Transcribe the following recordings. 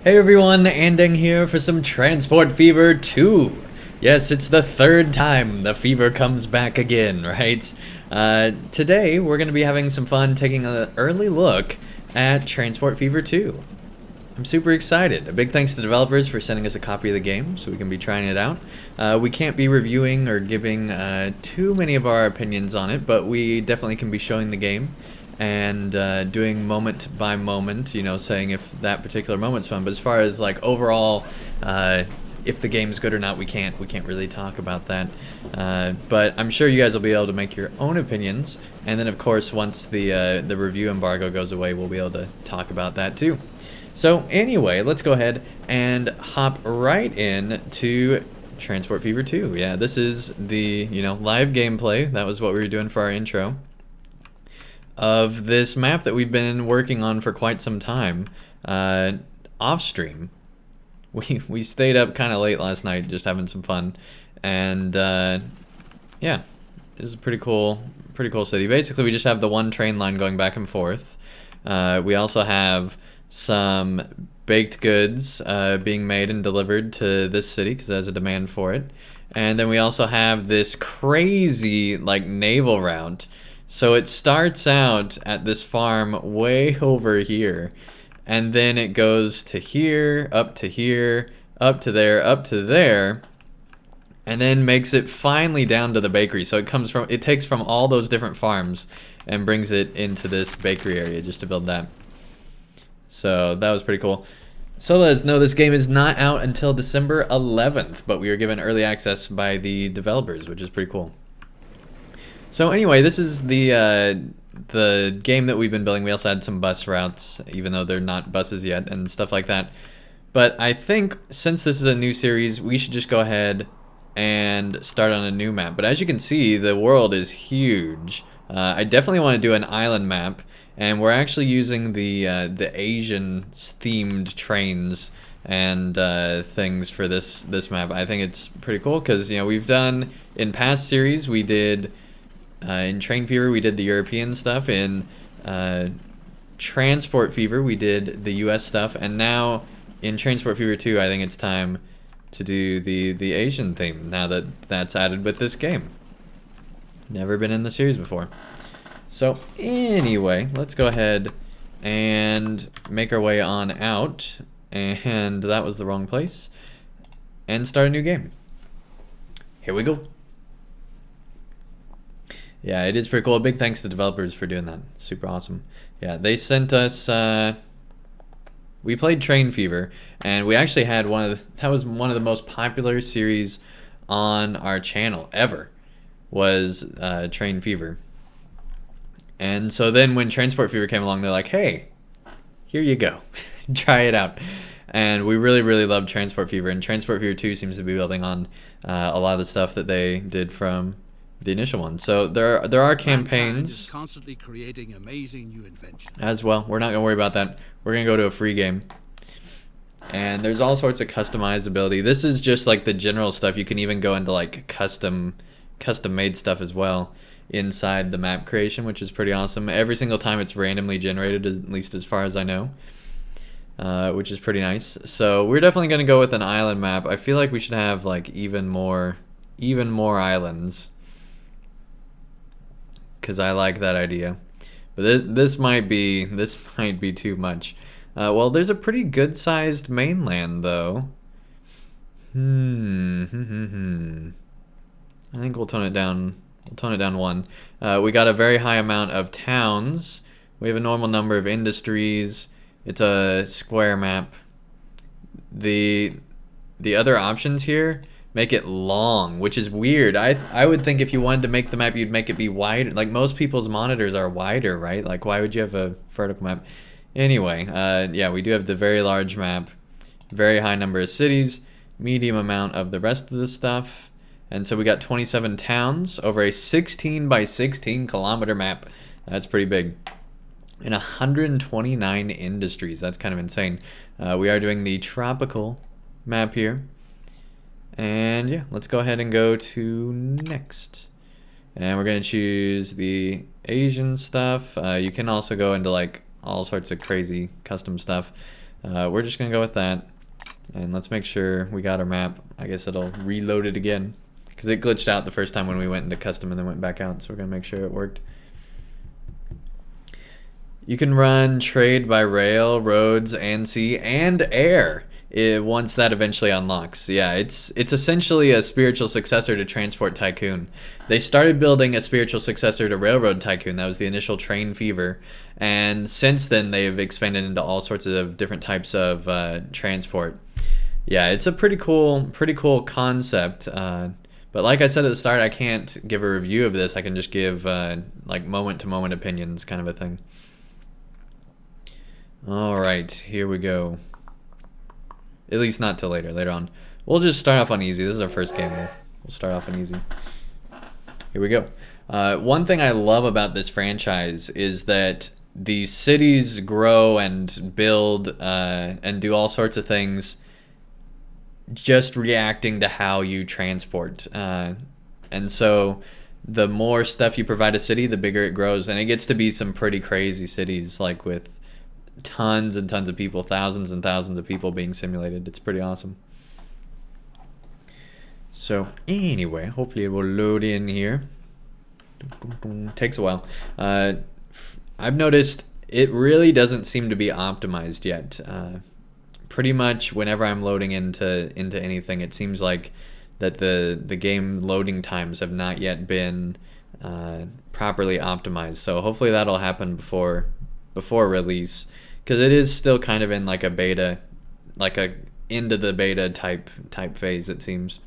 Hey everyone, Andang here for some Transport Fever 2. Yes, it's the third time the fever comes back again, right? Today we're going to be having some fun taking an early look at Transport Fever 2. I'm super excited. A big thanks to developers for sending us a copy of the game so we can be trying it out. We can't be reviewing or giving too many of our opinions on it, but we definitely can be showing the game and doing moment by moment, you know, saying if that particular moment's fun. But as far as like overall, if the game's good or not, we can't really talk about that. But I'm sure you guys will be able to make your own opinions, and then of course once the review embargo goes away, we'll be able to talk about that too. So anyway, let's go ahead and hop right in to Transport Fever 2. Yeah, this is the, live gameplay. That was what we were doing for our intro of this map that we've been working on for quite some time, off stream. We stayed up kind of late last night just having some fun, and yeah, this is a pretty cool city. Basically, we just have the one train line going back and forth. We also have some baked goods being made and delivered to this city because there's a demand for it. And then we also have this crazy like naval route. So it starts out at this farm way over here, and then it goes to here, up to here, up to there, up to there, and then makes it finally down to the bakery. So it takes from all those different farms and brings it into this bakery area just to build that. So that was pretty cool. So let us know this game is not out until December 11th, but we were given early access by the developers, which is pretty cool. So anyway, this is the game that we've been building. We also had some bus routes, even though they're not buses yet, and stuff like that. But I think since this is a new series, we should just go ahead and start on a new map. But as you can see, the world is huge. I definitely want to do an island map, and we're actually using the Asian themed trains and things for this map. I think it's pretty cool because we've done in past series we did. In Train Fever, we did the European stuff. In Transport Fever, we did the US stuff. And now in Transport Fever 2, I think it's time to do the Asian theme, now that that's added with this game. Never been in the series before. So anyway, let's go ahead and make our way on out. And that was the wrong place. And start a new game. Here we go. Yeah, it is pretty cool. Big thanks to developers for doing that. Super awesome. Yeah, they sent us. We played Train Fever, and we actually had that was one of the most popular series on our channel ever. Was Train Fever. And so then when Transport Fever came along, they're like, "Hey, here you go, try it out." And we really loved Transport Fever, and Transport Fever 2 seems to be building on a lot of the stuff that they did from the initial one. So there are campaigns constantly creating amazing new inventions as well. We're not gonna worry about that. We're gonna go to a free game, and there's all sorts of customizability. This is just like the general stuff. You can even go into like custom made stuff as well inside the map creation, which is pretty awesome. Every single time it's randomly generated, at least as far as I know, which is pretty nice. So we're definitely gonna go with an island map. I feel like we should have like even more islands, because I like that idea. But this might be too much. Well, there's a pretty good sized mainland though. I think we'll tone it down. We'll tone it down one. We got a very high amount of towns. We have a normal number of industries. It's a square map. The other options here make it long, which is weird. I would think if you wanted to make the map, you'd make it be wider. Like most people's monitors are wider, right? Like why would you have a vertical map? Anyway, yeah, we do have the very large map, very high number of cities, medium amount of the rest of the stuff. And so we got 27 towns over a 16 by 16 kilometer map. That's pretty big. And 129 industries. That's kind of insane. We are doing the tropical map here. And yeah, let's go ahead and go to next. And we're going to choose the Asian stuff. You can also go into like all sorts of crazy custom stuff. We're just gonna go with that. And let's make sure we got our map. I guess it'll reload it again, because it glitched out the first time when we went into custom and then went back out, so we're gonna make sure it worked. You can run trade by rail, roads, and sea, and air once that eventually unlocks. Yeah, it's essentially a spiritual successor to Transport Tycoon. They started building a spiritual successor to Railroad Tycoon. That was the initial Train Fever. And since then, they've expanded into all sorts of different types of transport. Yeah, it's a pretty cool concept. But like I said at the start, I can't give a review of this. I can just give like moment-to-moment opinions, kind of a thing. All right, here we go. At least not till later on. We'll just start off on easy. This is our first game. We'll start off on easy. Here we go. One thing I love about this franchise is that the cities grow and build and do all sorts of things just reacting to how you transport. And so the more stuff you provide a city, the bigger it grows. And it gets to be some pretty crazy cities, like with tons and tons of people, thousands and thousands of people being simulated. It's pretty awesome. So anyway, hopefully it will load in here. Takes a while. I've noticed it really doesn't seem to be optimized yet. Pretty much whenever I'm loading into anything, it seems like that the game loading times have not yet been properly optimized. So hopefully that'll happen before release, because it is still kind of in like a beta, like a into the beta type phase, it seems.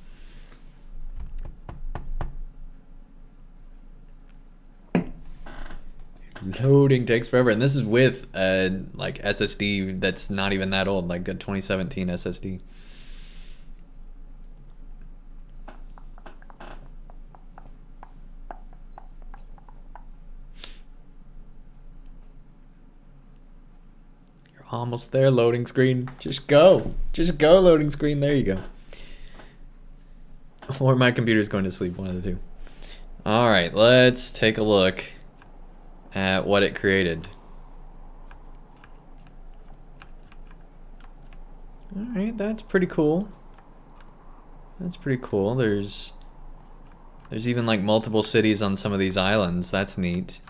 Loading takes forever, and this is with like SSD that's not even that old, like a 2017 SSD. Almost there, loading screen. Just go loading screen. There you go. Or my computer's going to sleep, one of the two. All right, let's take a look at what it created. All right, that's pretty cool. That's pretty cool. There's even like multiple cities on some of these islands. That's neat.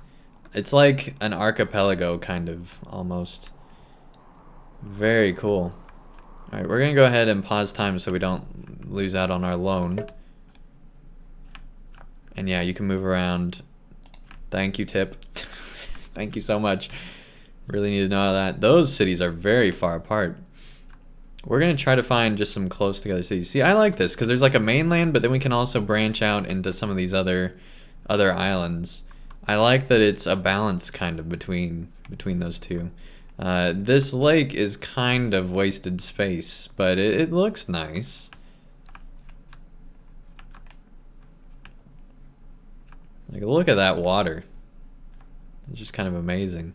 It's like an archipelago kind of, almost. Very cool. Alright, we're gonna go ahead and pause time so we don't lose out on our loan. And yeah, you can move around. Thank you, Tip. Thank you so much. Really need to know that. Those cities are very far apart. We're gonna try to find just some close together cities. See, I like this because there's like a mainland, but then we can also branch out into some of these other islands. I like that it's a balance kind of between those two. This lake is kind of wasted space, but it looks nice. Like, look at that water. It's just kind of amazing.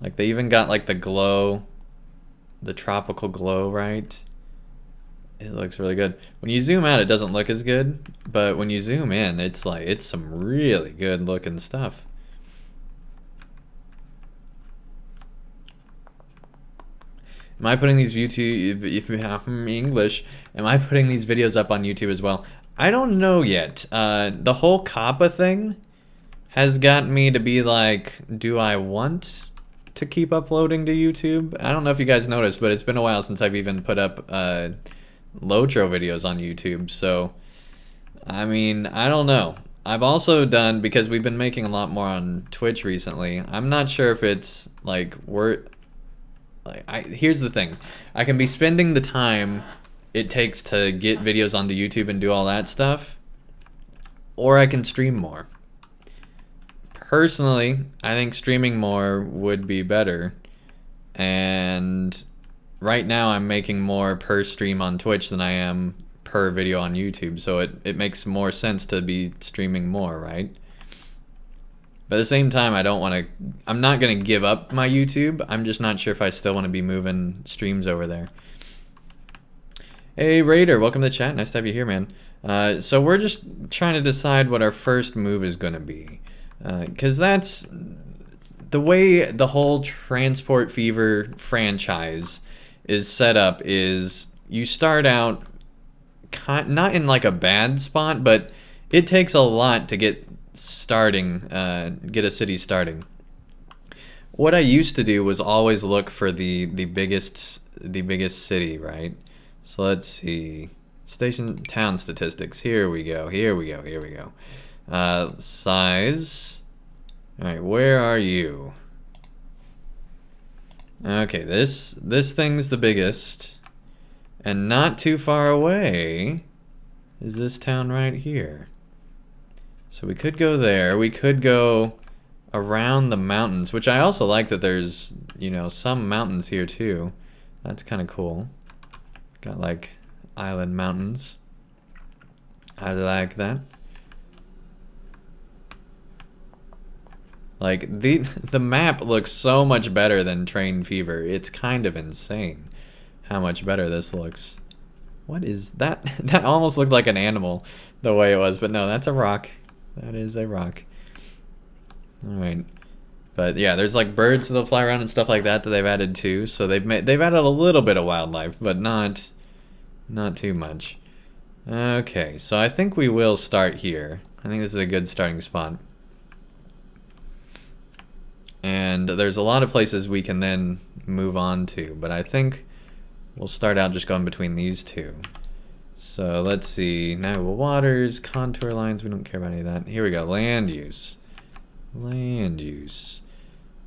Like, they even got like the glow, the tropical glow, right? It looks really good. When you zoom out, it doesn't look as good, but when you zoom in, it's like, it's some really good looking stuff. Am I putting these YouTube, if you have English, am I putting these videos up on YouTube as well? I don't know yet. The whole COPPA thing has gotten me to be like, do I want to keep uploading to YouTube? I don't know if you guys noticed, but it's been a while since I've even put up Lotro videos on YouTube. So, I mean, I don't know. I've also done, because we've been making a lot more on Twitch recently, I'm not sure if it's like here's the thing. I can be spending the time it takes to get videos onto YouTube and do all that stuff, or I can stream more. Personally, I think streaming more would be better, and right now I'm making more per stream on Twitch than I am per video on YouTube, so it makes more sense to be streaming more, right? But at the same time, I'm not going to give up my YouTube. I'm just not sure if I still want to be moving streams over there. Hey, Raider, welcome to the chat. Nice to have you here, man. So we're just trying to decide what our first move is going to be. Because that's the way the whole Transport Fever franchise is set up is you start out not in like a bad spot, but it takes a lot to get get a city starting. What I used to do was always look for the biggest city, right? So let's see. Station town statistics. Here we go. Here we go. Here we go. Size. All right, where are you? Okay, this thing's the biggest, and not too far away is this town right here. So we could go there. We could go around the mountains, which I also like that there's, you know, some mountains here too. That's kind of cool. Got like island mountains. I like that. Like the map looks so much better than Train Fever. It's kind of insane how much better this looks. What is that? That almost looked like an animal the way it was, but no, that's a rock. That is a rock. All right. But yeah, there's like birds that'll fly around and stuff like that they've added too. So they've added a little bit of wildlife, but not too much. Okay, so I think we will start here. I think this is a good starting spot. And there's a lot of places we can then move on to, but I think we'll start out just going between these two. So let's see, navigable waters, contour lines, we don't care about any of that. Here we go, land use. Land use.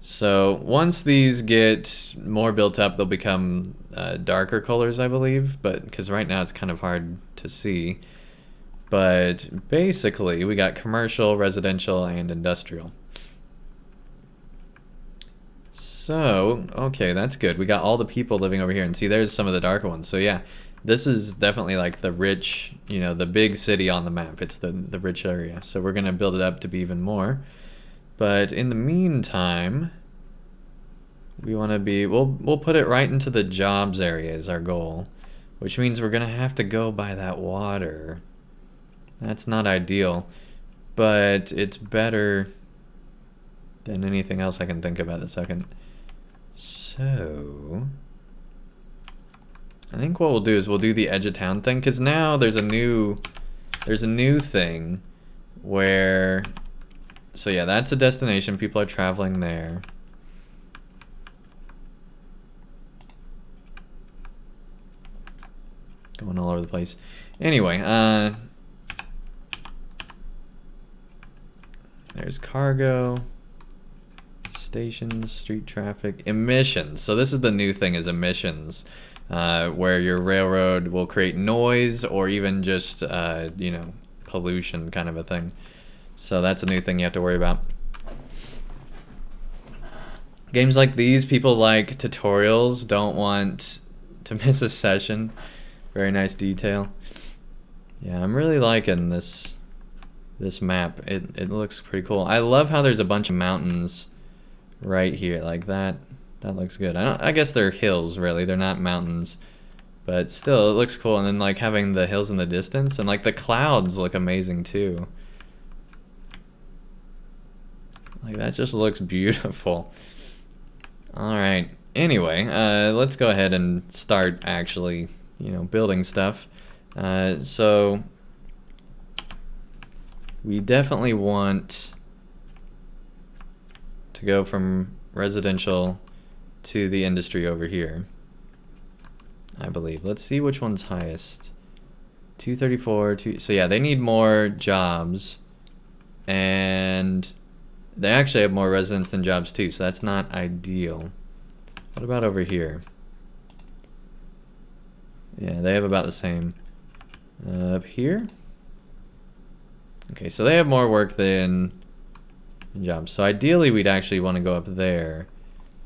So once these get more built up, they'll become darker colors, I believe, but because right now it's kind of hard to see. But basically, we got commercial, residential, and industrial. So, okay, that's good. We got all the people living over here, and see, there's some of the darker ones. So yeah, this is definitely like the rich, you know, the big city on the map. It's the rich area. So we're gonna build it up to be even more. But in the meantime, we want to be, we'll put it right into the jobs area is our goal, which means we're gonna have to go by that water. That's not ideal, but it's better than anything else I can think of at the second. So I think what we'll do is we'll do the edge of town thing, because now there's a new thing where, so yeah, that's a destination. People are traveling there. Going all over the place. Anyway, there's cargo, stations, street traffic, emissions. So this is the new thing, is emissions, where your railroad will create noise or even just, you know, pollution kind of a thing. So that's a new thing you have to worry about. Games like these, people like tutorials, don't want to miss a session. Very nice detail. Yeah, I'm really liking this map. It looks pretty cool. I love how there's a bunch of mountains right here, like that. That looks good. I guess they're hills, really. They're not mountains, but still, it looks cool. And then like having the hills in the distance, and like the clouds look amazing too. Like that just looks beautiful. All right. Anyway, let's go ahead and start actually, you know, building stuff. So we definitely want to go from residential to the industry over here, I believe. Let's see which one's highest. 234, so yeah, they need more jobs, and they actually have more residents than jobs too, so that's not ideal. What about over here? Yeah, they have about the same. Up here? Okay, so they have more work than jobs. So ideally we'd actually want to go up there.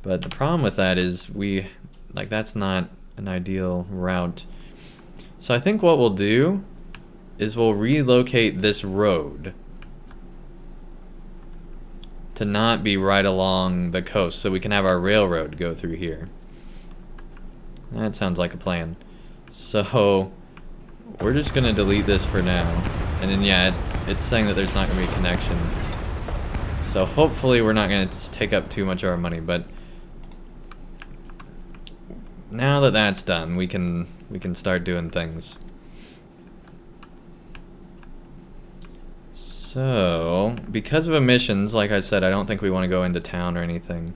But the problem with that is that's not an ideal route. So I think what we'll do is we'll relocate this road to not be right along the coast, so we can have our railroad go through here. That sounds like a plan. So we're just gonna delete this for now, and then yeah, it's saying that there's not gonna be a connection. So hopefully we're not going to take up too much of our money, but now that that's done, we can start doing things. So, because of emissions, like I said, I don't think we want to go into town or anything.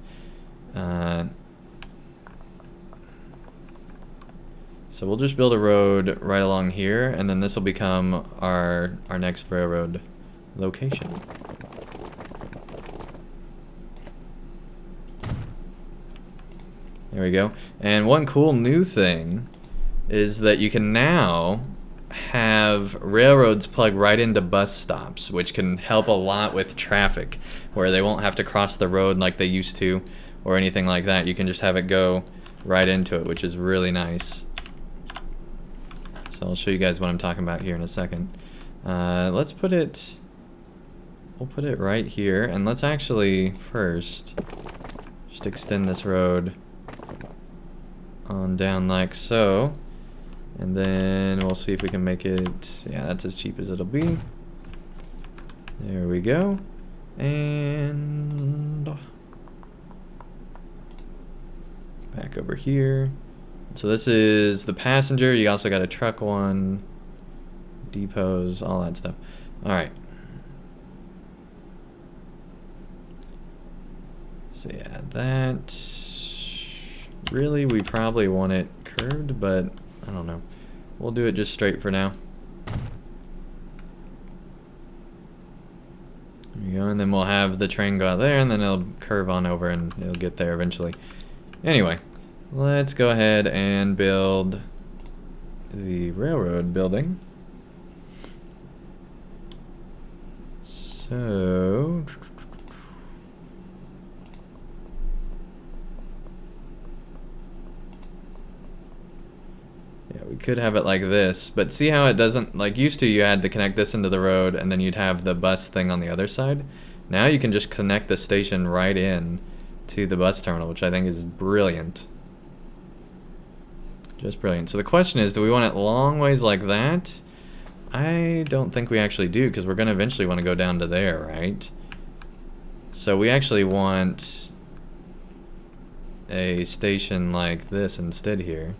So we'll just build a road right along here, and then this will become our next railroad location. There we go. And one cool new thing is that you can now have railroads plug right into bus stops, which can help a lot with traffic, where they won't have to cross the road like they used to or anything like that. You can just have it go right into it, which is really nice. So I'll show you guys what I'm talking about here in a second. Let's put it, we'll put it right here, and let's actually first just extend this road on down like so. And then we'll see if we can make it, yeah, that's as cheap as it'll be. There we go. And back over here. So this is the passenger. You also got a truck one, depots, all that stuff. All right. So yeah, that, really we probably want it curved, but I don't know. We'll do it just straight for now. There you go, and then we'll have the train go out there, and then it'll curve on over, and it'll get there eventually. Anyway, let's go ahead and build the railroad building. So... yeah, we could have it like this, but see how it doesn't, like used to you had to connect this into the road and then you'd have the bus thing on the other side. Now you can just connect the station right in to the bus terminal, which I think is brilliant. Just brilliant. So the question is, do we want it long ways like that? I don't think we actually do, because we're going to eventually want to go down to there, right? So we actually want a station like this instead here.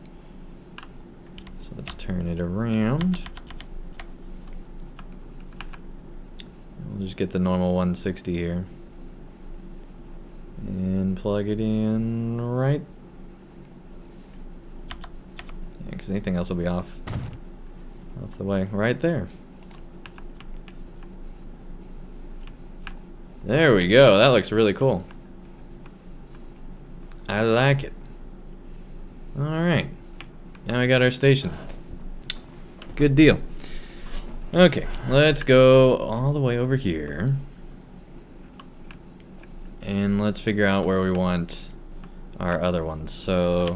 Let's turn it around. We'll just get the normal 160 here. And plug it in right. Yeah, because anything else will be off the way. Right there. There we go. That looks really cool. I like it. Alright. Now we got our station. Good deal. Okay, let's go all the way over here. And let's figure out where we want our other ones. So,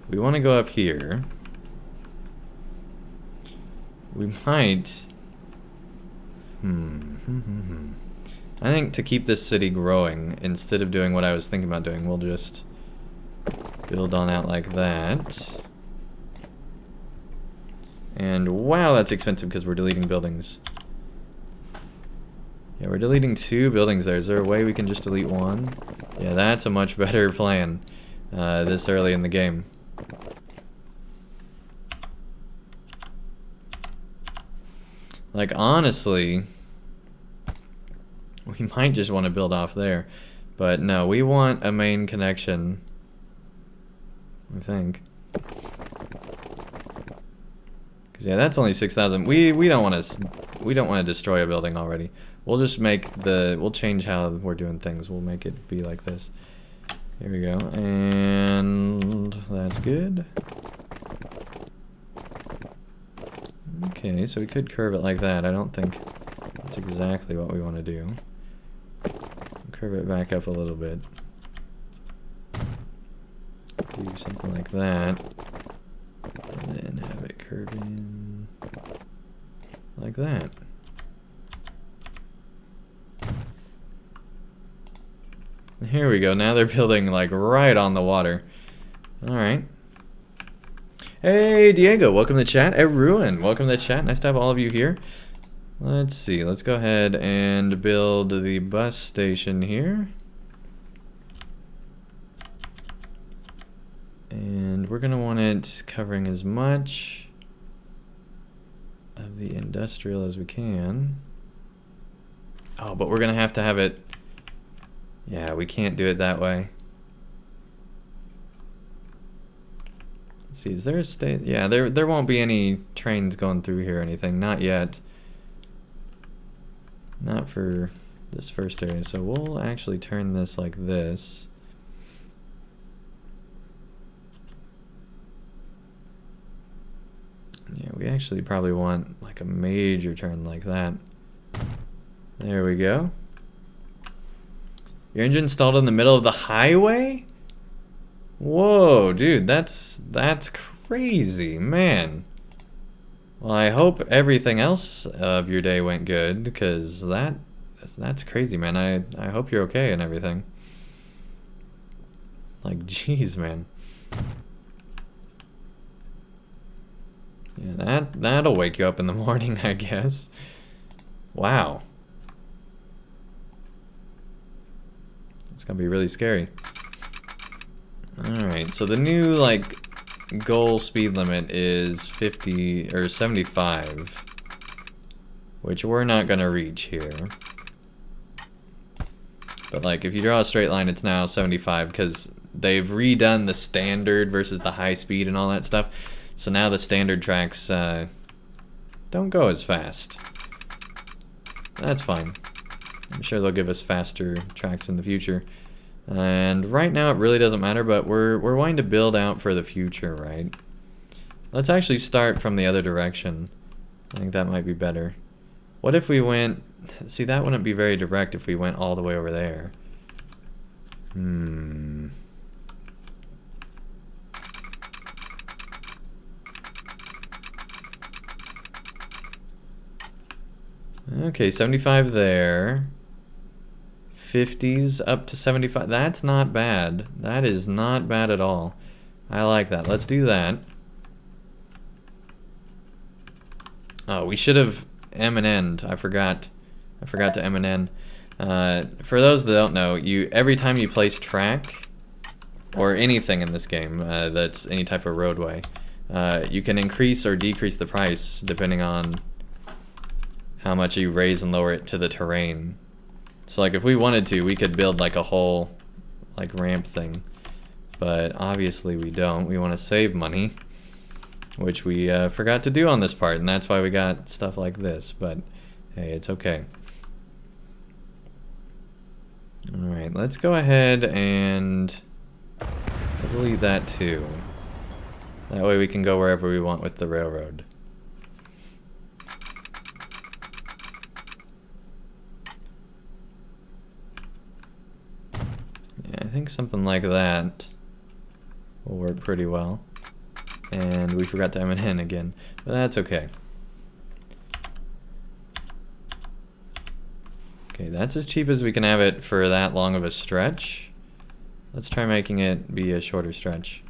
we want to go up here. We might... I think to keep this city growing, instead of doing what I was thinking about doing, we'll just build on out like that. And wow, that's expensive because we're deleting buildings. Yeah, we're deleting 2 buildings there. Is there a way we can just delete 1? Yeah, that's a much better plan this early in the game. Like, honestly, we might just want to build off there. But no, we want a main connection, I think. Yeah, that's only 6,000. We don't want to destroy a building already. We'll just we'll change how we're doing things. We'll make it be like this. There we go. And that's good. Okay, so we could curve it like that. I don't think that's exactly what we want to do. Curve it back up a little bit. Do something like that. And then have it curve in like that. Here we go. Now they're building like right on the water. Alright. Hey Diego, welcome to the chat. Hey Ruin, welcome to the chat. Nice to have all of you here. Let's see, let's go ahead and build the bus station here. And we're gonna want it covering as much of the industrial as we can. Oh, but we're gonna have to have it, yeah, we can't do it that way. Let's see, is there a state? Yeah, there won't be any trains going through here or anything, not yet. Not for this first area, so we'll actually turn this like this. Yeah, we actually probably want like a major turn like that. There we go. Your engine installed in the middle of the highway? Whoa, dude, that's crazy, man. Well, I hope everything else of your day went good, because that's crazy, man. I hope you're okay and everything. Like, jeez, man. Yeah, that'll wake you up in the morning, I guess. Wow. It's gonna be really scary. Alright, so the new, like, goal speed limit is 50 or 75, which we're not gonna reach here. But like, if you draw a straight line, it's now 75 because they've redone the standard versus the high speed and all that stuff. So now the standard tracks don't go as fast. That's fine. I'm sure they'll give us faster tracks in the future. And right now it really doesn't matter, but we're wanting to build out for the future, right? Let's actually start from the other direction. I think that might be better. What if we went... See, that wouldn't be very direct if we went all the way over there. Okay, 75 there. 50s up to 75. That's not bad. That is not bad at all. I like that. Let's do that. Oh, we should have M and N'd. I forgot to M and N. For those that don't know, every time you place track or anything in this game that's any type of roadway, you can increase or decrease the price depending on how much you raise and lower it to the terrain. So like if we wanted to, we could build like a whole like ramp thing, but obviously we don't. We want to save money, which we forgot to do on this part, and that's why we got stuff like this, but hey, it's okay. Alright, let's go ahead and delete that too. That way we can go wherever we want with the railroad. Yeah, I think something like that will work pretty well. And we forgot to M&N again, but that's okay. Okay, that's as cheap as we can have it for that long of a stretch. Let's try making it be a shorter stretch.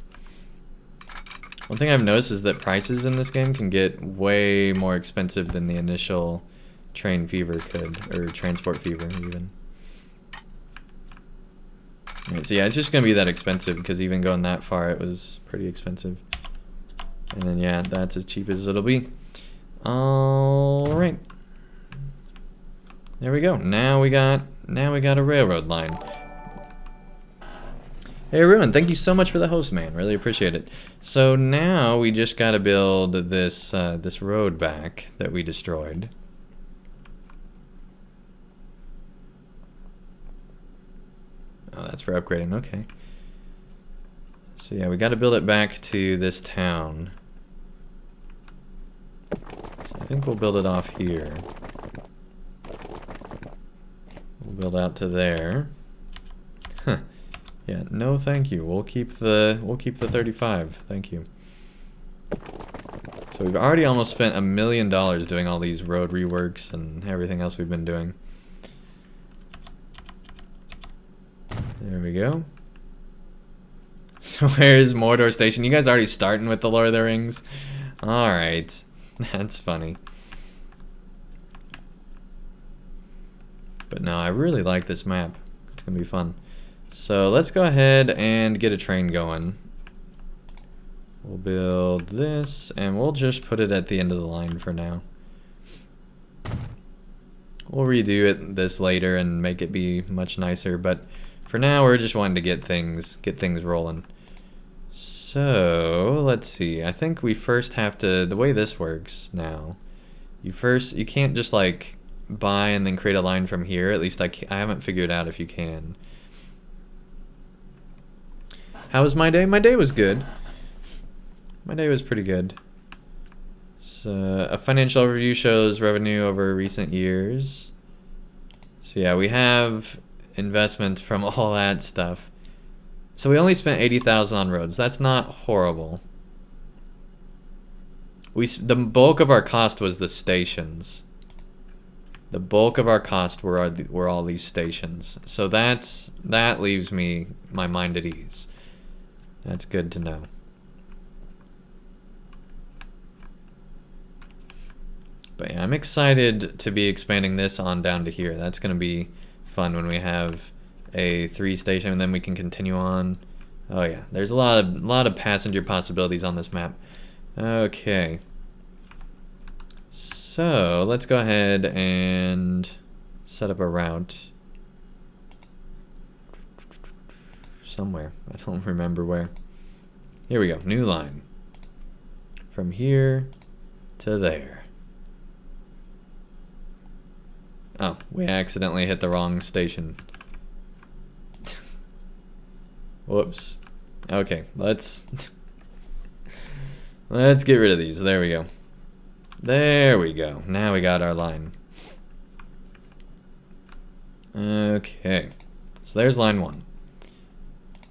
One thing I've noticed is that prices in this game can get way more expensive than the initial train fever could, or transport fever even. Alright, so yeah, it's just gonna be that expensive because even going that far it was pretty expensive. And then yeah, that's as cheap as it'll be. Alright. There we go. Now we got a railroad line. Hey everyone, thank you so much for the host, man. Really appreciate it. So now we just gotta build this this road back that we destroyed. Oh, that's for upgrading. Okay. So yeah, we gotta build it back to this town. So I think we'll build it off here. We'll build out to there. Huh. Yeah, no thank you. We'll keep the 35. Thank you. So we've already almost spent $1 million doing all these road reworks and everything else we've been doing. There we go. So where's Mordor Station? You guys already starting with the Lord of the Rings? Alright. That's funny. But no, I really like this map. It's gonna be fun. So let's go ahead and get a train going. We'll build this, and we'll just put it at the end of the line for now. We'll redo this later and make it be much nicer, but for now we're just wanting to get things rolling. So let's see. I think we first have to, the way this works now, you can't just like buy and then create a line from here. At least I haven't figured out if you can. How was my day? My day was good. My day was pretty good. So a financial overview shows revenue over recent years. So yeah, we have investments from all that stuff. So we only spent 80,000 on roads. That's not horrible. The bulk of our cost was the stations. The bulk of our cost were all these stations. So that leaves my mind at ease. That's good to know. But yeah, I'm excited to be expanding this on down to here. That's going to be fun when we have a 3 station and then we can continue on. Oh yeah, there's a lot of passenger possibilities on this map. Okay. So, let's go ahead and set up a route. Somewhere. I don't remember where. Here we go. New line. From here to there. Oh, we accidentally hit the wrong station. Whoops. Okay, let's get rid of these. There we go. There we go. Now we got our line. Okay. So there's line 1.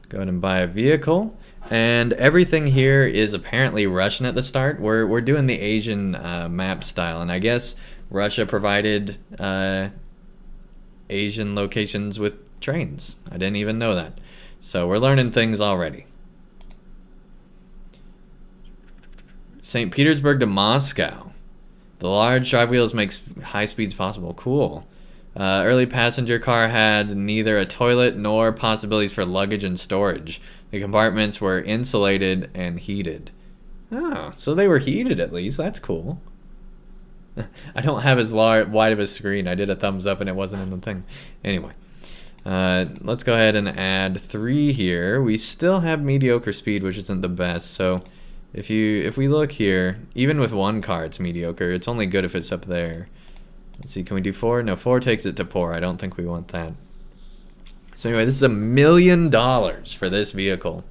Go ahead and buy a vehicle. And everything here is apparently Russian at the start. We're doing the Asian map style, and I guess Russia provided Asian locations with trains. I didn't even know that. So we're learning things already. St. Petersburg to Moscow. The large drive wheels makes high speeds possible. Cool. Early passenger car had neither a toilet nor possibilities for luggage and storage. The compartments were insulated and heated. Oh, so they were heated at least. That's cool. I don't have as wide of a screen. I did a thumbs up and it wasn't in the thing. Anyway, let's go ahead and add 3 here. We still have mediocre speed, which isn't the best. So if we look here, even with 1 car, it's mediocre. It's only good if it's up there. Let's see, can we do 4? No, 4 takes it to poor. I don't think we want that. So anyway, this is $1 million for this vehicle.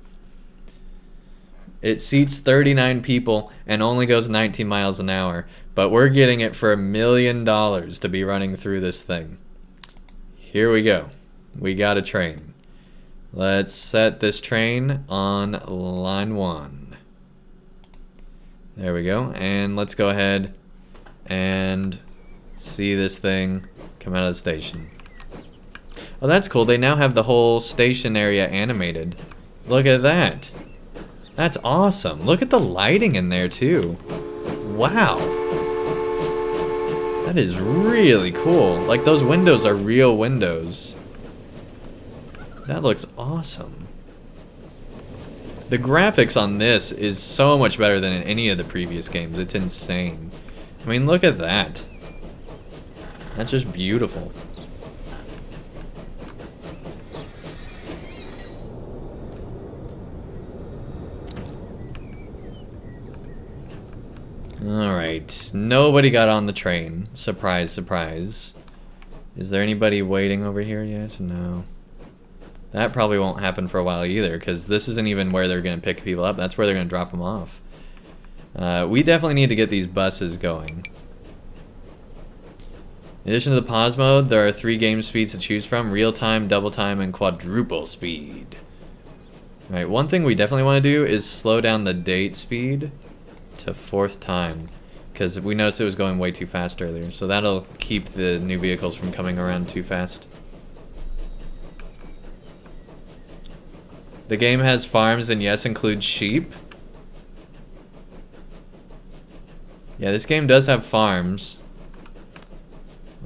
It seats 39 people and only goes 19 miles an hour, but we're getting it for $1 million to be running through this thing. Here we go. We got a train. Let's set this train on line 1. There we go. And let's go ahead and see this thing come out of the station. Oh, that's cool. They now have the whole station area animated. Look at that. That's awesome. Look at the lighting in there too. Wow. That is really cool. Like, those windows are real windows. That looks awesome. The graphics on this is so much better than in any of the previous games. It's insane. I mean, look at that. That's just beautiful. Alright, nobody got on the train. Surprise, surprise. Is there anybody waiting over here yet? No. That probably won't happen for a while either, because this isn't even where they're going to pick people up. That's where they're going to drop them off. We definitely need to get these buses going. In addition to the pause mode, there are 3 game speeds to choose from: real time, double time, and quadruple speed. Alright, one thing we definitely want to do is slow down the date speed to 4th time, because we noticed it was going way too fast earlier, so that'll keep the new vehicles from coming around too fast. The game has farms and yes, includes sheep. Yeah, this game does have farms.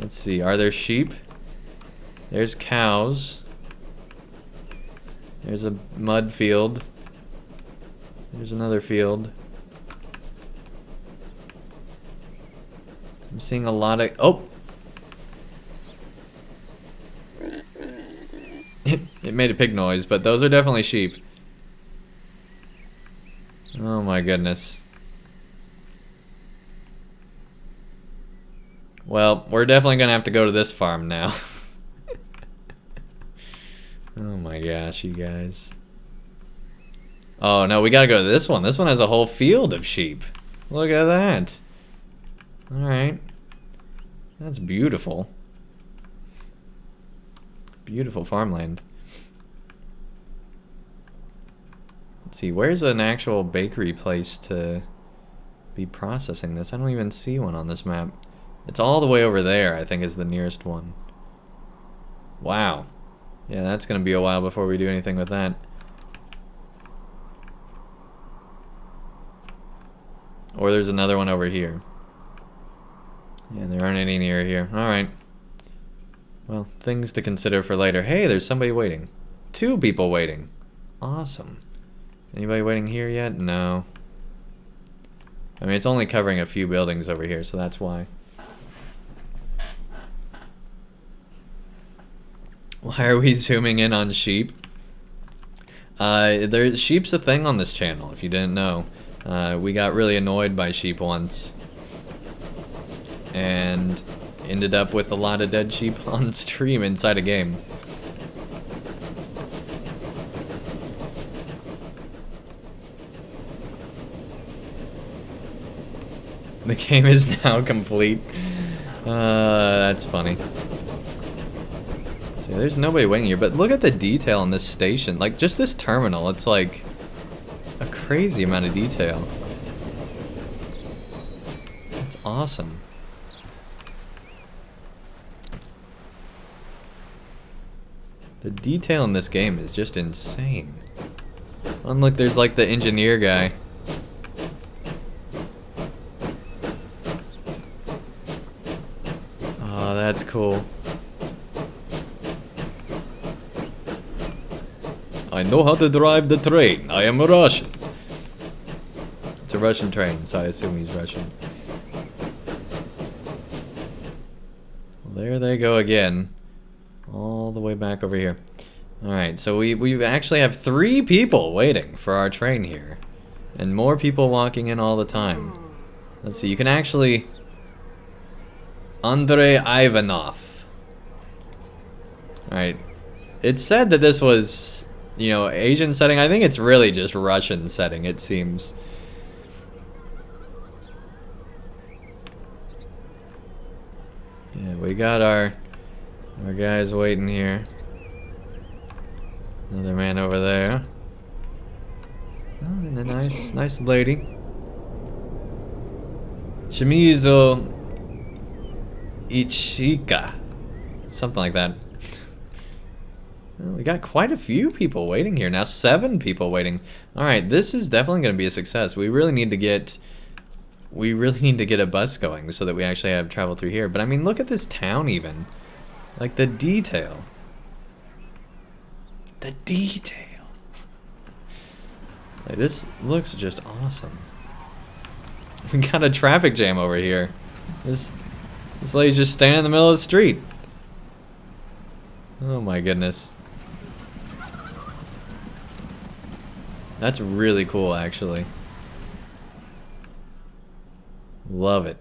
Let's see, are there sheep? There's cows. There's a mud field. There's another field. I'm seeing a lot of... Oh! It made a pig noise, but those are definitely sheep. Oh my goodness. Well, we're definitely gonna have to go to this farm now. Oh my gosh, you guys. Oh no, we gotta go to this one. This one has a whole field of sheep. Look at that. Alright. That's beautiful. Beautiful farmland. Let's see, where's an actual bakery place to be processing this? I don't even see one on this map. It's all the way over there, I think, is the nearest one. Wow. Yeah, that's gonna be a while before we do anything with that. Or there's another one over here. Yeah, there aren't any near here. Alright. Well, things to consider for later. Hey, there's somebody waiting. 2 people waiting. Awesome. Anybody waiting here yet? No. I mean, it's only covering a few buildings over here, so that's why. Why are we zooming in on sheep? Sheep's a thing on this channel, if you didn't know. We got really annoyed by sheep once. And ended up with a lot of dead sheep on stream inside a game. The game is now complete. That's funny. See, there's nobody waiting here, but look at the detail in this station. Like, just this terminal, it's like a crazy amount of detail. That's awesome. The detail in this game is just insane. And look, there's like the engineer guy. Oh, that's cool. I know how to drive the train. I am a Russian. It's a Russian train, so I assume he's Russian. Well, there they go again. All the way back over here. Alright, so we actually have 3 people waiting for our train here. And more people walking in all the time. Let's see, you can actually... Andrei Ivanov. Alright. It said that this was, you know, Asian setting. I think it's really just Russian setting, it seems. Yeah, we got our guys waiting here. Another man over there. Oh, and a nice lady. Shimizu Ichika. Something like that. Well, we got quite a few people waiting here now. 7 people waiting. Alright, this is definitely going to be a success. We really need to get a bus going so that we actually have travel through here. But I mean, look at this town even. Like the detail. The detail. Like, this looks just awesome. We got a traffic jam over here. This lady's just standing in the middle of the street. Oh my goodness. That's really cool, actually. Love it.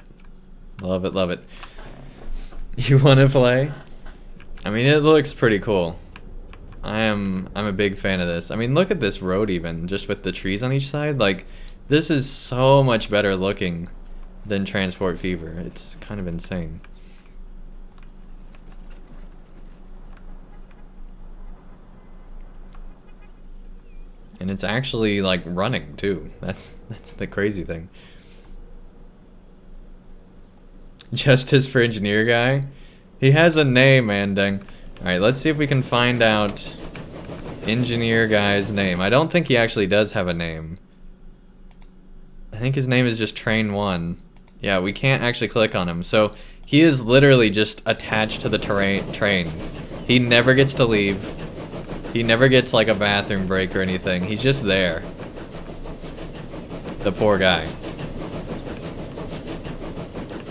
Love it, love it. You want to play? I mean, it looks pretty cool. I'm a big fan of this. I mean, look at this road even, just with the trees on each side. Like, this is so much better looking than Transport Fever. It's kind of insane. And it's actually like running too. That's the crazy thing. Justice for Engineer guy. He has a name, Andang. Alright, let's see if we can find out Engineer guy's name. I don't think he actually does have a name. I think his name is just Train 1. Yeah, we can't actually click on him. So he is literally just attached to the train. He never gets to leave. He never gets like a bathroom break or anything. He's just there. The poor guy.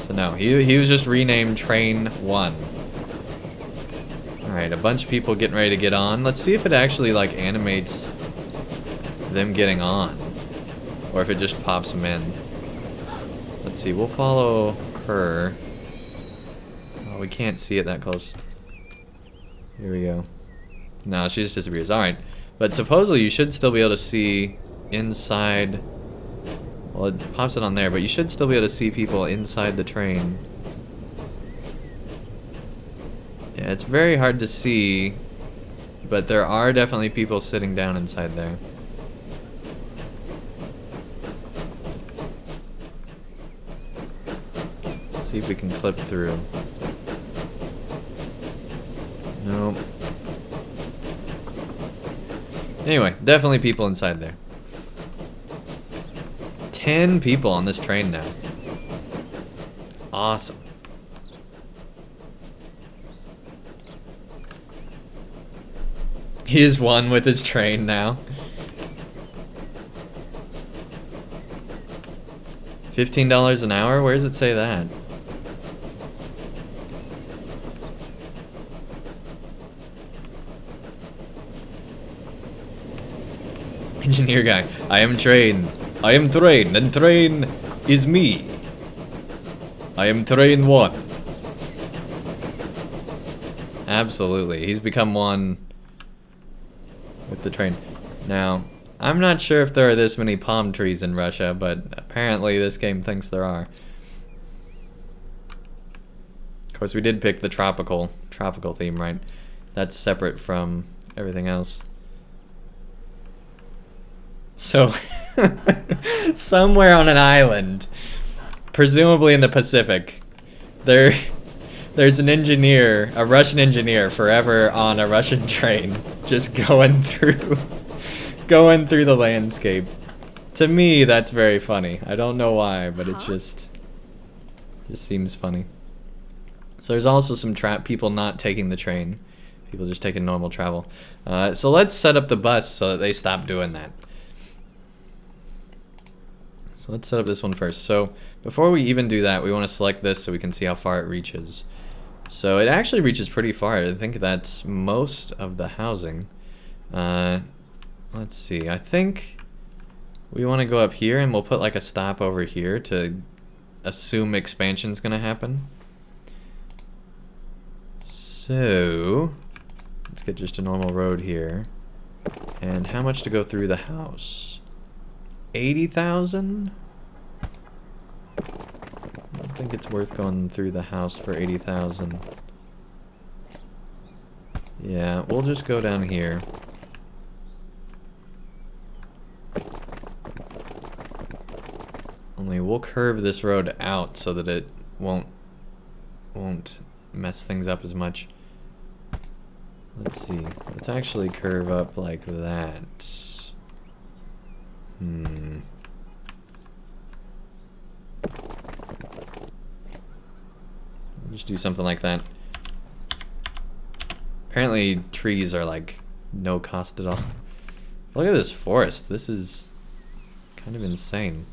So no, he was just renamed Train 1. Alright, a bunch of people getting ready to get on. Let's see if it actually like animates them getting on. Or if it just pops them in. Let's see, we'll follow her. Oh, we can't see it that close. Here we go. No, she just disappears. Alright. But supposedly you should still be able to see inside. Well, it pops it on there, but you should still be able to see people inside the train. Yeah, it's very hard to see, but there are definitely people sitting down inside there. Let's see if we can clip through. Nope. Anyway, definitely people inside there. 10 people on this train now. Awesome. He is one with his train now. $15 an hour? Where does it say that? Engineer guy. I am train. I am train, and train is me. I am train 1. Absolutely. He's become one with the train. Now, I'm not sure if there are this many palm trees in Russia, but apparently this game thinks there are. Of course, we did pick the tropical theme, right? That's separate from everything else. So, somewhere on an island, presumably in the Pacific, there's an engineer, a Russian engineer, forever on a Russian train, just going through the landscape. To me, that's very funny. I don't know why, but it's just seems funny. So there's also some people not taking the train, people just taking normal travel. So let's set up the bus so that they stop doing that. So let's set up this one first. So before we even do that, we want to select this so we can see how far it reaches. So it actually reaches pretty far. I think that's most of the housing. Let's see. I think we want to go up here and we'll put like a stop over here to assume expansion's going to happen. So let's get just a normal road here. And how much to go through the house? 80,000? I don't think it's worth going through the house for 80,000. Yeah, we'll just go down here. Only we'll curve this road out so that it won't mess things up as much. Let's see. Let's actually curve up like that. Just do something like that. Apparently trees are like no cost at all. Look at this forest. This is kind of insane.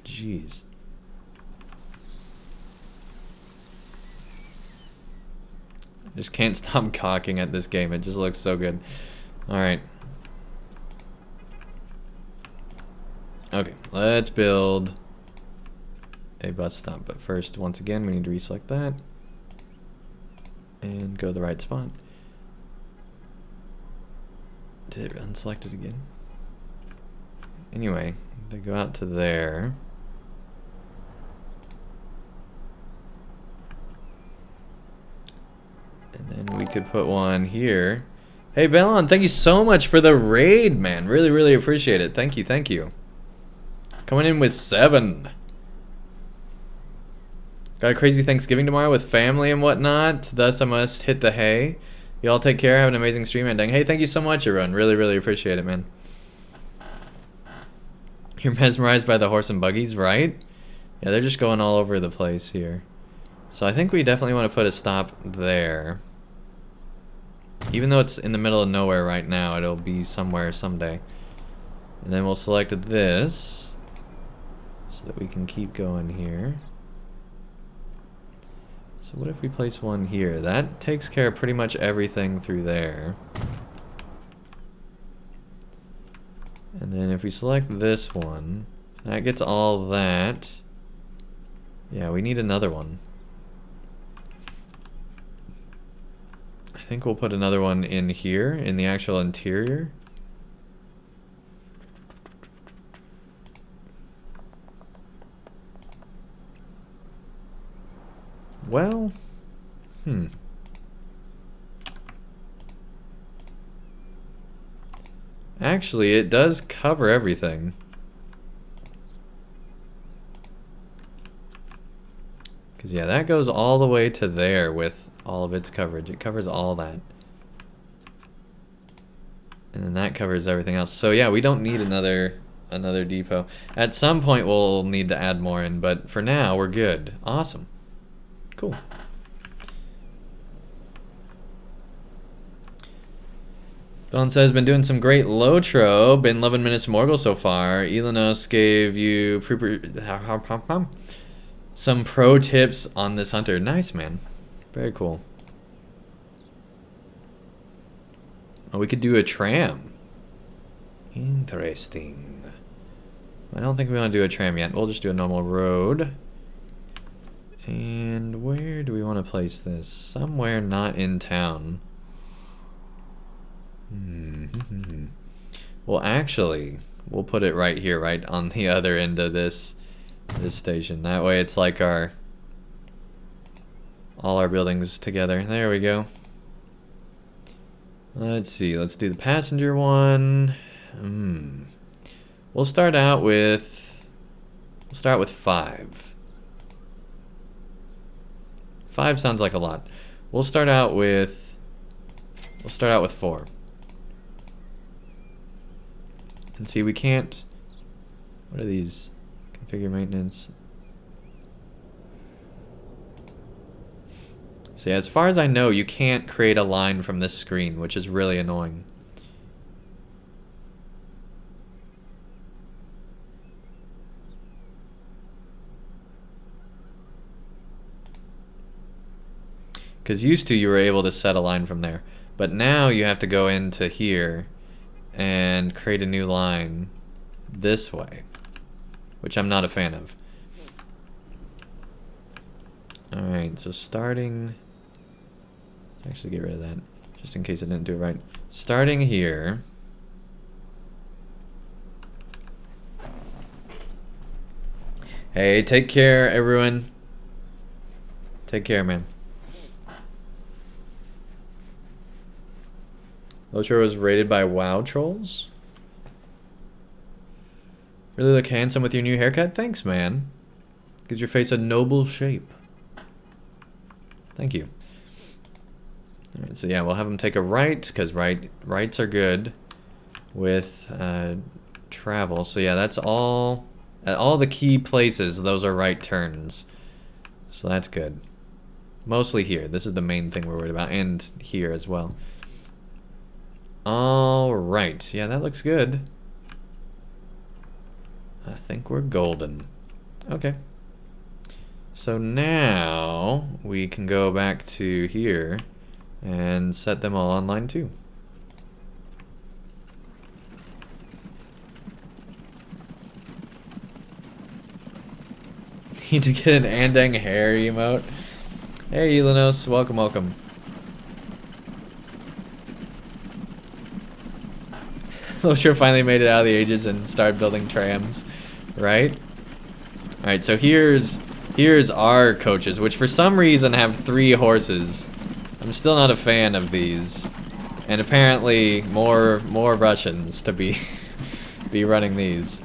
Jeez. I just can't stop cocking at this game. It just looks so good. Alright. Okay, let's build a bus stop. But first, once again, we need to reselect that. And go to the right spot. Did it unselect it again? Anyway, they go out to there. And then we could put one here. Hey, Bellon, thank you so much for the raid, man. Really, really appreciate it. Thank you, thank you. Coming in with 7. Got a crazy Thanksgiving tomorrow with family and whatnot. Thus, I must hit the hay. Y'all take care. Have an amazing stream, Andang. Hey, thank you so much, everyone. Really, really appreciate it, man. You're mesmerized by the horse and buggies, right? Yeah, they're just going all over the place here. So I think we definitely want to put a stop there. Even though it's in the middle of nowhere right now, it'll be somewhere someday. And then we'll select this so that we can keep going here. So what if we place one here? That takes care of pretty much everything through there. And then if we select this one, that gets all that. Yeah, we need another one. I think we'll put another one in here, in the actual interior. Well, actually, it does cover everything. Because, yeah, that goes all the way to there with all of its coverage. It covers all that. And then that covers everything else. So, yeah, we don't need another depot. At some point, we'll need to add more in, but for now, we're good. Awesome. Cool. Don says, been doing some great Lotro. Been loving Minas Morgul so far. Ilanos gave you some pro tips on this hunter. Nice, man. Very cool. Oh, we could do a tram. Interesting. I don't think we want to do a tram yet. We'll just do a normal road. And where do we want to place this? Somewhere not in town. Well, actually, we'll put it right here, right on the other end of this station. That way it's like all our buildings together. There we go. Let's see. Let's do the passenger one. We'll start with 5. 5 sounds like a lot. We'll start out with 4. And see, we can't. What are these? Configure maintenance. See, as far as I know, you can't create a line from this screen, which is really annoying. Because used to, you were able to set a line from there. But now you have to go into here and create a new line this way, which I'm not a fan of. Alright, so starting... Let's actually get rid of that, just in case I didn't do it right. Starting here... Hey, take care, everyone. Take care, man. Lotro was rated by WoW trolls. Really look handsome with your new haircut. Thanks, man. Gives your face a noble shape. Thank you. Alright, so yeah, we'll have them take a right, because rights are good with travel. So yeah, that's all. At all the key places, those are right turns. So that's good. Mostly here. This is the main thing we're worried about. And here as well. Alright, yeah, that looks good. I think we're golden. Okay. So now we can go back to here and set them all on line 2. Need to get an Andang hair emote. Hey, Ilanos, welcome, welcome. Lotro finally made it out of the ages and started building trams, right? Alright, so here's our coaches, which for some reason have 3 horses. I'm still not a fan of these. And apparently more Russians to be be running these.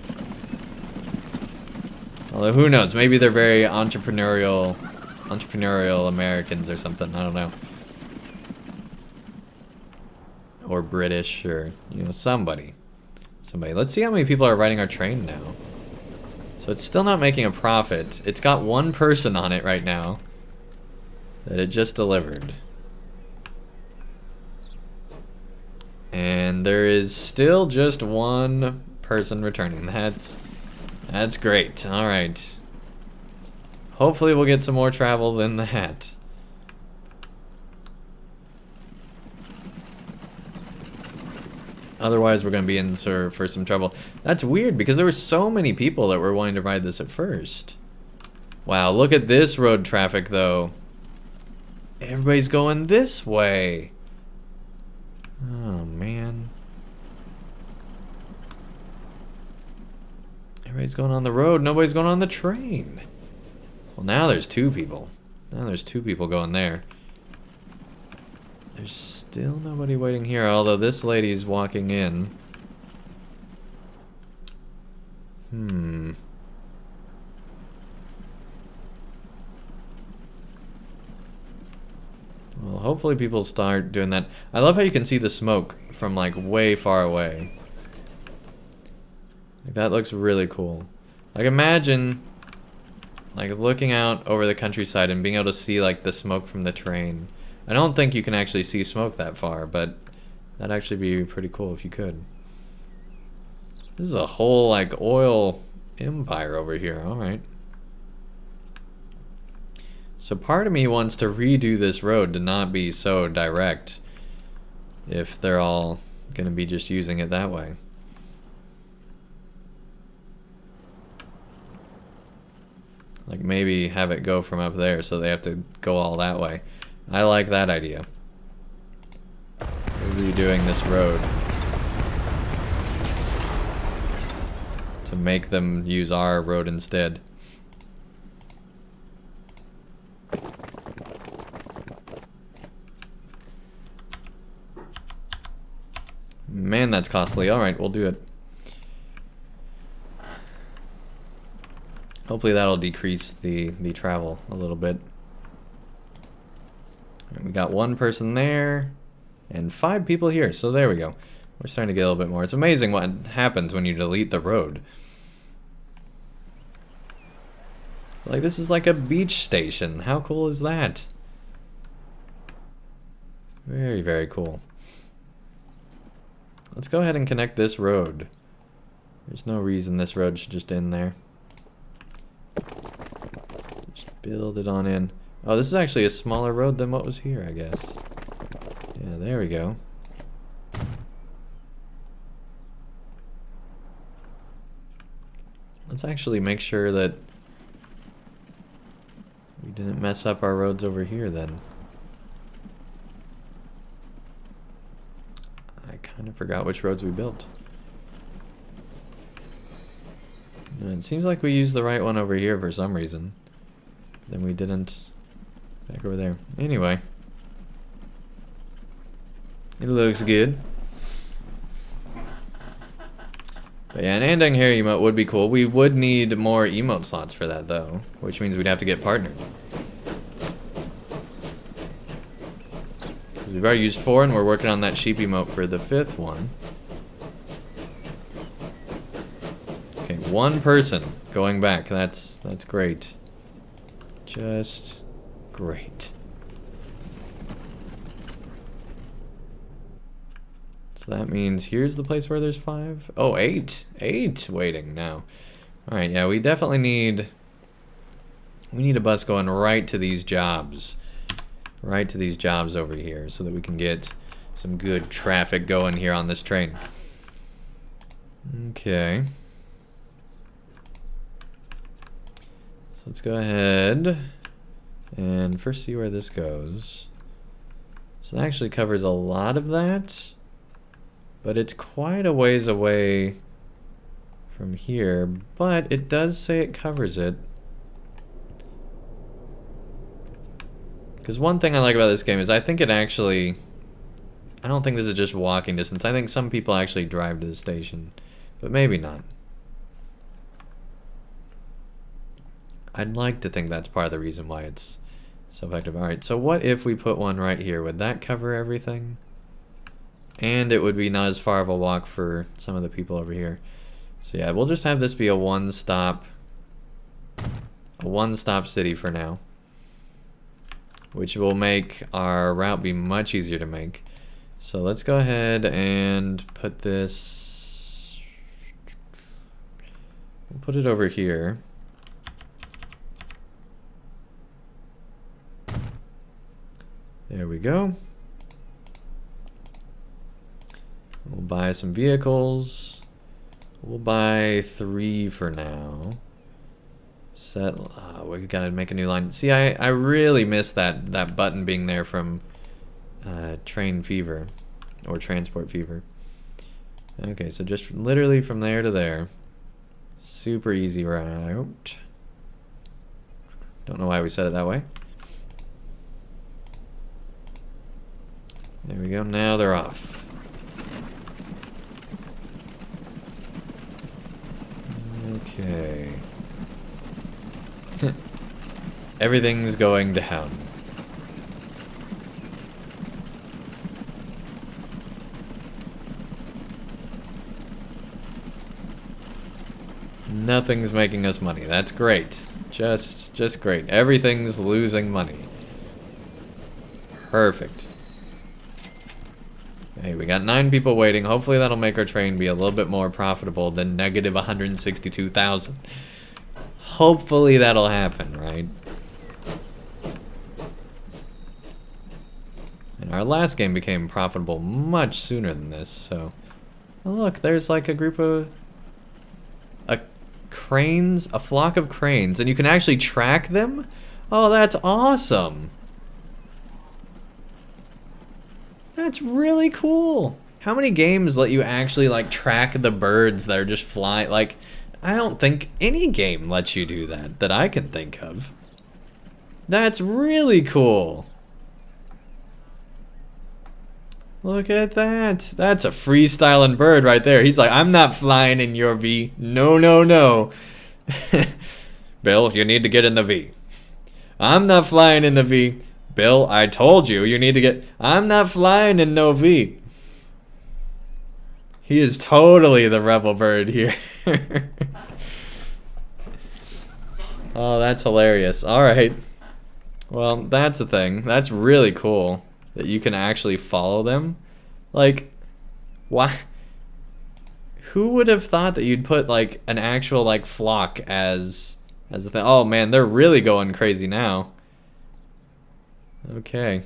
Although who knows, maybe they're very entrepreneurial Americans or something, I don't know. Or British, or, you know, somebody. Let's see how many people are riding our train now. So it's still not making a profit. It's got 1 person on it right now. that it just delivered. And there is still just one person returning. That's great. All right. Hopefully we'll get some more travel than that. Otherwise we're going to be in for some trouble. That's weird because there were so many people that were wanting to ride this at first. Wow, look at this road traffic though. Everybody's going this way. Oh man. Everybody's going on the road, nobody's going on the train. Well, now there's two people. Now there's two people going there. There's still nobody waiting here, although this lady's walking in. Well, hopefully people start doing that. I love how you can see the smoke from like way far away. Like, that looks really cool. Like, imagine like looking out over the countryside and being able to see like the smoke from the train. I don't think you can actually see smoke that far, but that'd actually be pretty cool if you could. This is a whole like oil empire over here. All right. So part of me wants to redo this road to not be so direct if they're all going to be just using it that way. Like maybe have it go from up there so they have to go all that way. I like that idea. Redoing this road to make them use our road instead. Man, that's costly. Alright, we'll do it. Hopefully that'll decrease the travel a little bit. We got one person there and 5 people here, so there we go. We're starting to get a little bit more. It's amazing what happens when you delete the road. Like, this is like a beach station. How cool is that? Very, very cool. Let's go ahead and connect this road. There's no reason this road should just end there. Just build it on in. Oh, this is actually a smaller road than what was here, I guess. Yeah, there we go. Let's actually make sure that we didn't mess up our roads over here then. I kind of forgot which roads we built. It seems like we used the right one over here for some reason. Then we didn't back over there. Anyway. It looks good. But yeah, an Andang hair emote would be cool. We would need more emote slots for that though, which means we'd have to get partnered. Because we've already used 4 and we're working on that sheep emote for the 5th one. Okay, 1 person going back. That's great. Just great. So that means here's the place where there's 5. Oh, 8. 8 waiting now. Alright, yeah, we definitely need... We need a bus going right to these jobs. Right to these jobs over here so that we can get some good traffic going here on this train. Okay. So let's go ahead and first see where this goes. So that actually covers a lot of that. But it's quite a ways away from here, but it does say it covers it. Because one thing I like about this game is I think it actually... I don't think this is just walking distance. I think some people actually drive to the station, but maybe not. I'd like to think that's part of the reason why it's so effective. Alright, so what if we put one right here? Would that cover everything? And it would be not as far of a walk for some of the people over here. So yeah, we'll just have this be a one-stop city for now. which will make our route be much easier to make. So let's go ahead and put this, we'll put it over here. There we go. We'll buy some vehicles. We'll buy 3 for now. Set. We gotta make a new line. See, I really miss that button being there from Train Fever or Transport Fever. Okay, so just literally from there to there. Super easy route. Don't know why we said it that way. There we go. Now they're off. Okay. Everything's going down. Nothing's making us money. That's great. Just great. Everything's losing money. Perfect. Hey, we got 9 people waiting. Hopefully that'll make our train be a little bit more profitable than negative 162,000. Hopefully that'll happen, right? And our last game became profitable much sooner than this, so... Oh, look, there's like a group of... cranes, a flock of cranes, and you can actually track them? Oh, that's awesome! That's really cool. How many games let you actually like track the birds that are just flying? Like, I don't think any game lets you do that I can think of. That's really cool. Look at that. That's a freestyling bird right there. He's like, I'm not flying in your V. No, no, no. Bill, you need to get in the V. I'm not flying in the V. Bill, I told you, you need to get... I'm not flying in no V. He is totally the rebel bird here. Oh, that's hilarious. Alright. Well, that's a thing. That's really cool. That you can actually follow them. Like, why? Who would have thought that you'd put, like, an actual, like, flock as the thing? Oh, man, they're really going crazy now. Okay.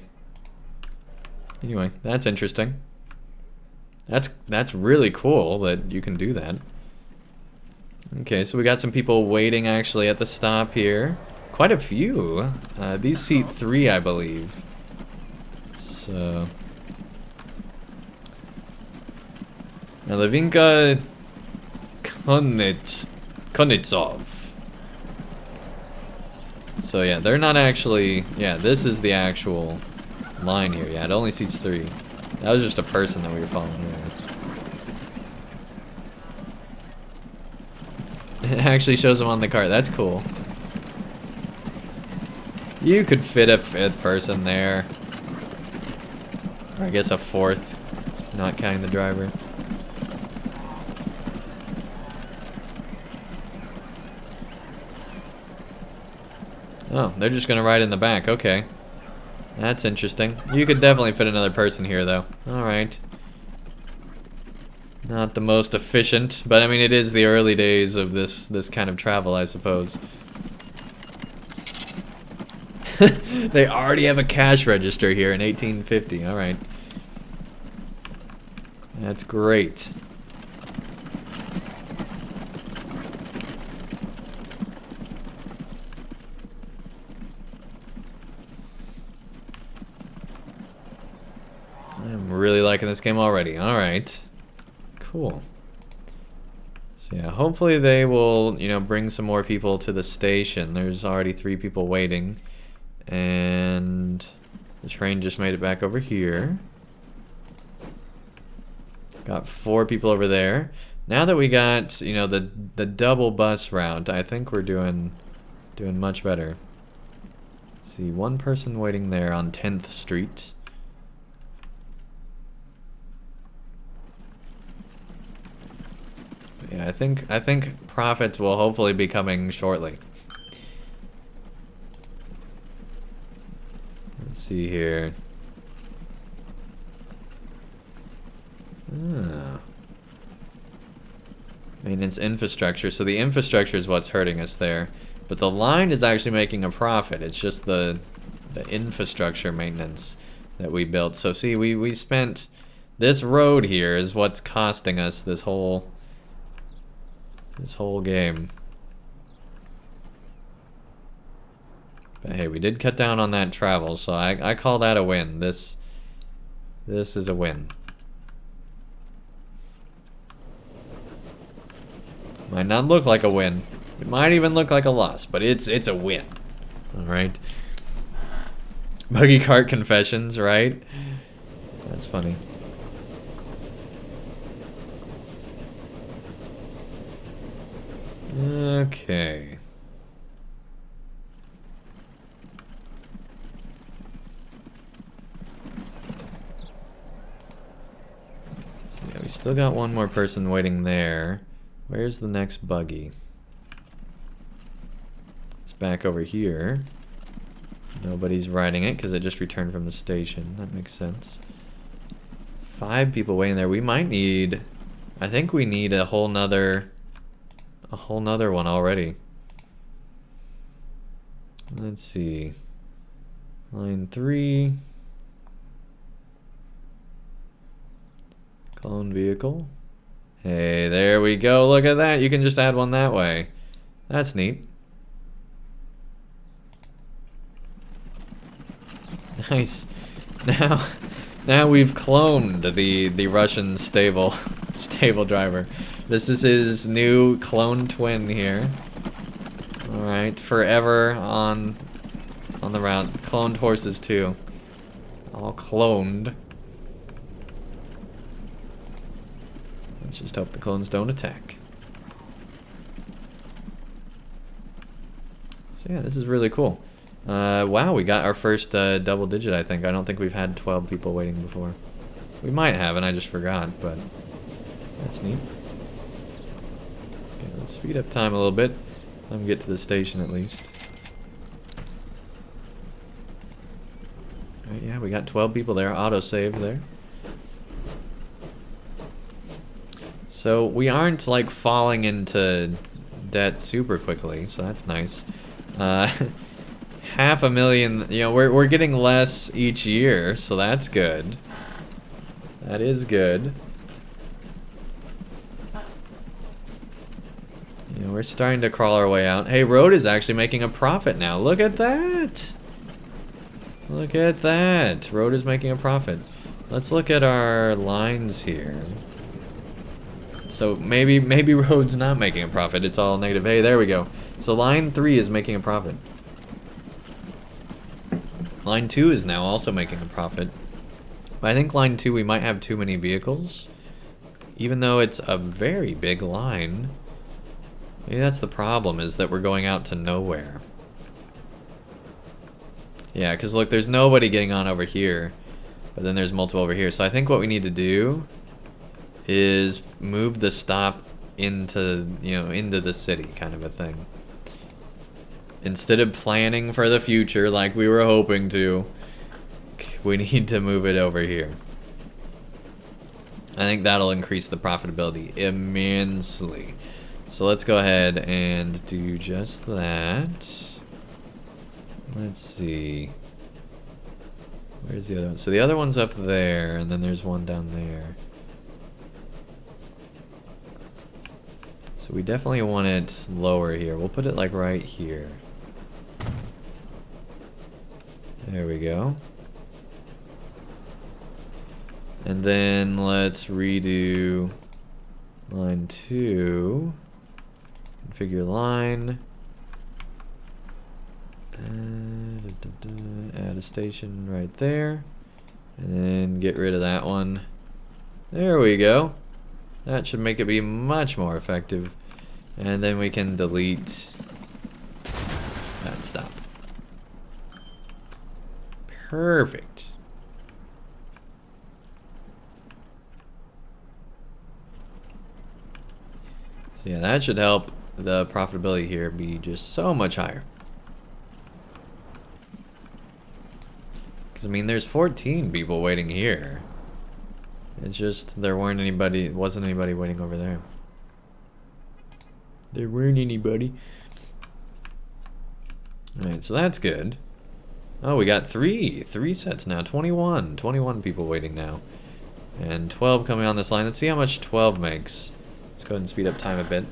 Anyway, that's interesting. That's really cool that you can do that. Okay, so we got some people waiting actually at the stop here. Quite a few. These seat 3, I believe. So... Now, Levinka Konitsov. So yeah, they're not actually... Yeah, this is the actual line here. Yeah, it only seats 3. That was just a person that we were following here. It actually shows them on the cart. That's cool. You could fit a 5th person there. Or I guess a 4th, not counting the driver. Oh, they're just gonna ride in the back. Okay. That's interesting. You could definitely fit another person here, though. Alright. Not the most efficient, but I mean, it is the early days of this kind of travel, I suppose. They already have a cash register here in 1850. Alright. That's great. I'm really liking this game already. Alright. Cool. So yeah, hopefully they will, you know, bring some more people to the station. There's already 3 people waiting. And the train just made it back over here. Got 4 people over there. Now that we got, you know, the double bus route, I think we're doing much better. See, 1 person waiting there on 10th Street. Yeah, I think profits will hopefully be coming shortly. Let's see here. Ah. Maintenance infrastructure. So the infrastructure is what's hurting us there. But the line is actually making a profit. It's just the infrastructure maintenance that we built. So see, we spent... This road here is what's costing us this whole game. But hey, we did cut down on that travel, so I call that a win. This is a win. Might not look like a win. It might even look like a loss, but it's a win. Alright. Buggy cart confessions, right? That's funny. Okay. So yeah, we still got one more person waiting there. Where's the next buggy? It's back over here. Nobody's riding it because it just returned from the station. That makes sense. 5 people waiting there. We might need... I think we need a whole nother one already. Let's see. Line 3. Clone vehicle. Hey, there we go. Look at that. You can just add one that way. That's neat. Nice. Now we've cloned the Russian stable driver. This is his new clone twin here. All right, forever on the route. Cloned horses too. All cloned. Let's just hope the clones don't attack. So yeah, this is really cool. Wow, we got our first double digit, I think. I don't think we've had 12 people waiting before. We might have, and I just forgot, but that's neat. Okay, let's speed up time a little bit. Let me get to the station at least. Alright, yeah, we got 12 people there. Autosave there. So we aren't like falling into debt super quickly, so that's nice. 500,000, you know, we're getting less each year, so that's good. That is good. You know, we're starting to crawl our way out. Hey, Road is actually making a profit now. Look at that. Look at that. Road is making a profit. Let's look at our lines here. So maybe Road's not making a profit. It's all negative. Hey, there we go. So line 3 is making a profit. Line 2 is now also making a profit. But I think line 2 we might have too many vehicles. Even though it's a very big line. Maybe that's the problem, is that we're going out to nowhere. Yeah, because look, there's nobody getting on over here. But then there's multiple over here. So I think what we need to do is move the stop into, you know, into the city, kind of a thing. Instead of planning for the future like we were hoping to, we need to move it over here. I think that'll increase the profitability immensely. So let's go ahead and do just that. Let's see. Where's the other one? So the other one's up there, and then there's one down there. So we definitely want it lower here. We'll put it like right here. There we go. And then let's redo line 2. Configure line. Add a station right there. And then get rid of that one. There we go. That should make it be much more effective. And then we can delete that stop. Perfect. So yeah, that should help the profitability here be just so much higher. Because, I mean, there's 14 people waiting here. It's just there wasn't anybody waiting over there. There weren't anybody. Alright, so that's good. Oh, we got three sets now. 21 people waiting now. And 12 coming on this line. Let's see how much 12 makes. Let's go ahead and speed up time a bit.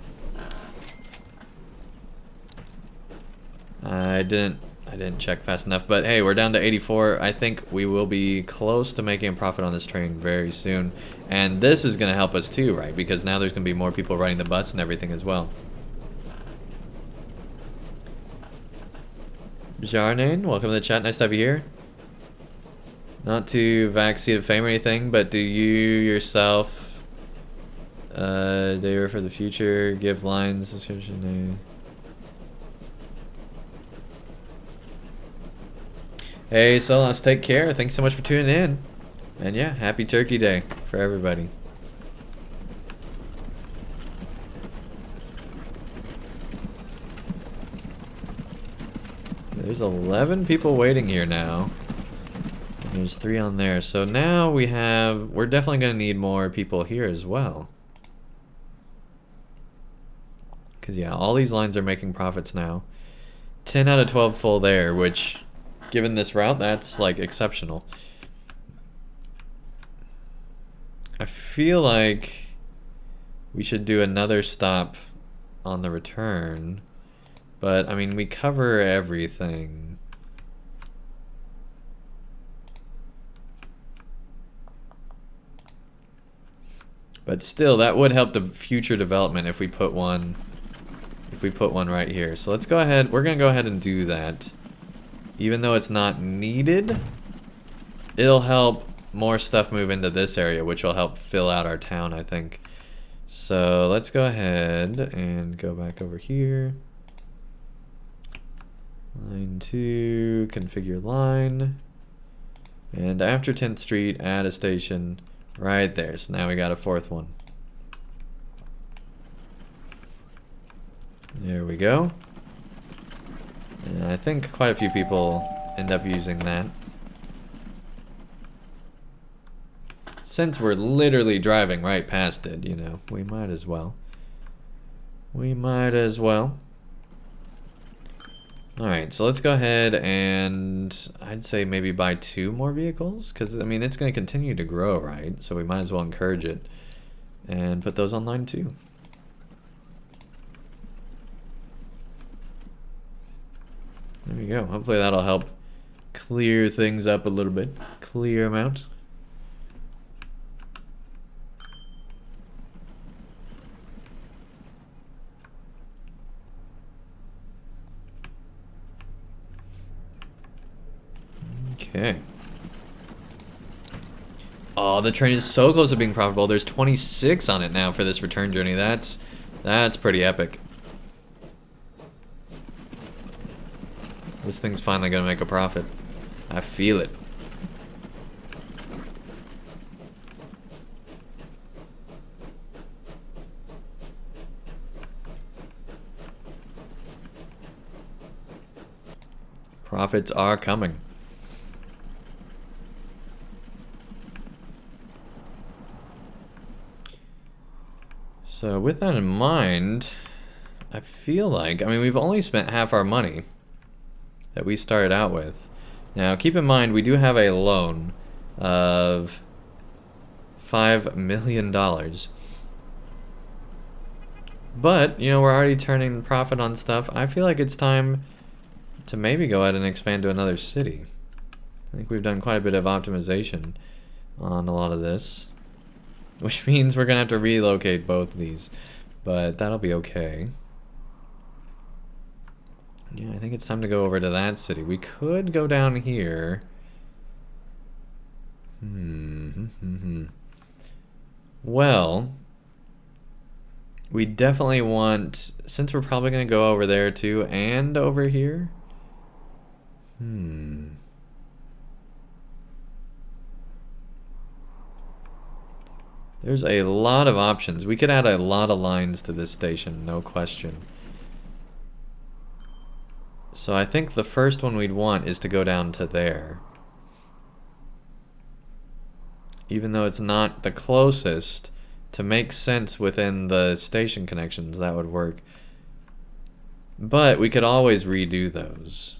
I didn't check fast enough, but hey, we're down to 84. I think we will be close to making a profit on this train very soon. And this is going to help us too, right? Because now there's going to be more people riding the bus and everything as well. Jarnain, welcome to the chat. Nice to have you here. Not to vax Seed of Fame or anything, but do you yourself, for the future, give lines, description, Hey, Solas, take care. Thanks so much for tuning in. And yeah, happy Turkey Day for everybody. There's 11 people waiting here now. There's 3 on there. So now we're definitely going to need more people here as well. Because yeah, all these lines are making profits now. 10 out of 12 full there, which, given this route, that's like exceptional. I feel like we should do another stop on the return. But, I mean, we cover everything. But still, that would help the future development if we put one right here. So let's go ahead. We're going to go ahead and do that. Even though it's not needed, it'll help more stuff move into this area, which will help fill out our town, I think. So let's go ahead and go back over here. Line 2, configure line. And after 10th Street, add a station right there. So now we got a 4th one. There we go. And I think quite a few people end up using that. Since we're literally driving right past it, you know, we might as well. We might as well. Alright, so let's go ahead and I'd say maybe buy 2 more vehicles, because I mean it's going to continue to grow, right? So we might as well encourage it and put those on line 2. There we go. Hopefully that'll help clear things up a little bit. Clear them out. Okay. Oh, the train is so close to being profitable. There's 26 on it now for this return journey. That's pretty epic. This thing's finally gonna make a profit. I feel it. Profits are coming. So with that in mind, I feel like, I mean, we've only spent half our money that we started out with. Now, keep in mind, we do have a loan of $5 million. But, you know, we're already turning profit on stuff. I feel like it's time to maybe go ahead and expand to another city. I think we've done quite a bit of optimization on a lot of this. Which means we're going to have to relocate both of these. But that'll be okay. Yeah, I think it's time to go over to that city. We could go down here. Well, we definitely want, since we're probably going to go over there too, and over here. There's a lot of options. We could add a lot of lines to this station, no question. So I think the first one we'd want is to go down to there. even though it's not the closest, to make sense within the station connections, that would work. But we could always redo those.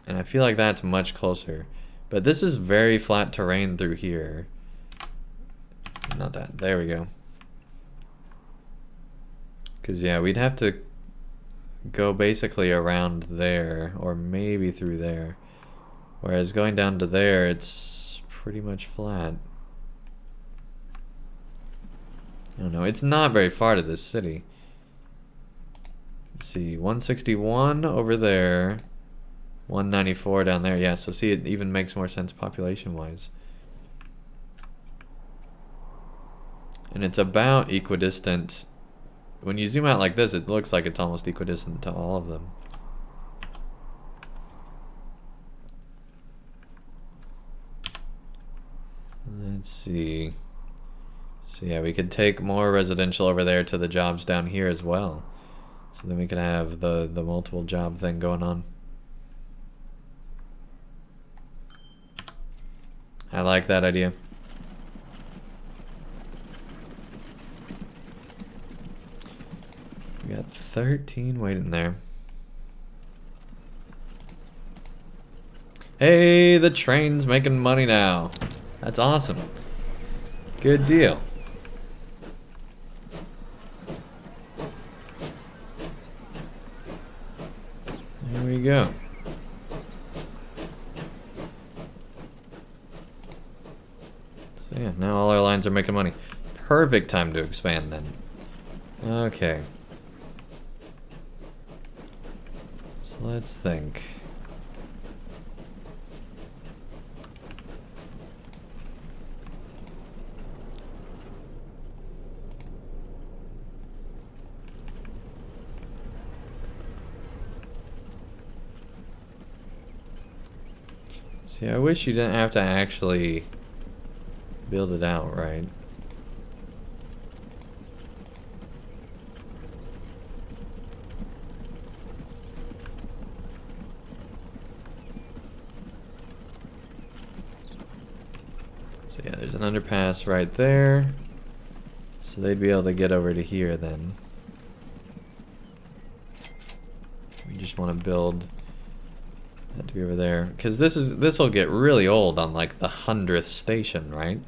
And I feel like that's much closer. But this is very flat terrain through here. Not that. There we go. Because, yeah, we'd have to go basically around there, or maybe through there. Whereas going down to there, it's pretty much flat. I don't know. It's not very far to this city. Let's see. 161 over there. 194 down there. Yeah, so see, it even makes more sense population-wise. And it's about equidistant. When you zoom out like this, it looks like it's almost equidistant to all of them. Let's see. So yeah, we could take more residential over there to the jobs down here as well. So then we could have the multiple job thing going on. I like that idea. We got 13 waiting there. Hey, the train's making money now. That's awesome. Good deal. There we go. So yeah, now all our lines are making money. Perfect time to expand then. Okay. So let's think. See, I wish you didn't have to actually build it out, right? So yeah, there's an underpass right there. So they'd be able to get over to here then. We just want to build that to be over there, because this will get really old on like the 100th station, right?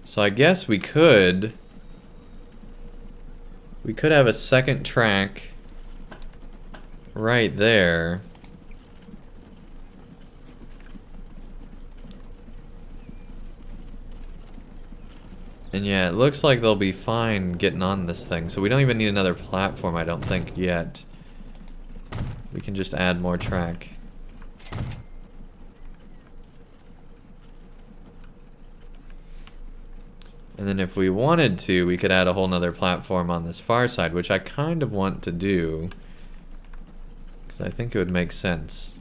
So I guess we could have a second track right there. And yeah, it looks like they'll be fine getting on this thing. So we don't even need another platform, I don't think, yet. We can just add more track. And then if we wanted to, we could add a whole nother platform on this far side, which I kind of want to do, because I think it would make sense.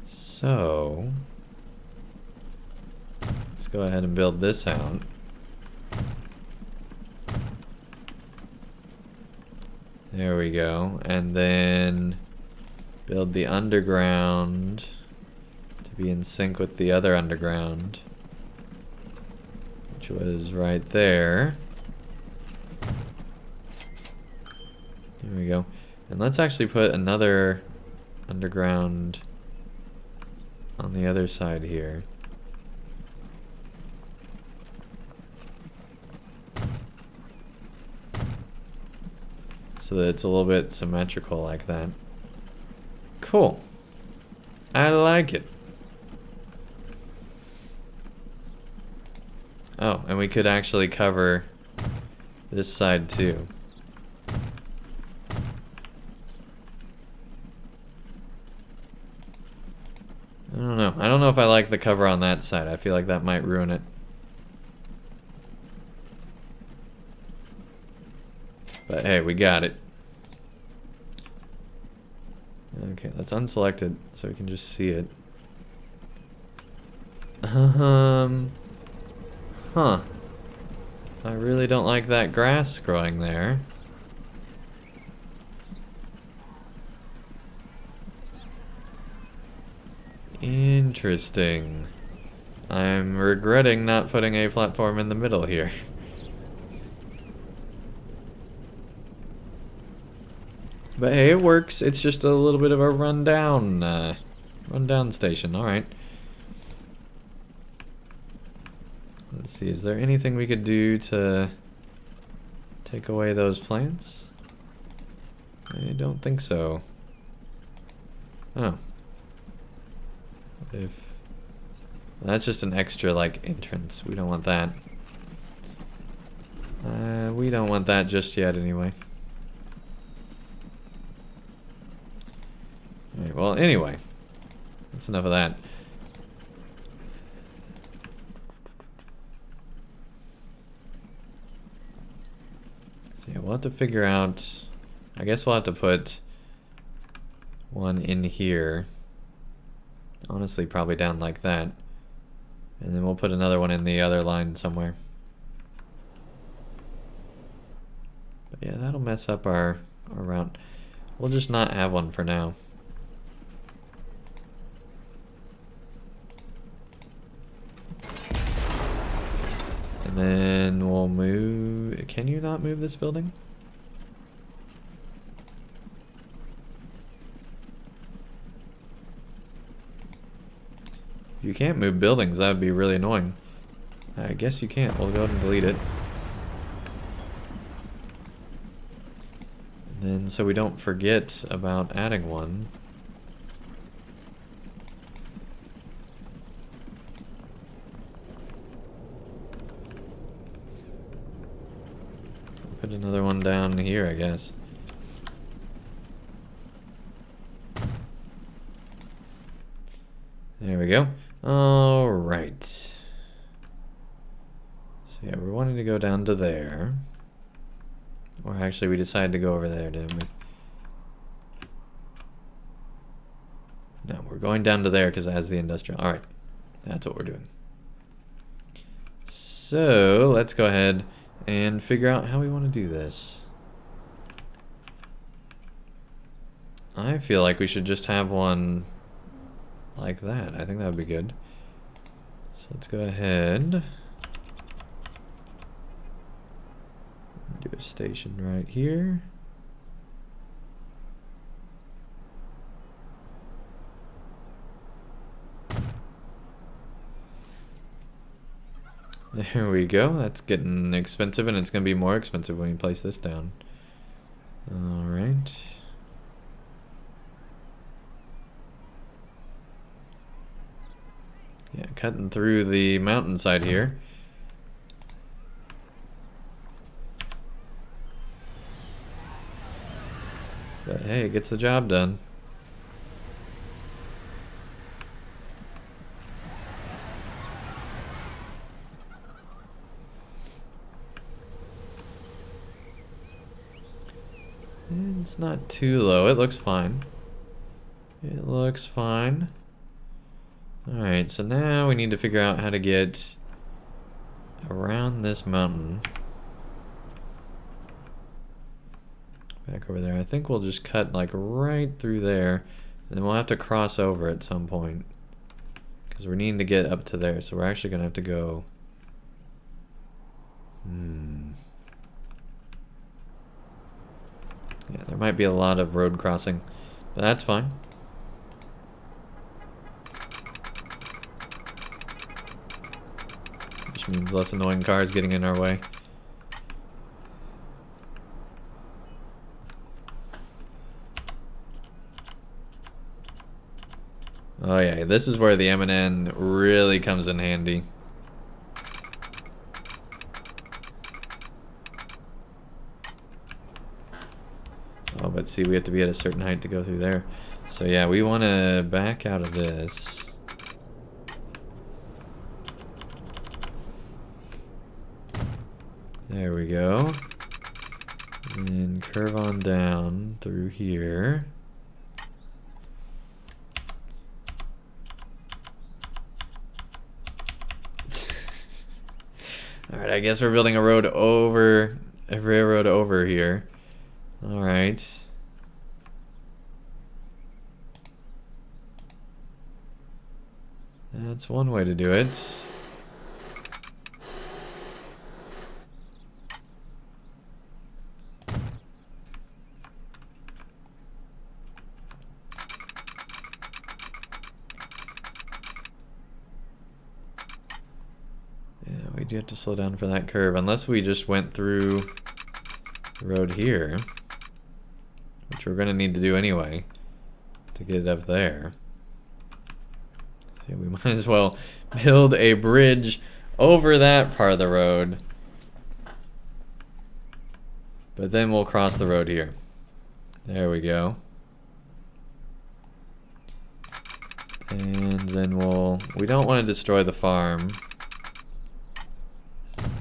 So let's go ahead and build this out. There we go. And then build the underground to be in sync with the other underground, which was right there. There we go. And let's actually put another underground on the other side here. So that it's a little bit symmetrical like that. Cool. I like it. Oh, and we could actually cover this side too. I don't know. I don't know if I like the cover on that side. I feel like that might ruin it. But hey, we got it. Okay, let's unselect it so we can just see it. Huh. I really don't like that grass growing there. Interesting. I'm regretting not putting a platform in the middle here. But hey, it works. It's just a little bit of a rundown station. Alright. Let's see, is there anything we could do to take away those plants? I don't think so. Oh. If that's just an extra, like, entrance. We don't want that. We don't want that just yet, anyway. Alright, well, anyway. That's enough of that. So, yeah, we'll have to figure out... I guess we'll have to put one in here. Honestly, probably down like that. And then we'll put another one in the other line somewhere. But yeah, that'll mess up our route. We'll just not have one for now. And then we'll move... Can you not move this building? You can't move buildings, that would be really annoying. I guess you can't. We'll go ahead and delete it. And then, so we don't forget about adding one. Put another one down here, I guess. There we go. Alright. So yeah, we're wanting to go down to there. Or actually we decided to go over there, didn't we? No, we're going down to there because it has the industrial. Alright. That's what we're doing. So, let's go ahead and figure out how we want to do this. I feel like we should just have one like that. I think that would be good. So let's go ahead. Do a station right here. There we go. That's getting expensive, and it's going to be more expensive when we place this down. Alright. Yeah, cutting through the mountainside here. But hey, it gets the job done. It's not too low. It looks fine. It looks fine. Alright, so now we need to figure out how to get around this mountain. Back over there. I think we'll just cut like right through there. And then we'll have to cross over at some point. Because we're needing to get up to there. So we're actually going to have to go... Yeah, there might be a lot of road crossing. But that's fine. Which means less annoying cars getting in our way. Oh yeah, this is where the M&N really comes in handy. Oh, but see, we have to be at a certain height to go through there. So yeah, we want to back out of this. There we go. And curve on down through here. Alright, I guess we're building a road over, a railroad over here. Alright. That's one way to do it. Yeah, we do have to slow down for that curve, unless we just went through the road here, which we're gonna need to do anyway to get it up there. So we might as well build a bridge over that part of the road, but then we'll cross the road here. There we go. And then we don't want to destroy the farm,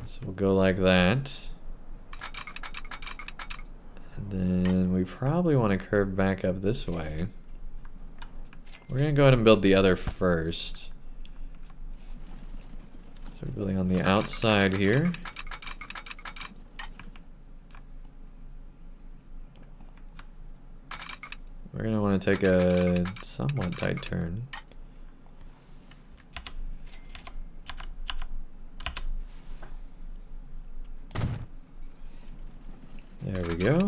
so we'll go like that. And then we probably want to curve back up this way. We're going to go ahead and build the other first. So we're building on the outside here. We're going to want to take a somewhat tight turn. There we go.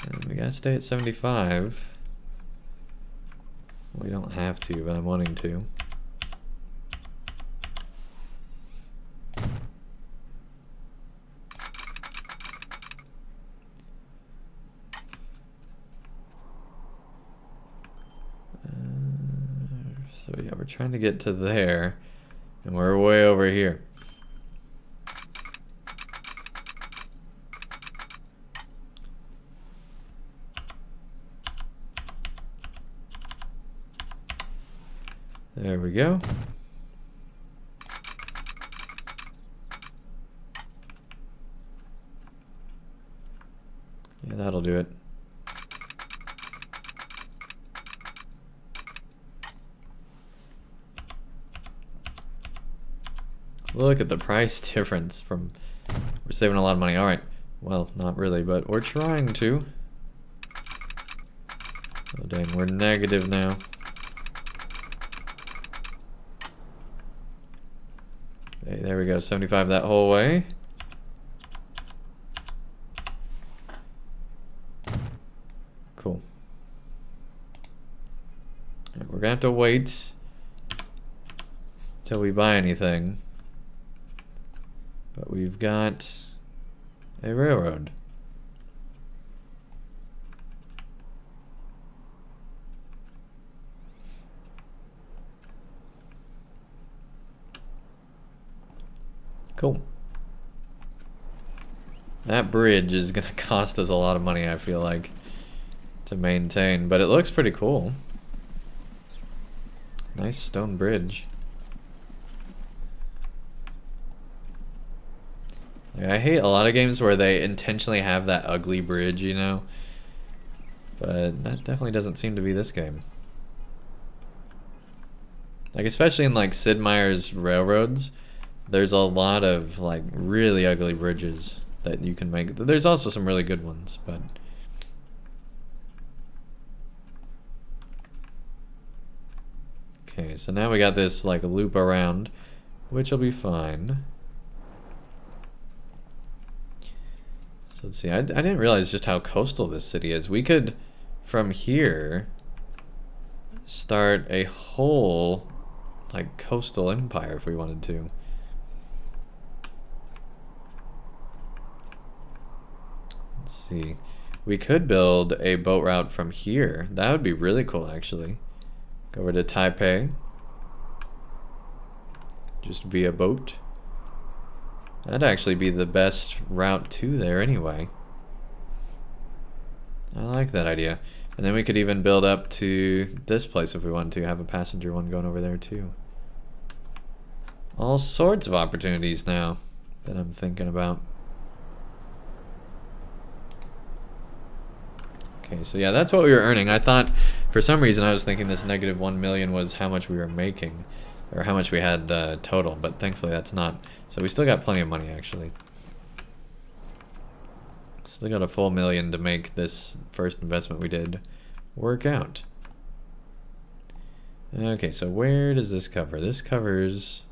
And we gotta stay at 75. We don't have to, but I'm wanting to. So yeah, we're trying to get to there, and we're way over here. There we go. Yeah, that'll do it. Look at the price difference from... We're saving a lot of money. Alright. Well, not really, but we're trying to. Oh dang, we're negative now. Okay, there we go, 75 that whole way. Cool. Right, we're gonna have to wait till we buy anything. But we've got a railroad. Cool. That bridge is gonna cost us a lot of money, I feel like, to maintain, but it looks pretty cool. Nice stone bridge. Like, I hate a lot of games where they intentionally have that ugly bridge, you know? But that definitely doesn't seem to be this game. Like, especially in, like, Sid Meier's Railroads, there's a lot of, like, really ugly bridges that you can make. There's also some really good ones, but... Okay, so now we got this, like, loop around, which will be fine. So let's see, I didn't realize just how coastal this city is. We could, from here, start a whole, like, coastal empire if we wanted to. Let's see. We could build a boat route from here. That would be really cool, actually. Go over to Taipei. Just via boat. That'd actually be the best route to there anyway. I like that idea. And then we could even build up to this place if we wanted to. Have a passenger one going over there too. All sorts of opportunities now that I'm thinking about. Okay, so yeah, that's what we were earning. I thought, for some reason, I was thinking this negative 1 million was how much we were making, or how much we had total, but thankfully that's not. So we still got plenty of money, actually. Still got a full million to make this first investment we did work out. Okay, so where does this cover? This covers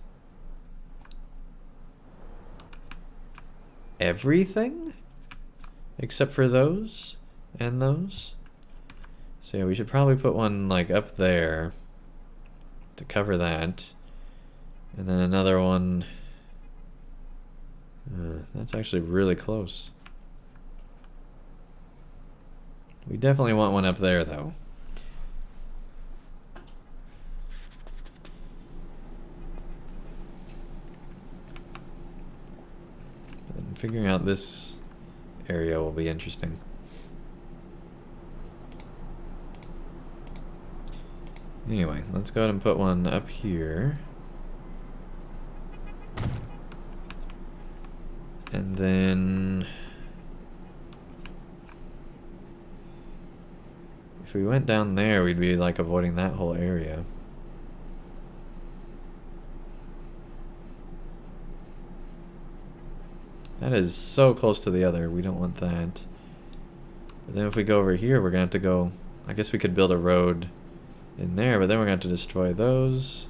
everything except for those and those. So yeah, we should probably put one like up there to cover that, and then another one. That's actually really close. We definitely want one up there though. And figuring out this area will be interesting. Anyway, let's go ahead and put one up here. And then if we went down there, we'd be like avoiding that whole area. That is so close to the other. We don't want that. But then if we go over here, we're gonna have to go. I guess we could build a road in there, but then we're gonna have to destroy those.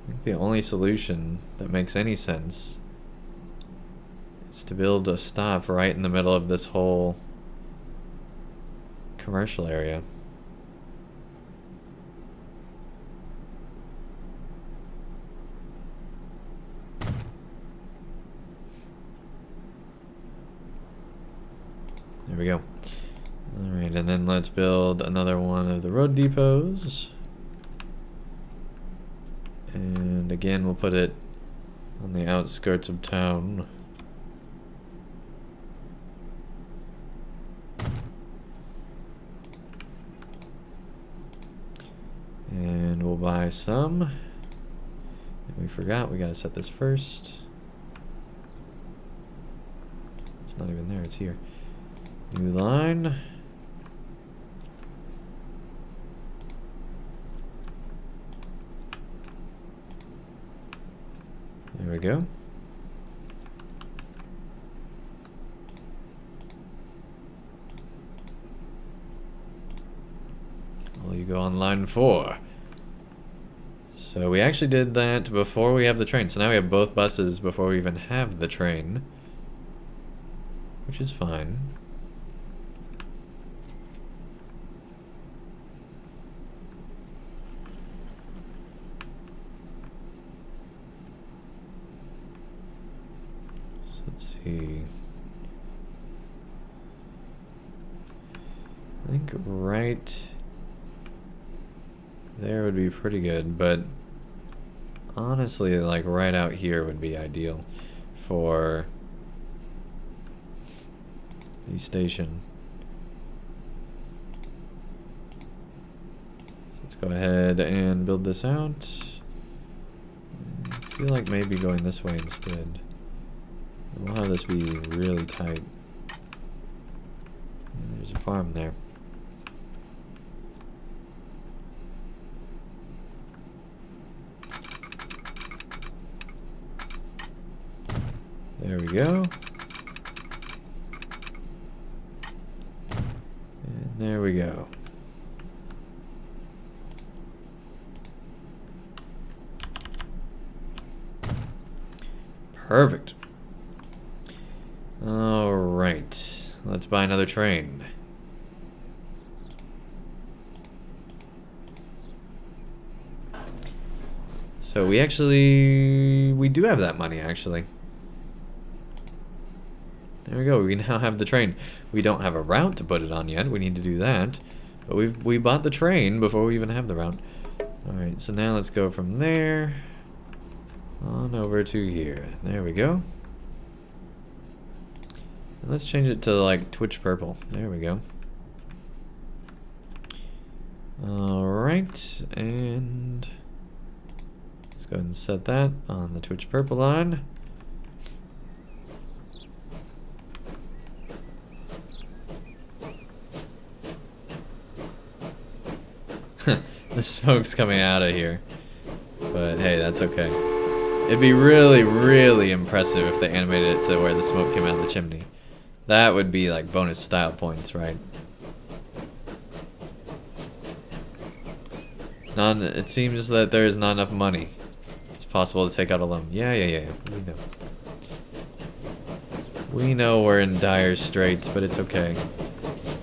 I think the only solution that makes any sense is to build a stop right in the middle of this whole commercial area. There we go. Alright, and then let's build another one of the road depots. And again, we'll put it on the outskirts of town. And we'll buy some. And we forgot, we gotta set this first. It's not even there, it's here. New line. There we go. Well, you go on line 4. So we actually did that before we have the train. So now we have both buses before we even have the train, which is fine. Let's see. I think right there would be pretty good, but honestly, like right out here would be ideal for the station. So let's go ahead and build this out. I feel like maybe going this way instead. We'll have this be really tight. And there's a farm there. There we go. And there we go. Perfect. All right, let's buy another train. So we do have that money actually. There we go, we now have the train. We don't have a route to put it on yet, we need to do that. But we bought the train before we even have the route. Alright, so now let's go from there on over to here. There we go. And let's change it to like Twitch purple. There we go. Alright, and let's go ahead and set that on the Twitch purple line. The smoke's coming out of here. But hey, that's okay. It'd be really, really impressive if they animated it to where the smoke came out of the chimney. That would be like bonus style points, right? It seems that there is not enough money. It's possible to take out a loan. Yeah. We know. We know we're in dire straits, but it's okay.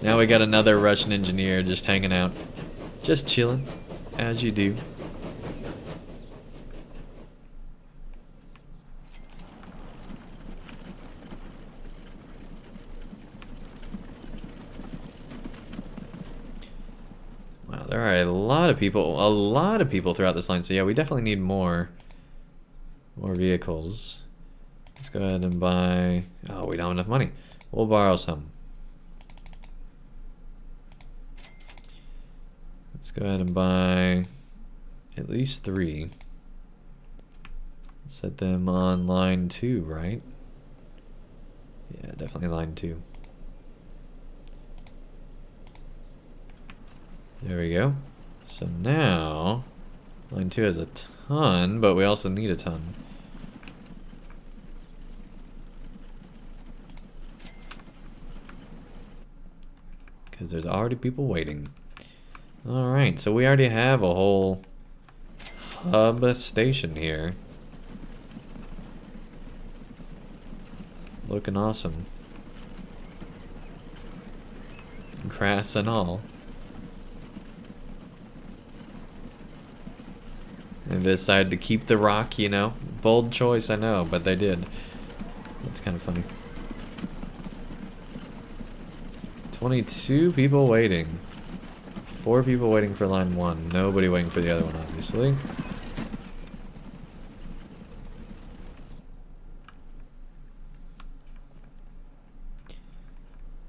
Now we got another Russian engineer just hanging out. Just chilling, as you do. Wow, there are a lot of people throughout this line. So yeah, we definitely need more vehicles. Let's go ahead and buy... Oh, we don't have enough money. We'll borrow some. Let's go ahead and buy at least 3. Set them on line 2, right? Yeah, definitely line 2. There we go. So now, line 2 has a ton, but we also need a ton. Because there's already people waiting. Alright, so we already have a whole hub station here. Looking awesome. Grass and all. And they decided to keep the rock, you know. Bold choice, I know, but they did. That's kind of funny. 22 people waiting. 4 people waiting for line 1. Nobody waiting for the other one, obviously.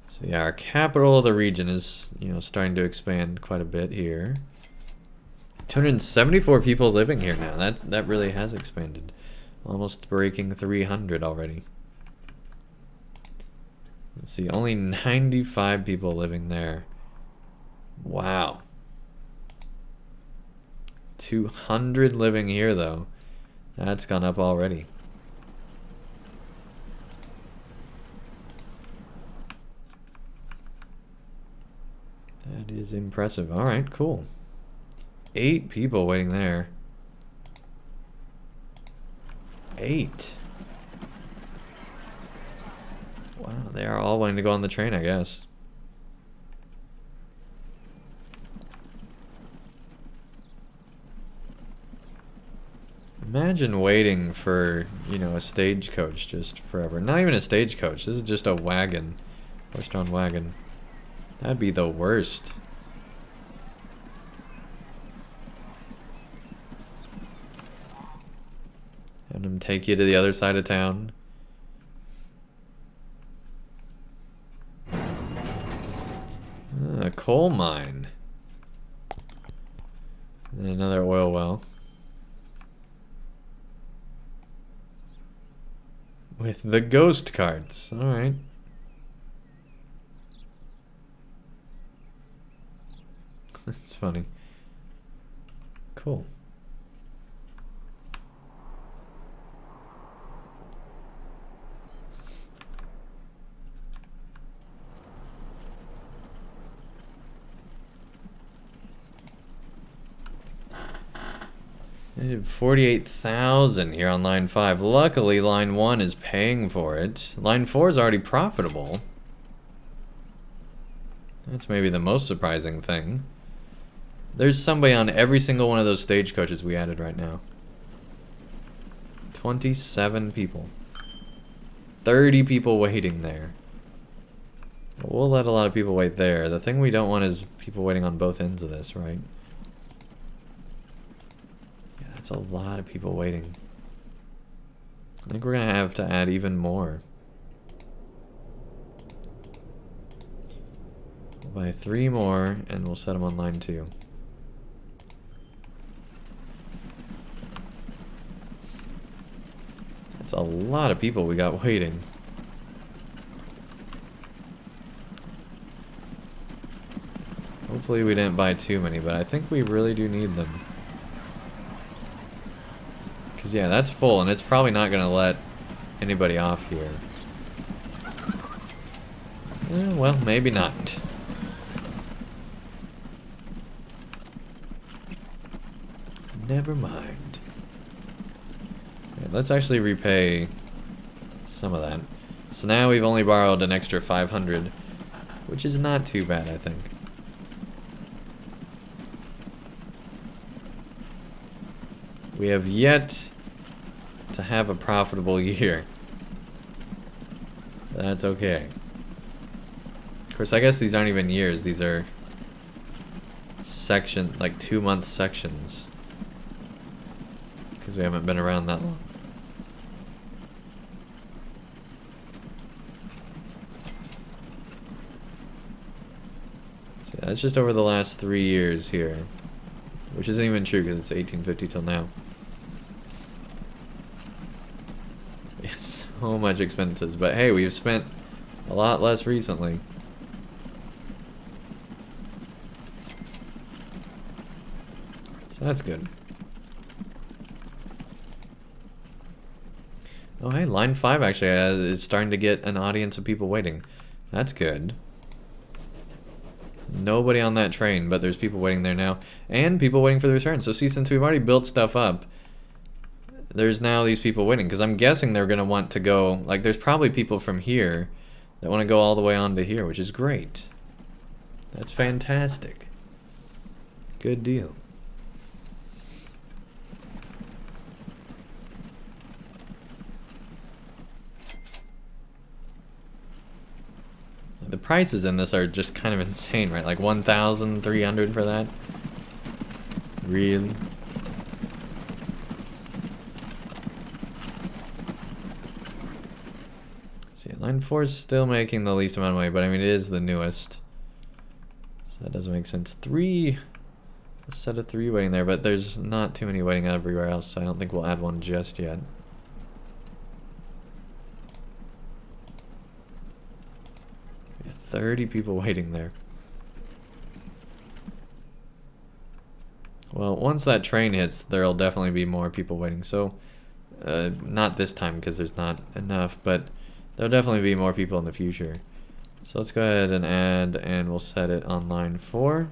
So yeah, our capital of the region is, you know, starting to expand quite a bit here. 274 people living here now. That really has expanded. Almost breaking 300 already. Let's see, only 95 people living there. Wow. 200 living here though. That's gone up already. That is impressive. Alright, cool. 8 people waiting there. 8. Wow, they are all wanting to go on the train, I guess. Imagine waiting for, you know, a stagecoach just forever. Not even a stagecoach. This is just a wagon. Horse-drawn wagon. That'd be the worst. Have them take you to the other side of town. A coal mine. And another oil well. With the ghost carts. Alright. That's funny. Cool. I did 48,000 here on line 5. Luckily, line 1 is paying for it. Line 4 is already profitable. That's maybe the most surprising thing. There's somebody on every single one of those stagecoaches we added right now. 27 people. 30 people waiting there. We'll let a lot of people wait there. The thing we don't want is people waiting on both ends of this, right? Yeah, that's a lot of people waiting. I think we're gonna have to add even more. We'll buy 3 more and we'll set them on line 2. That's a lot of people we got waiting. Hopefully we didn't buy too many, but I think we really do need them. Because yeah, that's full and it's probably not going to let anybody off here. Well, maybe not. Never mind. Okay, let's actually repay some of that. So now we've only borrowed an extra 500, which is not too bad, I think. We have yet to have a profitable year. That's okay. Of course, I guess these aren't even years. These are like 2-month sections. Because we haven't been around that long. So yeah, that's just over the last 3 years here. Which isn't even true because it's 1850 till now. Yes, so much expenses. But hey, we've spent a lot less recently. So that's good. Oh hey, line 5 actually is starting to get an audience of people waiting. That's good. Nobody on that train, but there's people waiting there now. And people waiting for the return. So see, since we've already built stuff up, there's now these people waiting. Because I'm guessing they're going to want to go... Like, there's probably people from here that want to go all the way on to here, which is great. That's fantastic. Good deal. The prices in this are just kind of insane, right? Like 1,300 for that? Really? See, line 4 is still making the least amount of money, but I mean, it is the newest. So that doesn't make sense. A set of 3 waiting there, but there's not too many waiting everywhere else, so I don't think we'll add one just yet. We have 30 people waiting there. Well, once that train hits, there'll definitely be more people waiting. So, not this time because there's not enough, but there'll definitely be more people in the future. So let's go ahead and add, and we'll set it on line 4.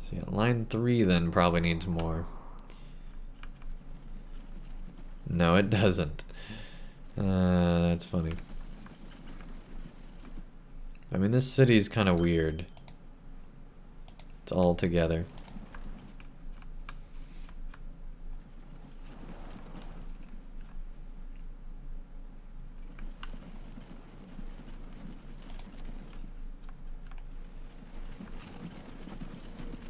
So yeah, line 3 then probably needs more. No, it doesn't. That's funny. I mean, this city's kind of weird. It's all together.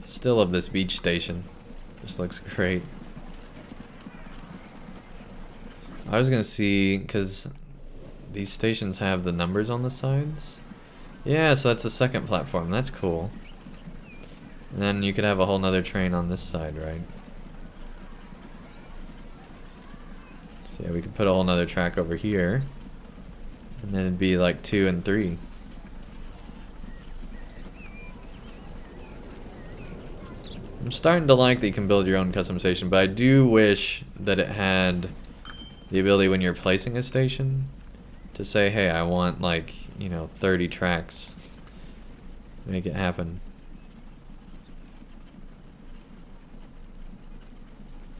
Still love this beach station. Just looks great. I was gonna see, because these stations have the numbers on the sides. Yeah, so that's the second platform. That's cool. And then you could have a whole nother train on this side, right? So yeah, we could put a whole nother track over here. And then it'd be like 2 and 3. I'm starting to like that you can build your own custom station, but I do wish that it had the ability when you're placing a station to say, hey, I want like, 30 tracks. Make it happen.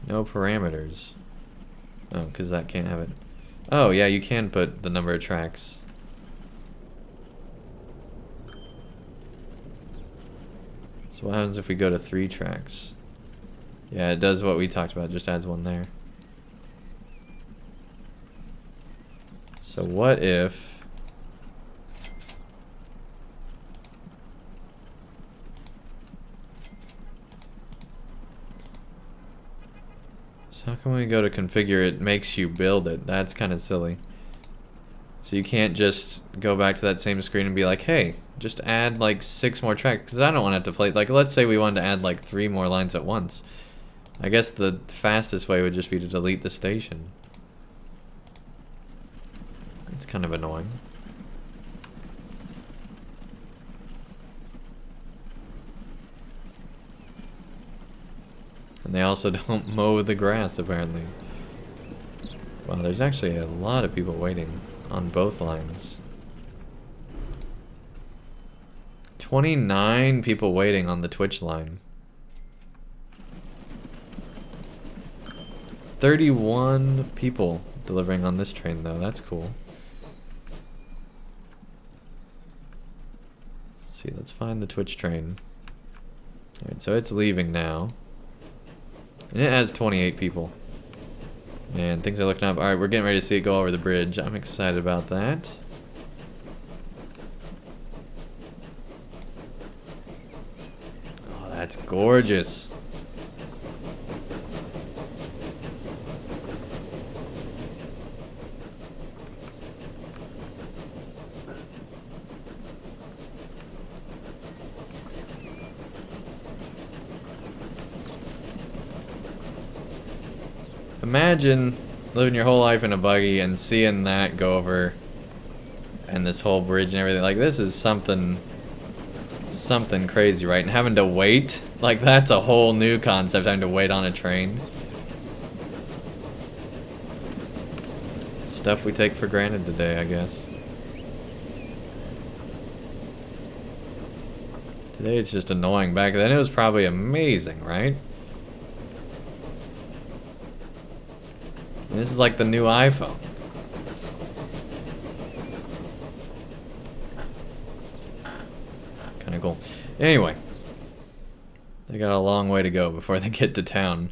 No parameters. Oh, because that can't have it. Oh, yeah, you can put the number of tracks. So what happens if we go to 3 tracks? Yeah, it does what we talked about, it just adds one there. So what if... So how come we go to configure it makes you build it? That's kind of silly. So you can't just go back to that same screen and be like, hey, just add like 6 more tracks, because I don't want to have to play, like let's say we wanted to add like 3 more lines at once. I guess the fastest way would just be to delete the station. It's kind of annoying. And they also don't mow the grass, apparently. Wow, there's actually a lot of people waiting on both lines. 29 people waiting on the Twitch line. 31 people delivering on this train though, that's cool. Let's see, let's find the Twitch train. Alright, so it's leaving now. And it has 28 people. And things are looking up. Alright, we're getting ready to see it go over the bridge. I'm excited about that. Oh, that's gorgeous. Imagine living your whole life in a buggy and seeing that go over and this whole bridge and everything. Like, this is something crazy, right? And having to wait, like, that's a whole new concept, having to wait on a train. Stuff we take for granted today, I guess. Today it's just annoying. Back then it was probably amazing, right? This is like the new iPhone. Kinda cool. Anyway. They got a long way to go before they get to town.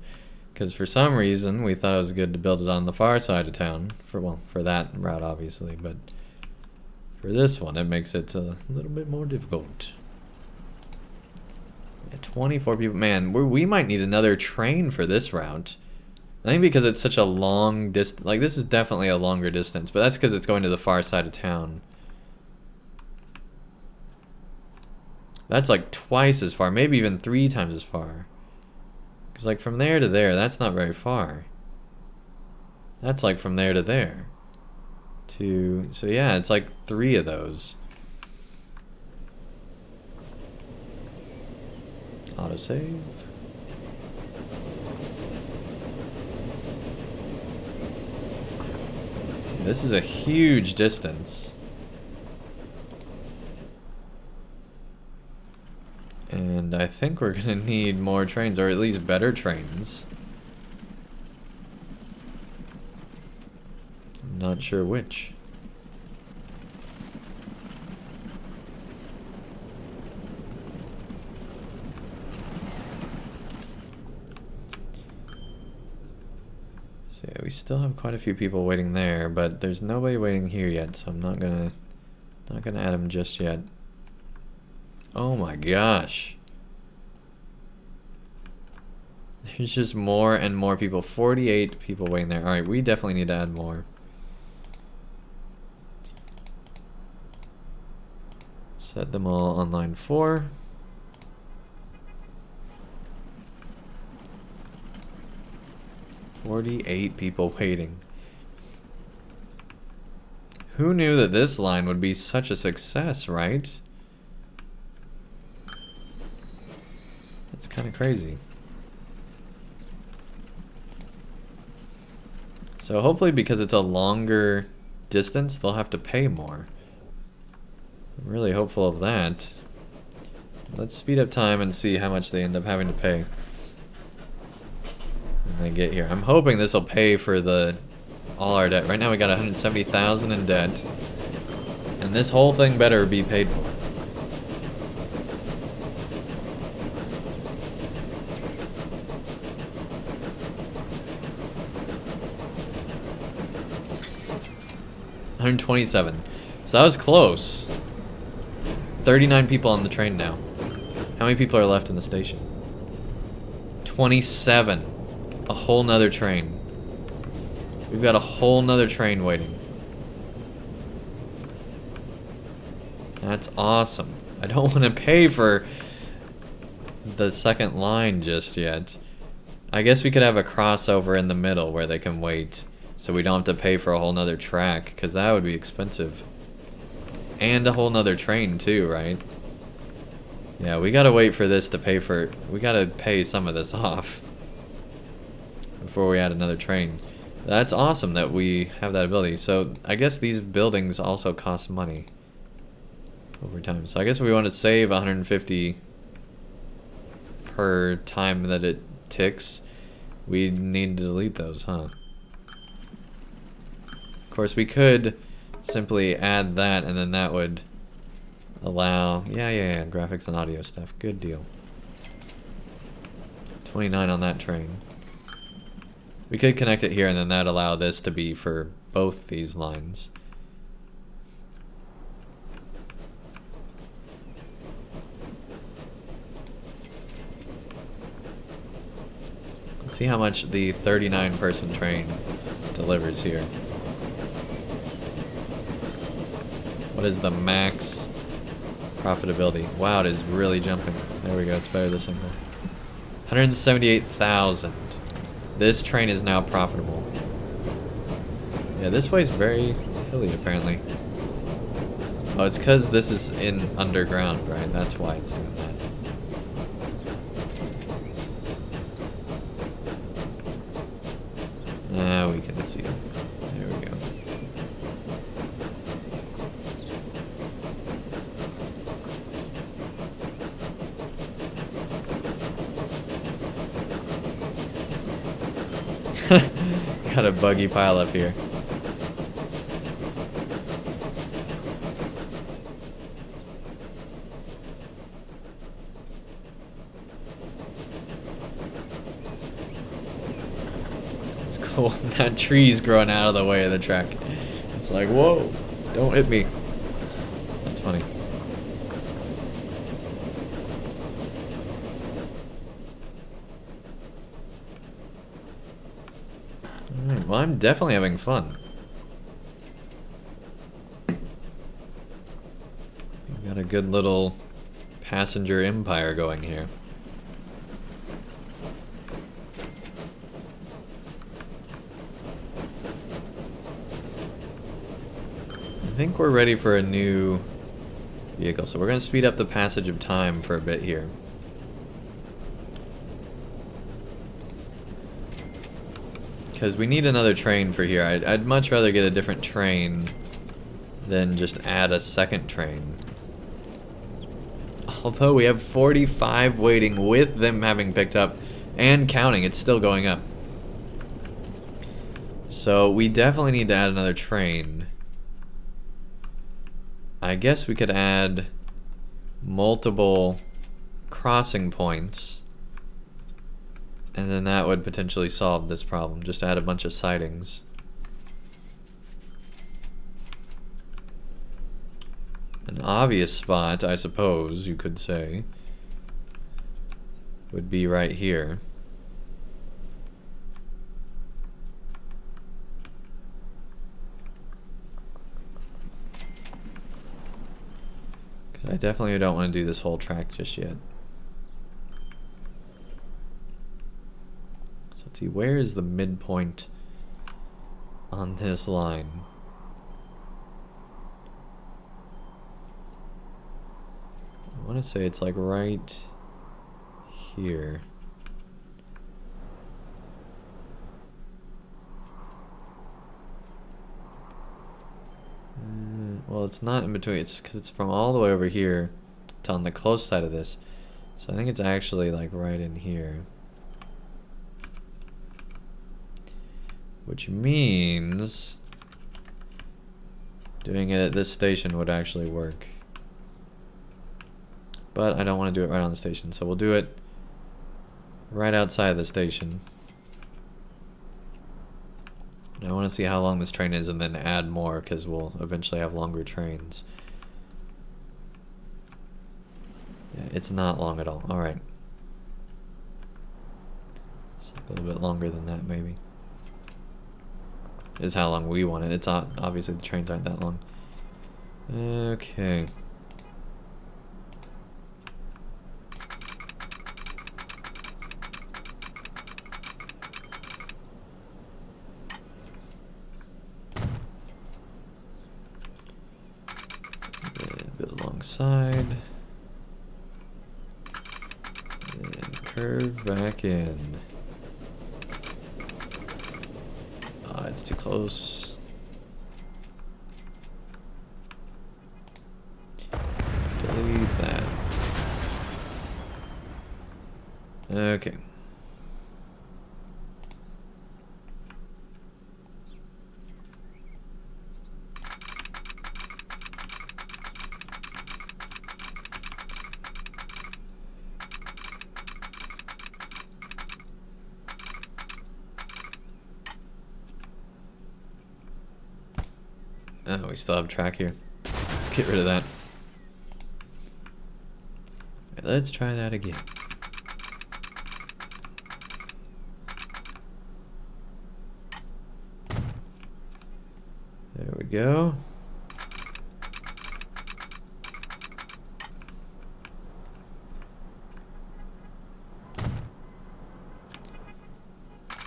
Because for some reason, we thought it was good to build it on the far side of town. For that route, obviously. But for this one, it makes it a little bit more difficult. Yeah, 24 people. Man, we might need another train for this route. I think because it's such a long distance, like this is definitely a longer distance, but that's because it's going to the far side of town. That's like twice as far, maybe even 3 times as far. Because like from there to there, that's not very far. That's like from there to there. So yeah, it's like 3 of those. Autosave. This is a huge distance. And I think we're gonna need more trains, or at least better trains. I'm not sure which. So yeah, we still have quite a few people waiting there, but there's nobody waiting here yet, so I'm not gonna add them just yet. Oh my gosh. There's just more and more people. 48 people waiting there. Alright, we definitely need to add more. Set them all on line 4. "48 people waiting." Who knew that this line would be such a success, right? That's kind of crazy. So hopefully because it's a longer distance, they'll have to pay more. I'm really hopeful of that. Let's speed up time and see how much they end up having to pay when they get here. I'm hoping this will pay for all our debt. Right now we got 170,000 in debt. And this whole thing better be paid for. $127. So that was close. 39 people on the train now. How many people are left in the station? 27. A whole nother train. We've got a whole nother train waiting. That's awesome. I don't want to pay for the second line just yet. I guess we could have a crossover in the middle where they can wait. So we don't have to pay for a whole nother track, because that would be expensive. And a whole nother train too, right? Yeah, we gotta wait for this to pay for... We gotta pay some of this off before we add another train. That's awesome that we have that ability. So I guess these buildings also cost money over time. So I guess if we want to save 150 per time that it ticks, we need to delete those, huh? Of course, we could simply add that, and then that would allow... Yeah, graphics and audio stuff. Good deal. 29 on that train. We could connect it here, and then that'd allow this to be for both these lines. Let's see how much the 39-person train delivers here. What is the max profitability? Wow, it is really jumping. There we go, it's better this angle. 178,000. This train is now profitable. Yeah, this way is very hilly, apparently. Oh, it's because this is in underground, right? That's why it's doing that. Now we can see. There we go. Got a buggy pile up here. It's cool. That tree's growing out of the way of the track. It's like, whoa, don't hit me. That's funny. Alright, well, I'm definitely having fun. We've got a good little passenger empire going here. I think we're ready for a new vehicle, so we're going to speed up the passage of time for a bit here. Because we need another train for here. I'd much rather get a different train than just add a second train. Although we have 45 waiting with them having picked up and counting, it's still going up. So we definitely need to add another train. I guess we could add multiple crossing points. And then that would potentially solve this problem. Just add a bunch of sidings. An obvious spot, I suppose you could say, would be right here. Because I definitely don't want to do this whole track just yet. Let's see, where is the midpoint on this line? I want to say it's like right here. Well, it's not in between. It's because it's from all the way over here to on the close side of this. So I think it's actually like right in here. Which means doing it at this station would actually work. But I don't want to do it right on the station, so we'll do it right outside the station. And I want to see how long this train is and then add more, because we'll eventually have longer trains. Yeah, it's not long at all. Alright. It's like a little bit longer than that, maybe. Is how long we want it. It's obviously the trains aren't that long. Okay. A bit alongside. And curve back in. That's too close. Delete that. Okay. Oh, we still have track here. Let's get rid of that. Right, let's try that again. There we go.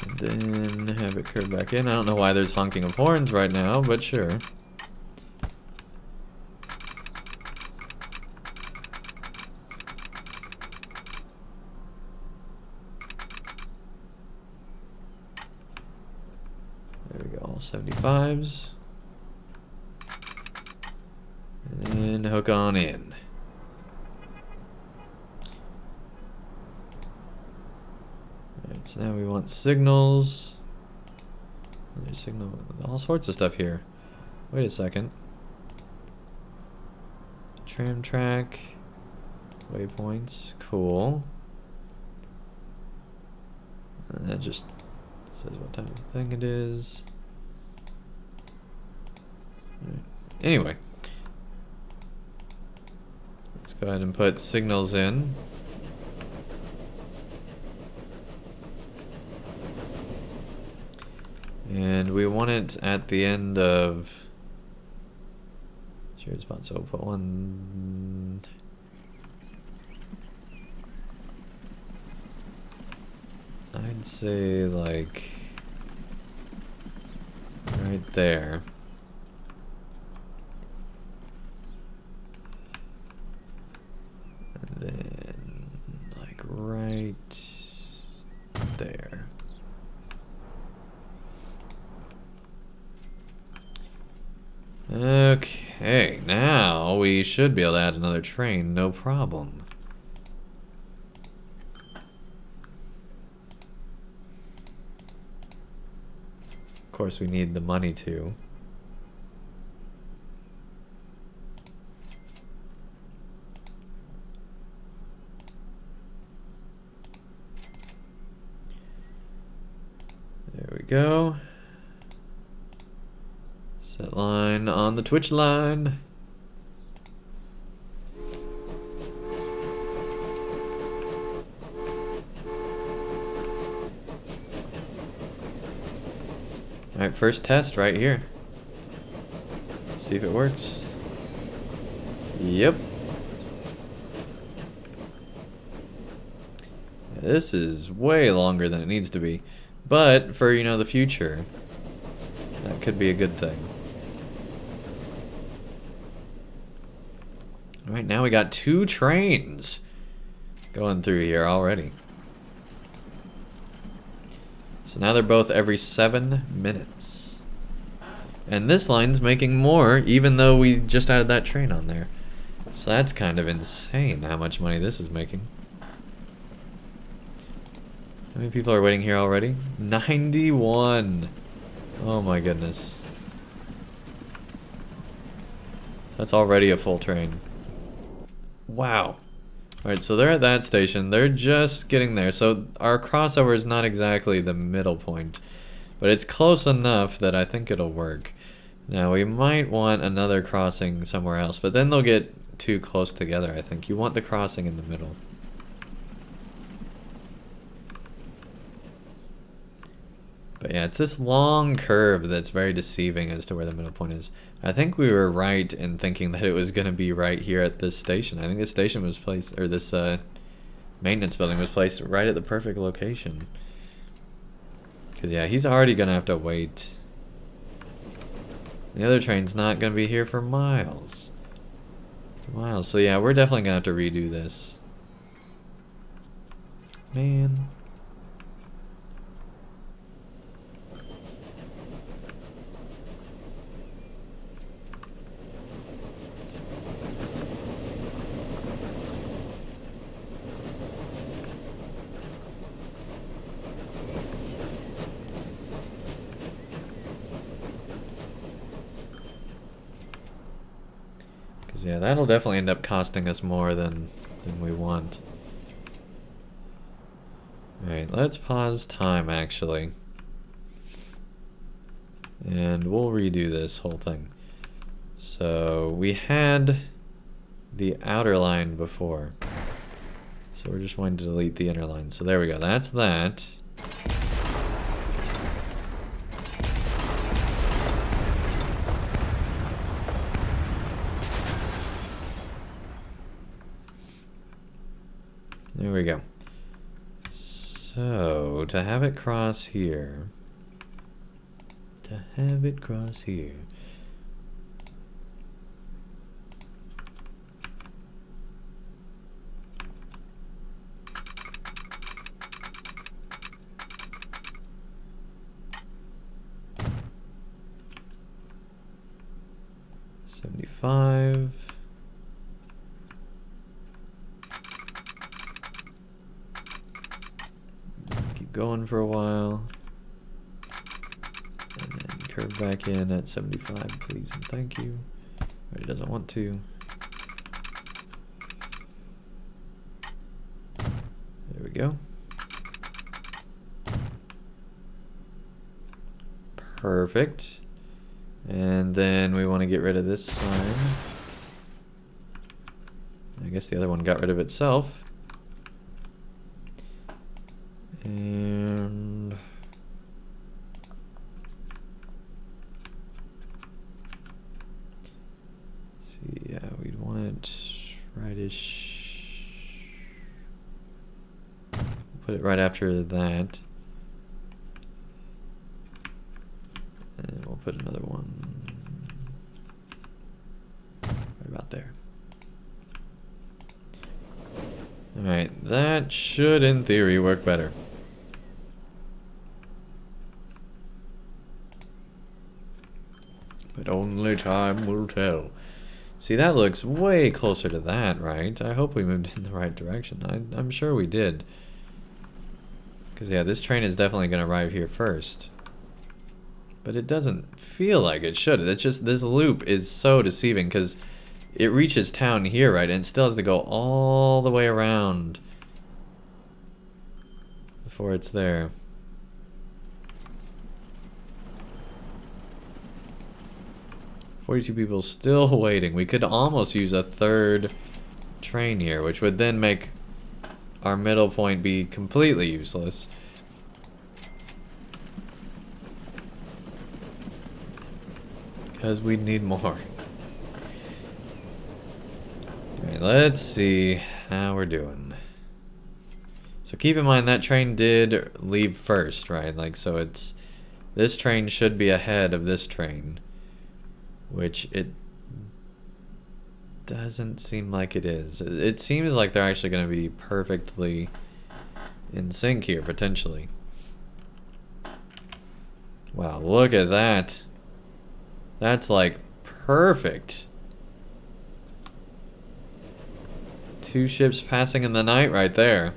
And then have it curve back in. I don't know why there's honking of horns right now, but sure. There we go, all 75s. And hook on in. Alright, so now we want signals. There's signal, all sorts of stuff here. Wait a second. Tram track. Waypoints, cool. And that just says what type of thing it is. Right. Anyway. Let's go ahead and put signals in. And we want it at the end of shared spot, so we'll put one. I'd say like right there. And then like right there. Okay, now we should be able to add another train, no problem. Of course, we need the money too. There we go. Set line on the Twitch line. Alright, first test right here. See if it works. Yep. This is way longer than it needs to be. But for, you know, the future, that could be a good thing. Alright, now we got 2 trains going through here already. So now they're both every 7 minutes. And this line's making more, even though we just added that train on there. So that's kind of insane how much money this is making. How many people are waiting here already? 91! Oh my goodness. That's already a full train. Wow. Alright, so they're at that station. They're just getting there. So our crossover is not exactly the middle point, but it's close enough that I think it'll work. Now, we might want another crossing somewhere else, but then they'll get too close together, I think. You want the crossing in the middle. But yeah, it's this long curve that's very deceiving as to where the middle point is. I think we were right in thinking that it was going to be right here at this station. I think this station was placed, or this maintenance building was placed right at the perfect location. Because yeah, he's already going to have to wait. The other train's not going to be here for miles. Miles, so yeah, we're definitely going to have to redo this. Man. Because, yeah, that'll definitely end up costing us more than we want. Alright, let's pause time, actually. And we'll redo this whole thing. So, we had the outer line before. So we're just going to delete the inner line. So there we go, that's that. There we go. So, to have it cross here. To have it cross here. $75. Keep going for a while. And then curve back in at 75, please and thank you. But it doesn't want to. There we go. Perfect. And then we want to get rid of this sign. I guess the other one got rid of itself. And see, yeah, we'd want it rightish. Put it right after that. And we'll put another one right about there. Alright, that should in theory work better. But only time will tell. See, that looks way closer to that, right? I hope we moved in the right direction. I'm sure we did. Because, yeah, this train is definitely going to arrive here first. But it doesn't feel like it should. It's just, this loop is so deceiving because it reaches town here, right? And it still has to go all the way around before it's there. $42 people still waiting. We could almost use a third train here, which would then make our middle point be completely useless. Because we'd need more. Alright, let's see how we're doing. So keep in mind that train did leave first, right? Like, so it's... This train should be ahead of this train. Which it doesn't seem like it is. It seems like they're actually going to be perfectly in sync here, potentially. Wow, look at that. That's like perfect. Two ships passing in the night right there.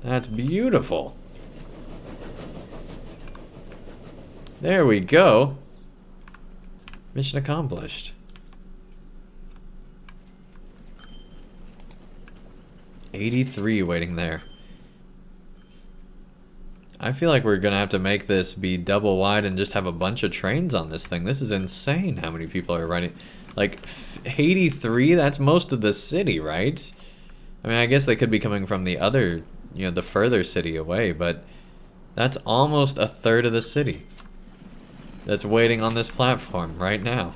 That's beautiful. There we go. Mission accomplished. 83 waiting there. I feel like we're gonna have to make this be double wide and just have a bunch of trains on this thing. This is insane how many people are riding. Like, 83? That's most of the city, right? I mean, I guess they could be coming from the other, you know, the further city away, but that's almost a third of the city that's waiting on this platform right now.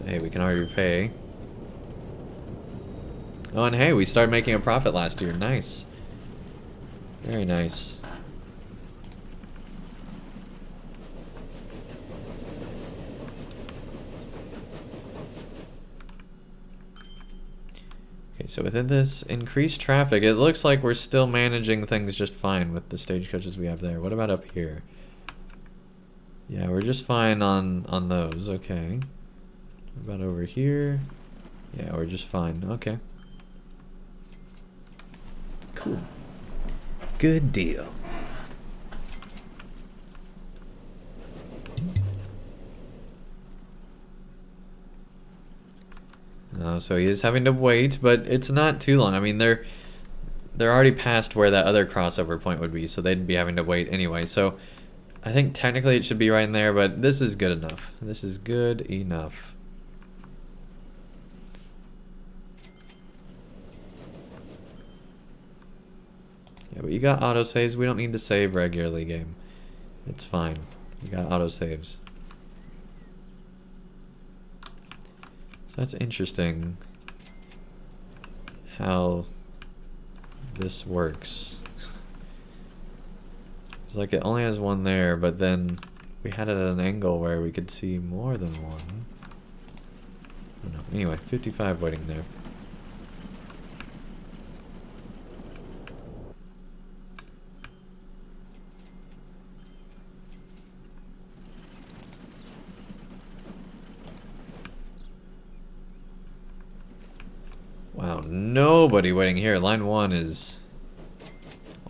Hey, we can already pay. Oh, and hey, we started making a profit last year. Nice. Very nice. Okay, so within this increased traffic, it looks like we're still managing things just fine with the stagecoaches we have there. What about up here? Yeah, we're just fine on those. Okay. What about over here? Yeah, we're just fine. Okay. Cool. Good deal. So he is having to wait, but it's not too long. I mean, they're already past where that other crossover point would be, so they'd be having to wait anyway. So I think technically it should be right in there, but this is good enough. This is good enough. Yeah, but you got autosaves. We don't need to save regularly, game. It's fine. You got autosaves. So that's interesting how this works. It's like it only has one there, but then we had it at an angle where we could see more than one. Oh no. Anyway, 55 waiting there. Wow, nobody waiting here. Line 1 is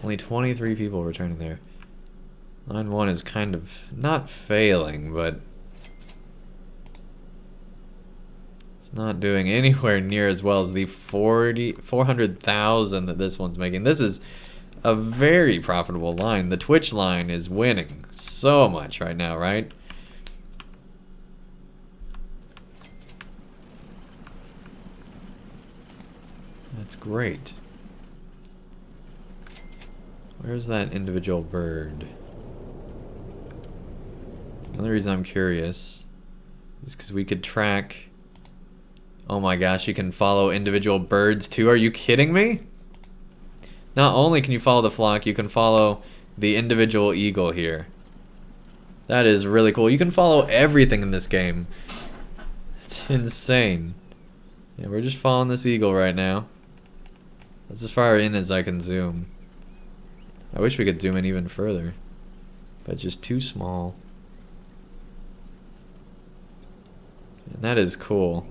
only 23 people returning there. Line 1 is kind of not failing, but it's not doing anywhere near as well as the 400,000 that this one's making. This is a very profitable line. The Twitch line is winning so much right now, right? That's great. Where's that individual bird? Another reason I'm curious is because we could track... Oh my gosh, you can follow individual birds too? Are you kidding me? Not only can you follow the flock, you can follow the individual eagle here. That is really cool. You can follow everything in this game. It's insane. Yeah, we're just following this eagle right now. That's as far in as I can zoom. I wish we could zoom in even further, but it's just too small. And that is cool.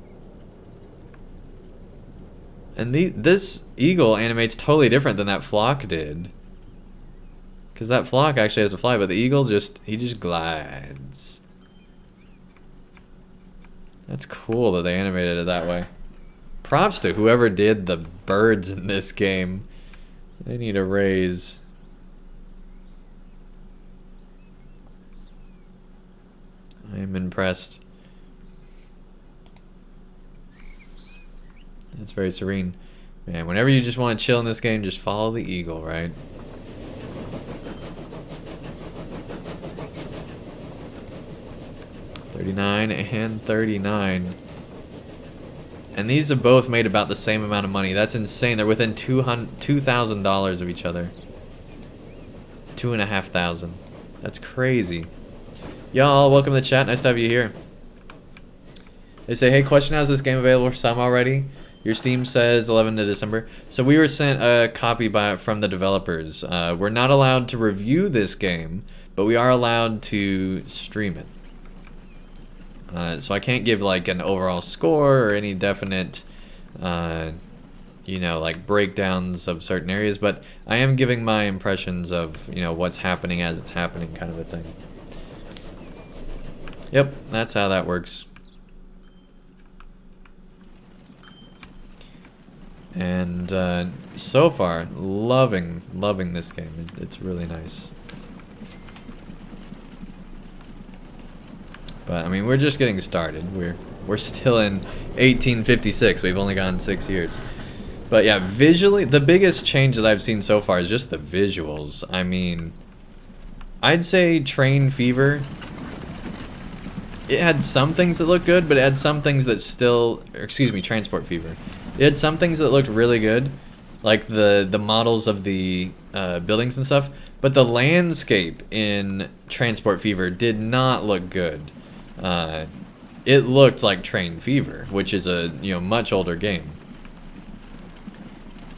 And this eagle animates totally different than that flock did. Because that flock actually has to fly, but the eagle he just glides. That's cool that they animated it that way. Props to whoever did the birds in this game. They need a raise. I am impressed. That's very serene. Man, whenever you just want to chill in this game, just follow the eagle, right? $39 and $39. And these have both made about the same amount of money. That's insane. They're within $2,000 of each other. $2,500. That's crazy. Y'all, welcome to the chat. Nice to have you here. They say, hey, question, how's this game available for some already? Your Steam says 11th of December. So we were sent a copy from the developers. We're not allowed to review this game, but we are allowed to stream it. So I can't give like an overall score or any definite, you know, like breakdowns of certain areas, but I am giving my impressions of, you know, what's happening as it's happening, kind of a thing. Yep, that's how that works. And so far, loving this game. It's really nice. But I mean, we're just getting started. We're still in 1856. We've only gone 6 years. But yeah, visually, the biggest change that I've seen so far is just the visuals. I mean, I'd say Train Fever, it had some things that looked good, but it had some things that still, or excuse me, Transport Fever. It had some things that looked really good, like the models of the buildings and stuff, but the landscape in Transport Fever did not look good. It looked like Train Fever, which is a much older game.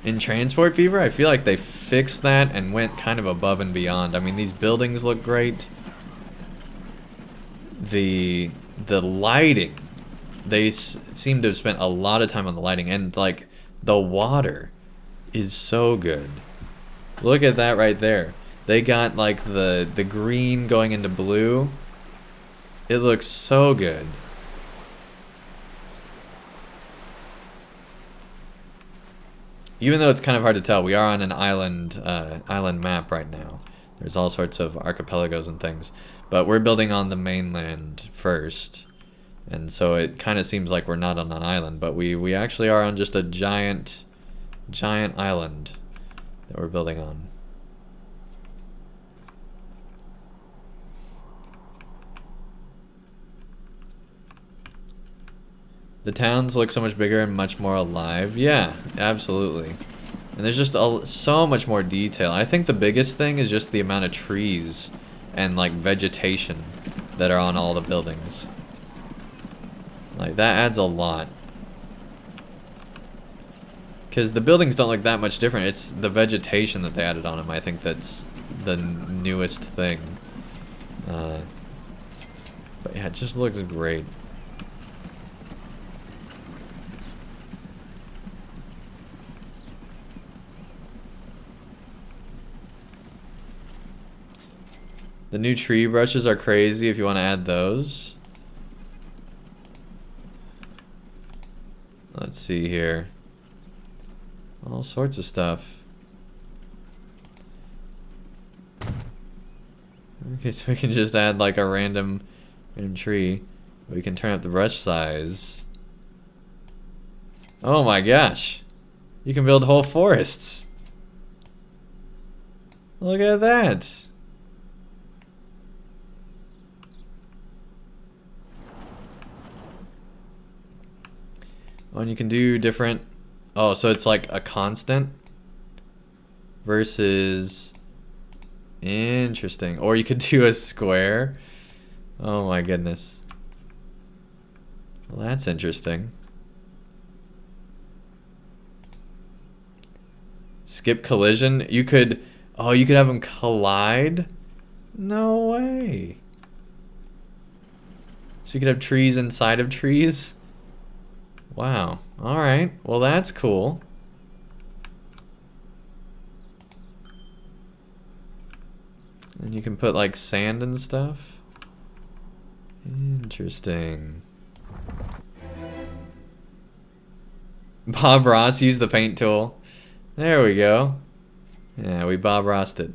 In Transport Fever, I feel like they fixed that and went kind of above and beyond. I mean, these buildings look great. The lighting, they seem to have spent a lot of time on the lighting, and like the water is so good. Look at that right there. They got like the green going into blue. It looks so good. Even though it's kind of hard to tell, we are on an island map right now. There's all sorts of archipelagos and things, but we're building on the mainland first, and so it kind of seems like we're not on an island, but we actually are on just a giant island that we're building on. The towns look so much bigger and much more alive. Yeah, absolutely. And there's just so much more detail. I think the biggest thing is just the amount of trees and like vegetation that are on all the buildings. Like that adds a lot. Because the buildings don't look that much different. It's the vegetation that they added on them. I think that's the newest thing. But yeah, it just looks great. The new tree brushes are crazy if you want to add those. Let's see here. All sorts of stuff. Okay, so we can just add like a random tree. We can turn up the brush size. Oh my gosh. You can build whole forests. Look at that. Oh, and you can do different... Oh, so it's like a constant versus... Interesting. Or you could do a square. Oh my goodness. Well, that's interesting. Skip collision. You could... Oh, you could have them collide? No way. So you could have trees inside of trees? Wow. Alright. Well, that's cool. And you can put like sand and stuff. Interesting. Bob Ross used the paint tool. There we go. Yeah, we Bob Rossed it.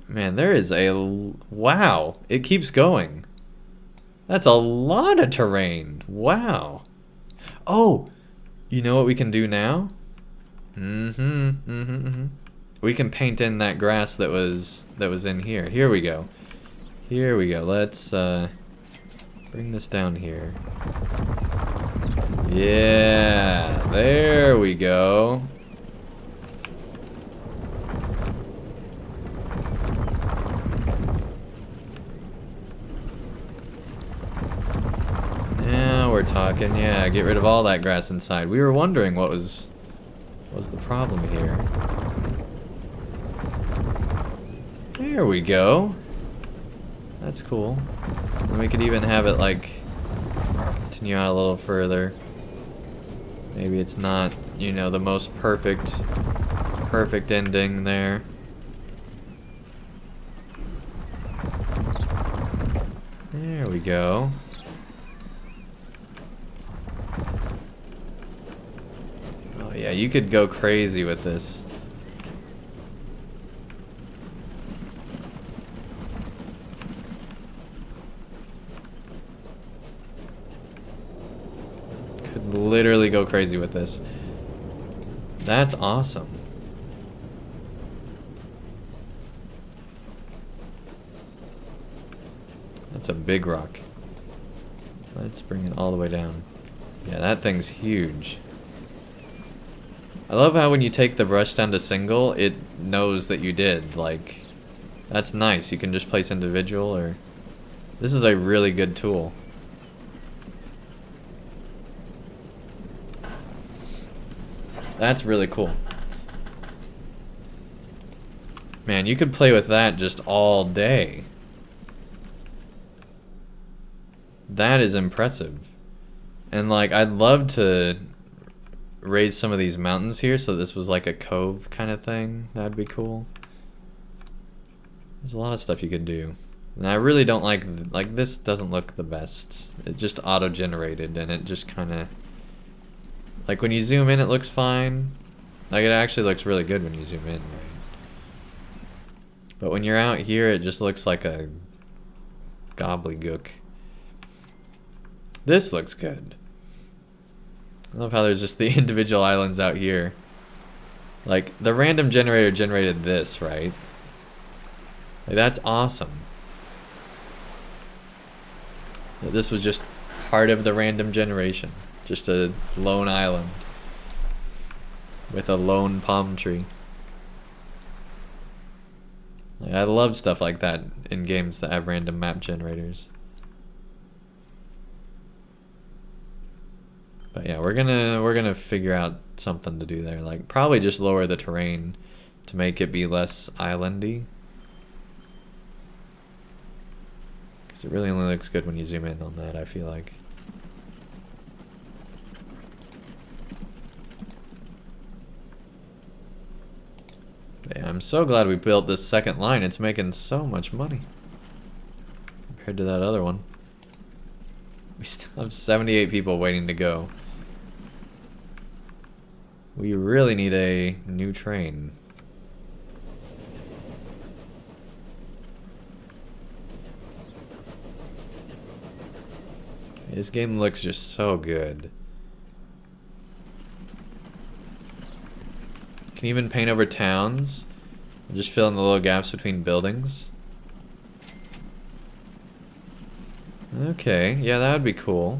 Man, there is a... Wow. It keeps going. That's a lot of terrain. Wow. Oh, you know what we can do now? We can paint in that grass that was in here. Here we go. Here we go. Let's bring this down here. Yeah, there we go. Now we're talking. Yeah, get rid of all that grass inside. We were wondering what was the problem here. There we go. That's cool. And we could even have it like continue out a little further. Maybe it's not, you know, the most perfect ending there. There we go. Oh yeah, you could go crazy with this. Could literally go crazy with this. That's awesome. That's a big rock. Let's bring it all the way down. Yeah, that thing's huge. I love how when you take the brush down to single, it knows that you did. Like, that's nice. You can just place individual or... This is a really good tool. That's really cool. Man, you could play with that just all day. That is impressive. And like, I'd love to raise some of these mountains here so this was like a cove kind of thing, that'd be cool. There's a lot of stuff you could do. And I really don't like this doesn't look the best. It just auto-generated and it just kind of, like when you zoom in it looks fine. Like it actually looks really good when you zoom in, right? But when you're out here it just looks like a gobbledygook. This looks good. I love how there's just the individual islands out here. Like the random generator generated this, right? Like that's awesome. This was just part of the random generation. Just a lone island with a lone palm tree. Like, I love stuff like that in games that have random map generators. But yeah, we're gonna figure out something to do there. Like probably just lower the terrain to make it be less islandy. Because it really only looks good when you zoom in on that, I feel like. But yeah, I'm so glad we built this second line. It's making so much money compared to that other one. We still have 78 people waiting to go. We really need a new train. This game looks just so good. Can you even paint over towns? Just fill in the little gaps between buildings. Okay, yeah, that would be cool.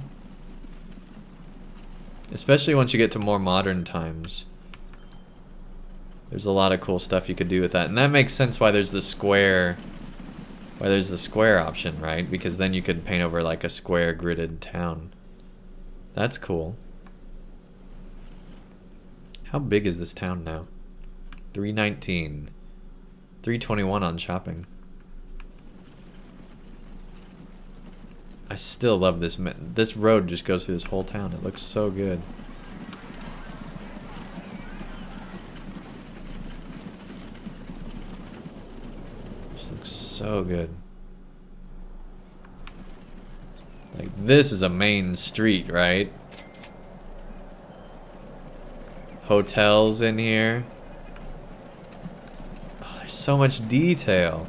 Especially once you get to more modern times. There's a lot of cool stuff you could do with that. And that makes sense why there's the square... Why there's the square option, right? Because then you could paint over like a square gridded town. That's cool. How big is this town now? 319. 321 on shopping. I still love this. This road just goes through this whole town. It looks so good. Just looks so good. Like this is a main street, right? Hotels in here. Oh, there's so much detail.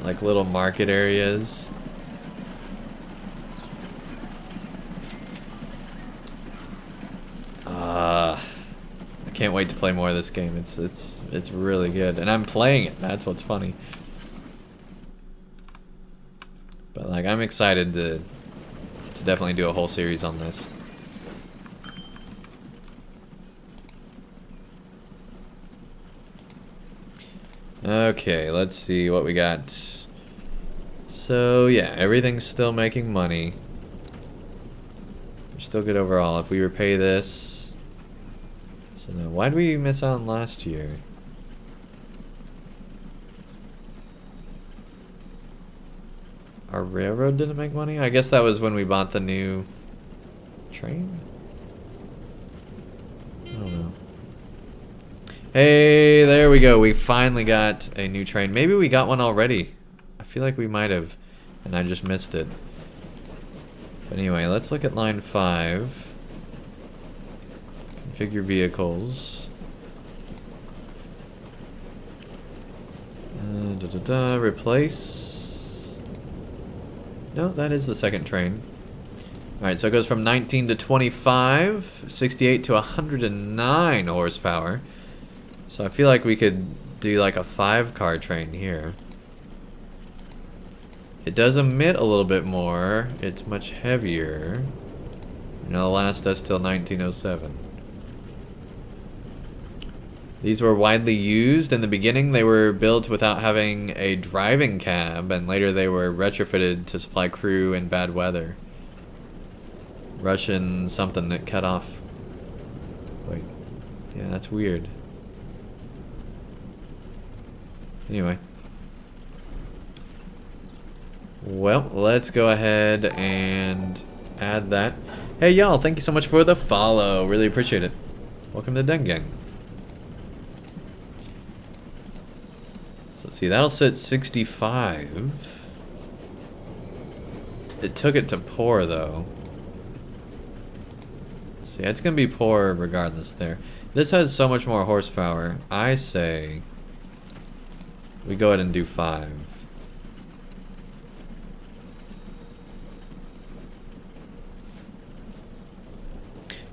Like little market areas. I can't wait to play more of this game. It's really good, and I'm playing it. That's what's funny. But like, I'm excited to definitely do a whole series on this. Okay, let's see what we got. So yeah, everything's still making money. We're still good overall. If we repay this. So now, why did we miss out on last year? Our railroad didn't make money? I guess that was when we bought the new train? I don't know. Hey, there we go. We finally got a new train. Maybe we got one already. I feel like we might have, and I just missed it. But anyway, let's look at line 5. Configure vehicles. Replace. No, that is the second train. Alright, so it goes from 19 to 25, 68 to 109 horsepower. So I feel like we could do like a 5-car train here. It does emit a little bit more. It's much heavier. And it'll last us till 1907. These were widely used. In the beginning, they were built without having a driving cab, and later they were retrofitted to supply crew in bad weather. Russian something that cut off. Wait. Yeah, that's weird. Anyway. Well, let's go ahead and add that. Hey y'all, thank you so much for the follow. Really appreciate it. Welcome to Andang. So let's see, that'll sit 65. It took it to poor though. See, it's gonna be poor regardless there. This has so much more horsepower. I say we go ahead and do 5.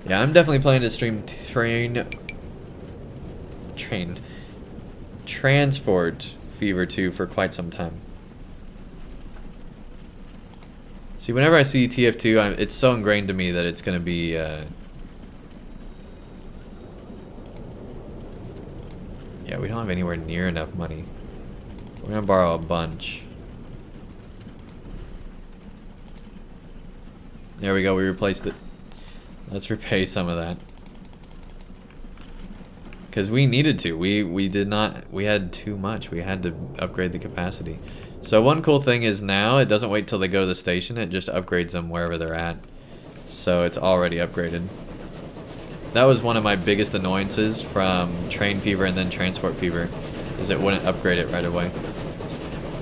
Yeah, I'm definitely planning to stream Transport Fever 2 for quite some time. See, whenever I see TF2, it's so ingrained to me that it's going to be... yeah, we don't have anywhere near enough money. We're going to borrow a bunch. There we go, we replaced it. Let's repay some of that. Because we needed to. We did not... We had too much. We had to upgrade the capacity. So one cool thing is now, it doesn't wait till they go to the station. It just upgrades them wherever they're at. So it's already upgraded. That was one of my biggest annoyances from Train Fever and then Transport Fever. Is it wouldn't upgrade it right away.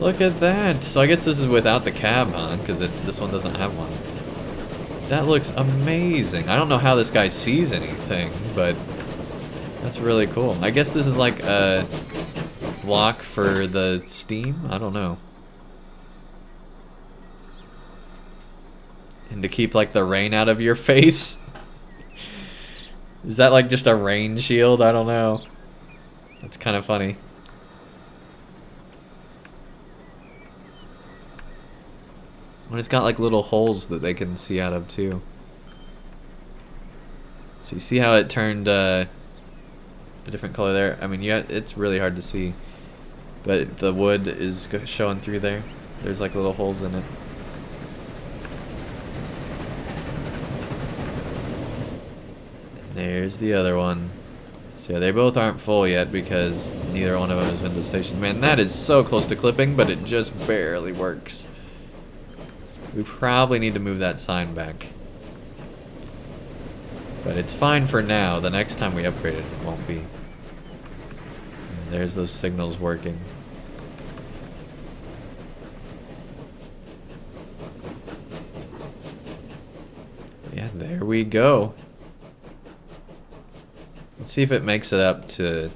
Look at that. So I guess this is without the cab, huh? Because this one doesn't have one. That looks amazing. I don't know how this guy sees anything, but that's really cool. I guess this is like a block for the steam? I don't know. And to keep like the rain out of your face? Is that like just a rain shield? I don't know. That's kind of funny. But it's got like little holes that they can see out of too. So you see how it turned a different color there? I mean, yeah, it's really hard to see. But the wood is showing through there. There's like little holes in it. And there's the other one. So yeah, they both aren't full yet because neither one of them has been to the station. Man, that is so close to clipping, but it just barely works. We probably need to move that sign back. But it's fine for now. The next time we upgrade it, it won't be. And there's those signals working. Yeah, there we go. Let's see if it makes it up to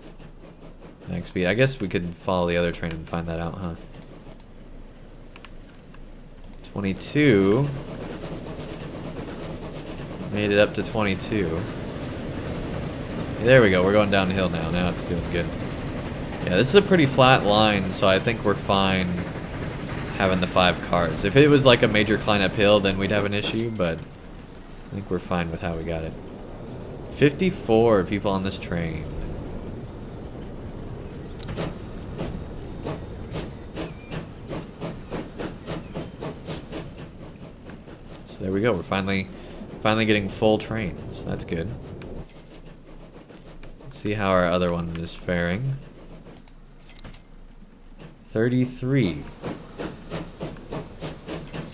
max speed. I guess we could follow the other train and find that out, huh? 22. Made it up to 22. There we go. We're going downhill now. Now it's doing good. Yeah, this is a pretty flat line, so I think we're fine having the 5 cars. If it was like a major climb uphill, then we'd have an issue, but I think we're fine with how we got it. 54 people on this train. So there we go. We're finally getting full trains. That's good. Let's see how our other one is faring. 33.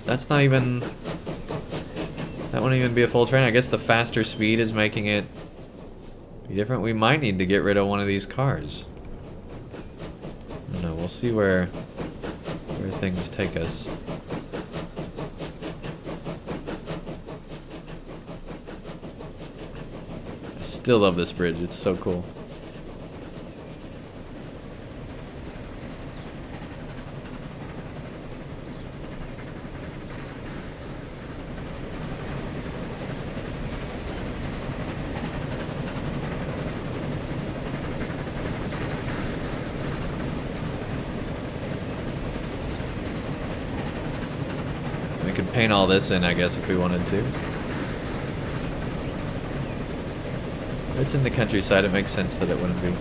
That's not even... That won't even be a full train. I guess the faster speed is making it be different. We might need to get rid of one of these cars. I don't know. We'll see where things take us. I still love this bridge. It's so cool. We could paint all this in, I guess, if we wanted to. It's in the countryside, it makes sense that it wouldn't be.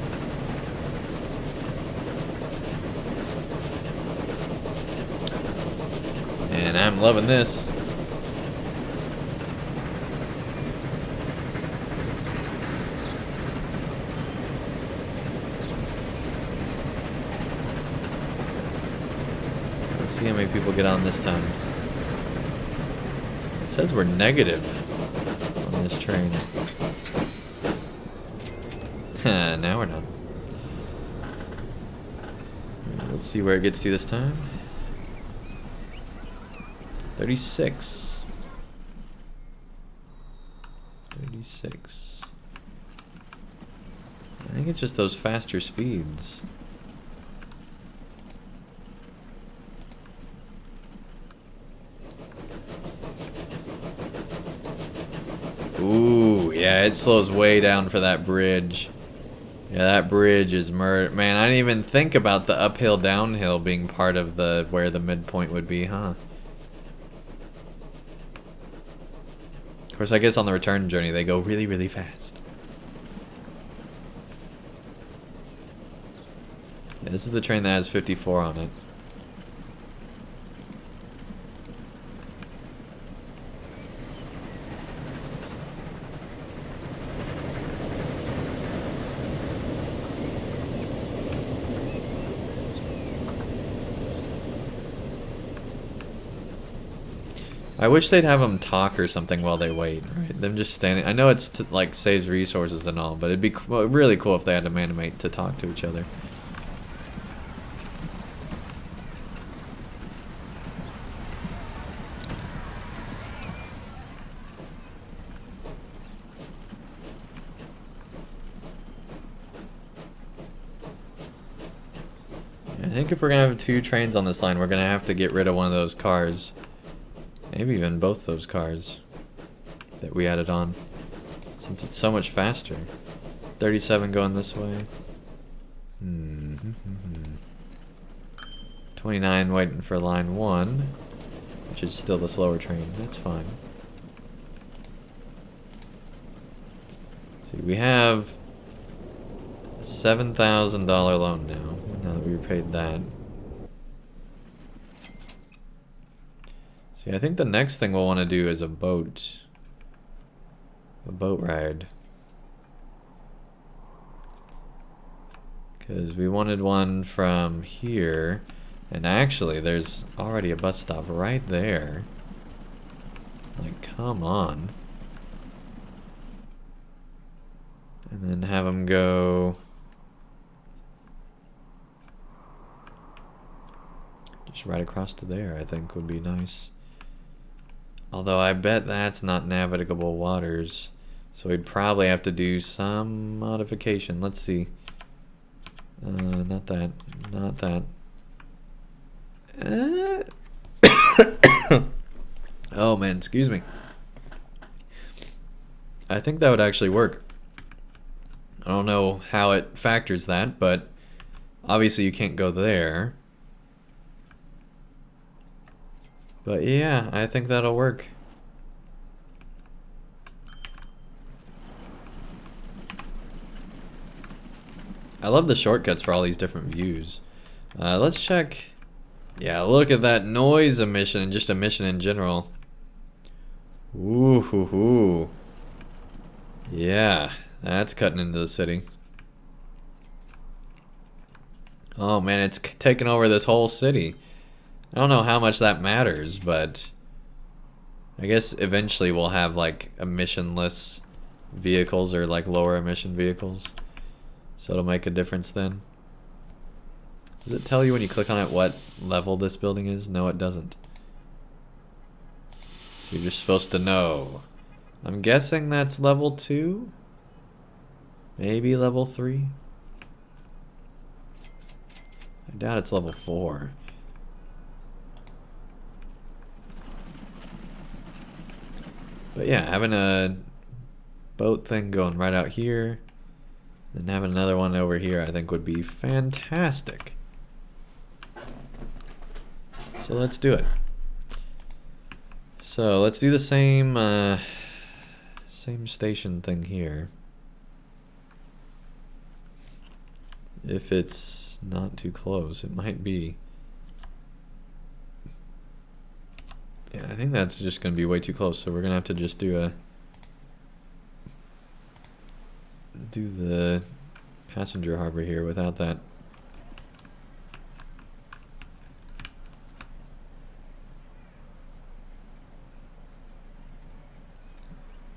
And I'm loving this. Let's see how many people get on this time. It says we're negative on this train. Now we're not. Let's see where it gets to this time. 36. 36. I think it's just those faster speeds. Ooh, yeah, it slows way down for that bridge. Yeah, that bridge is murder. Man, I didn't even think about the uphill downhill being part of the where the midpoint would be, huh? Of course, I guess on the return journey they go really, really fast. Yeah, this is the train that has 54 on it. I wish they'd have them talk or something while they wait, right? Them just standing. I know it's like saves resources and all, but it'd be really cool if they had them animate to talk to each other. I think if we're gonna have 2 trains on this line, we're gonna have to get rid of one of those cars. Maybe even both those cars that we added on, since it's so much faster. 37 going this way. 29 waiting for line 1, which is still the slower train. That's fine. See, we have $7,000 loan now that we repaid that. See, I think the next thing we'll want to do is a boat ride. Because we wanted one from here, and actually there's already a bus stop right there. Like, come on. And then have them go just right across to there, I think would be nice. Although I bet that's not navigable waters, so we'd probably have to do some modification. Let's see. Not that. Not that. Oh man, excuse me. I think that would actually work. I don't know how it factors that, but obviously you can't go there. But yeah, I think that'll work. I love the shortcuts for all these different views. Let's check. Yeah, look at that noise emission and just emission in general. Ooh hoo hoo. Yeah, that's cutting into the city. Oh man, it's taking over this whole city. I don't know how much that matters, but I guess eventually we'll have like emissionless vehicles or like lower emission vehicles. So it'll make a difference then. Does it tell you when you click on it what level this building is? No, it doesn't. So you're just supposed to know. I'm guessing that's level 2? Maybe level 3? I doubt it's level 4. But yeah, having a boat thing going right out here, then having another one over here, I think would be fantastic. So let's do it. So let's do the same station thing here. If it's not too close, it might be. Yeah, I think that's just going to be way too close, so we're going to have to just do the passenger harbor here without that.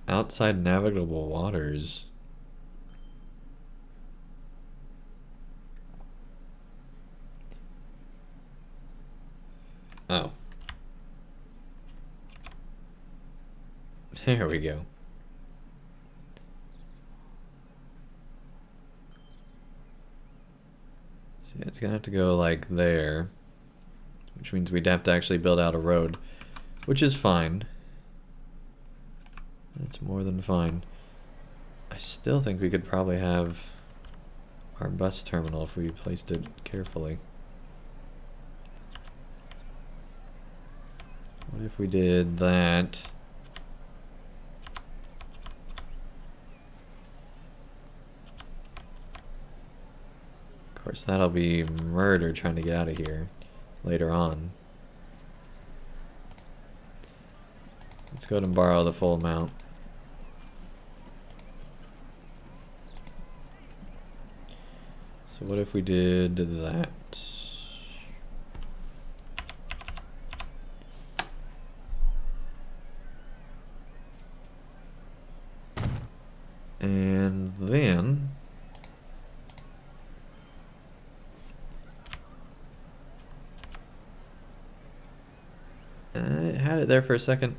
Outside navigable waters. Oh. There we go. See, it's gonna have to go like there, which means we'd have to actually build out a road, which is fine. That's more than fine. I still think we could probably have our bus terminal if we placed it carefully. What if we did that? Of course, that'll be murder trying to get out of here later on. Let's go ahead and borrow the full amount. So what if we did that? And then I had it there for a second.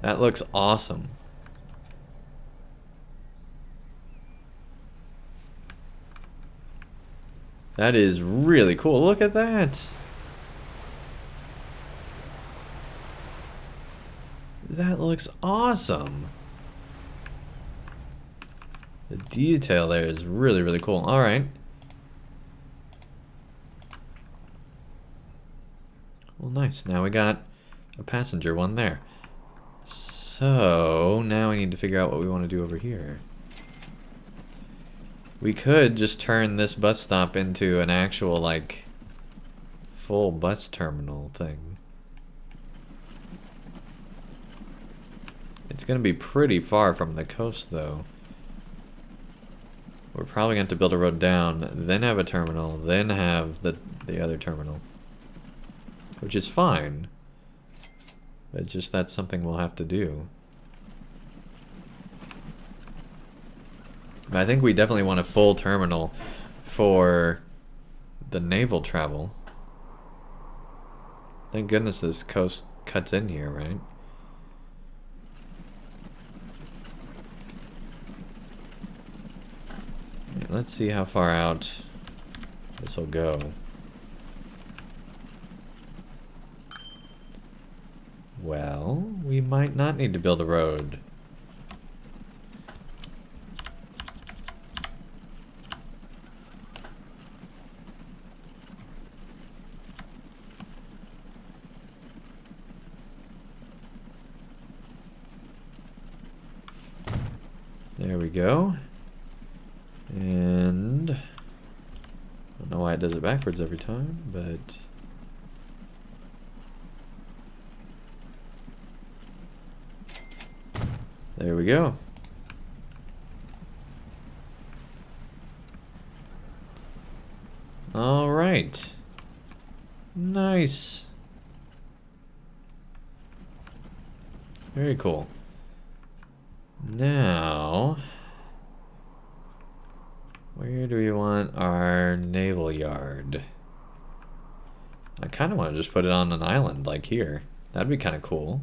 That looks awesome. That is really cool. Look at that. That looks awesome. The detail there is really, really cool. All right. Well, nice. Now we got a passenger one there. So now we need to figure out what we want to do over here. We could just turn this bus stop into an actual, like, full bus terminal thing. It's going to be pretty far from the coast, though. We're probably going to have to build a road down, then have a terminal, then have the other terminal. Which is fine. It's just that's something we'll have to do. I think we definitely want a full terminal for the naval travel. Thank goodness this coast cuts in here, right? Right, let's see how far out this will go. Well, we might not need to build a road. There we go. And I don't know why it does it backwards every time, but there we go. All right. Nice. Very cool. Now, where do we want our naval yard? I kind of want to just put it on an island like here. That'd be kind of cool.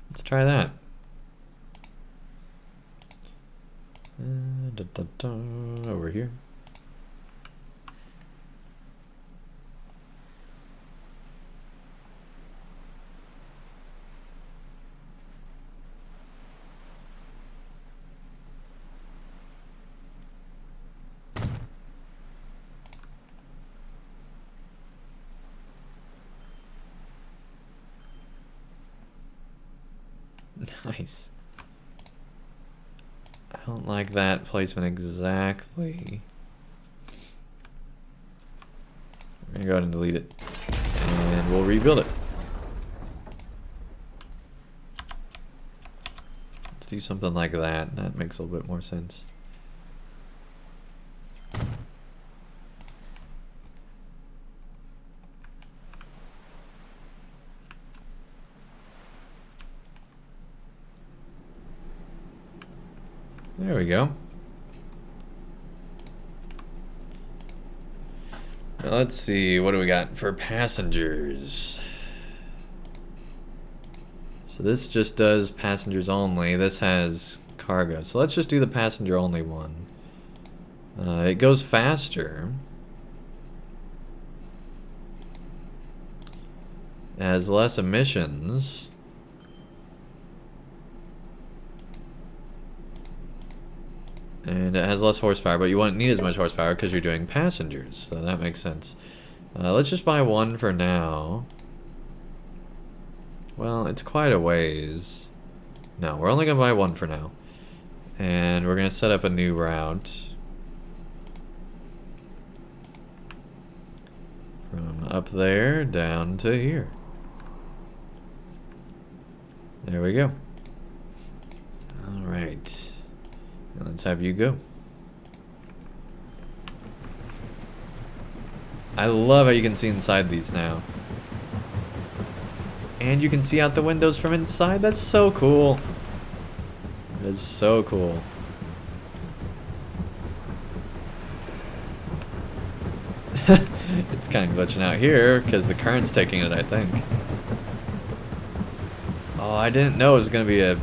Let's try that. Over here. Nice. I don't like that placement exactly. We're gonna go ahead and delete it. And we'll rebuild it. Let's do something like that. That makes a little bit more sense. There we go. Now let's see, what do we got for passengers? So this just does passengers only. This has cargo. So let's just do the passenger only one. It goes faster. It has less emissions. And it has less horsepower, but you won't need as much horsepower because you're doing passengers. So that makes sense. Let's just buy one for now. Well, it's quite a ways. No, we're only going to buy one for now. And we're going to set up a new route. From up there down to here. There we go. Alright. Let's have you go. I love how you can see inside these now. And you can see out the windows from inside. That's so cool. That is so cool. It's kind of glitching out here because the current's taking it, I think. Oh, I didn't know it was going to be a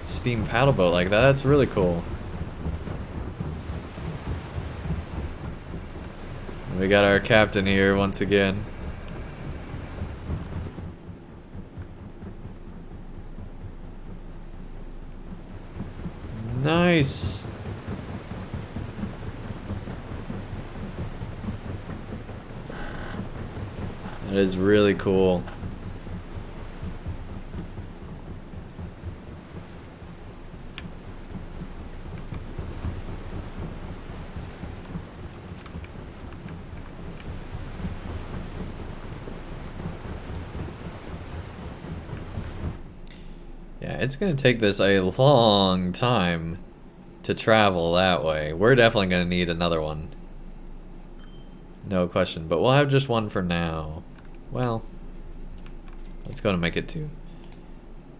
steam paddle boat like that. That's really cool. We got our captain here once again. Nice. That is really cool. Yeah, it's gonna take this a long time to travel that way. We're definitely gonna need another one. No question, but we'll have just one for now. Well, let's go to make it 2.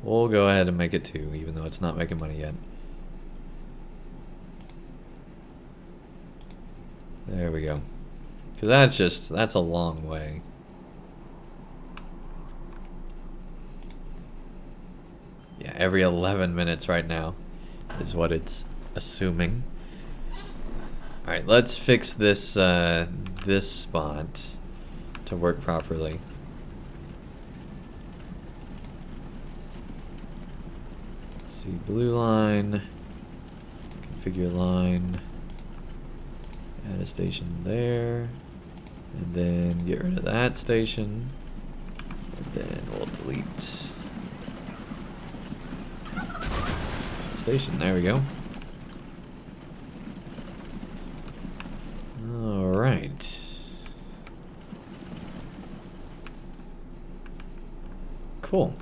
We'll go ahead and make it 2, even though it's not making money yet. There we go. Because that's a long way. Yeah, every 11 minutes right now is what it's assuming. Alright, let's fix this, this spot to work properly. See, blue line, configure line, add a station there, and then get rid of that station, and then we'll delete station. There we go. All right. Cool.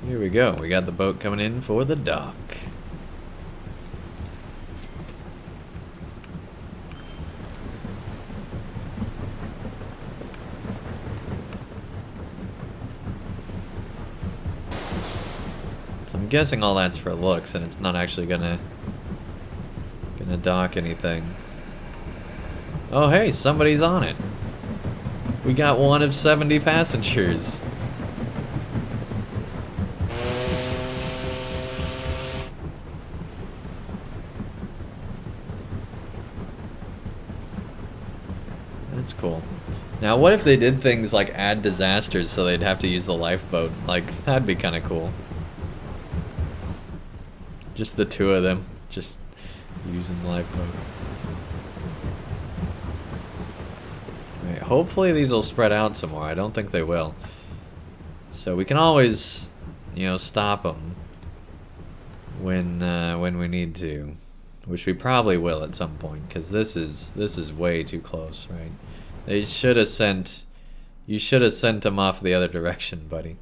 Here we go. We got the boat coming in for the dock. So I'm guessing all that's for looks, and it's not actually gonna dock anything. Oh hey, somebody's on it. We got one of 70 passengers. That's cool. Now what if they did things like add disasters so they'd have to use the lifeboat? Like, that'd be kind of cool. Just the 2 of them, just using the lifeboat. Right, hopefully these will spread out some more. I don't think they will. So we can always, you know, stop them when we need to, which we probably will at some point, because this is way too close, right? They should have sent. You should have sent them off the other direction, buddy.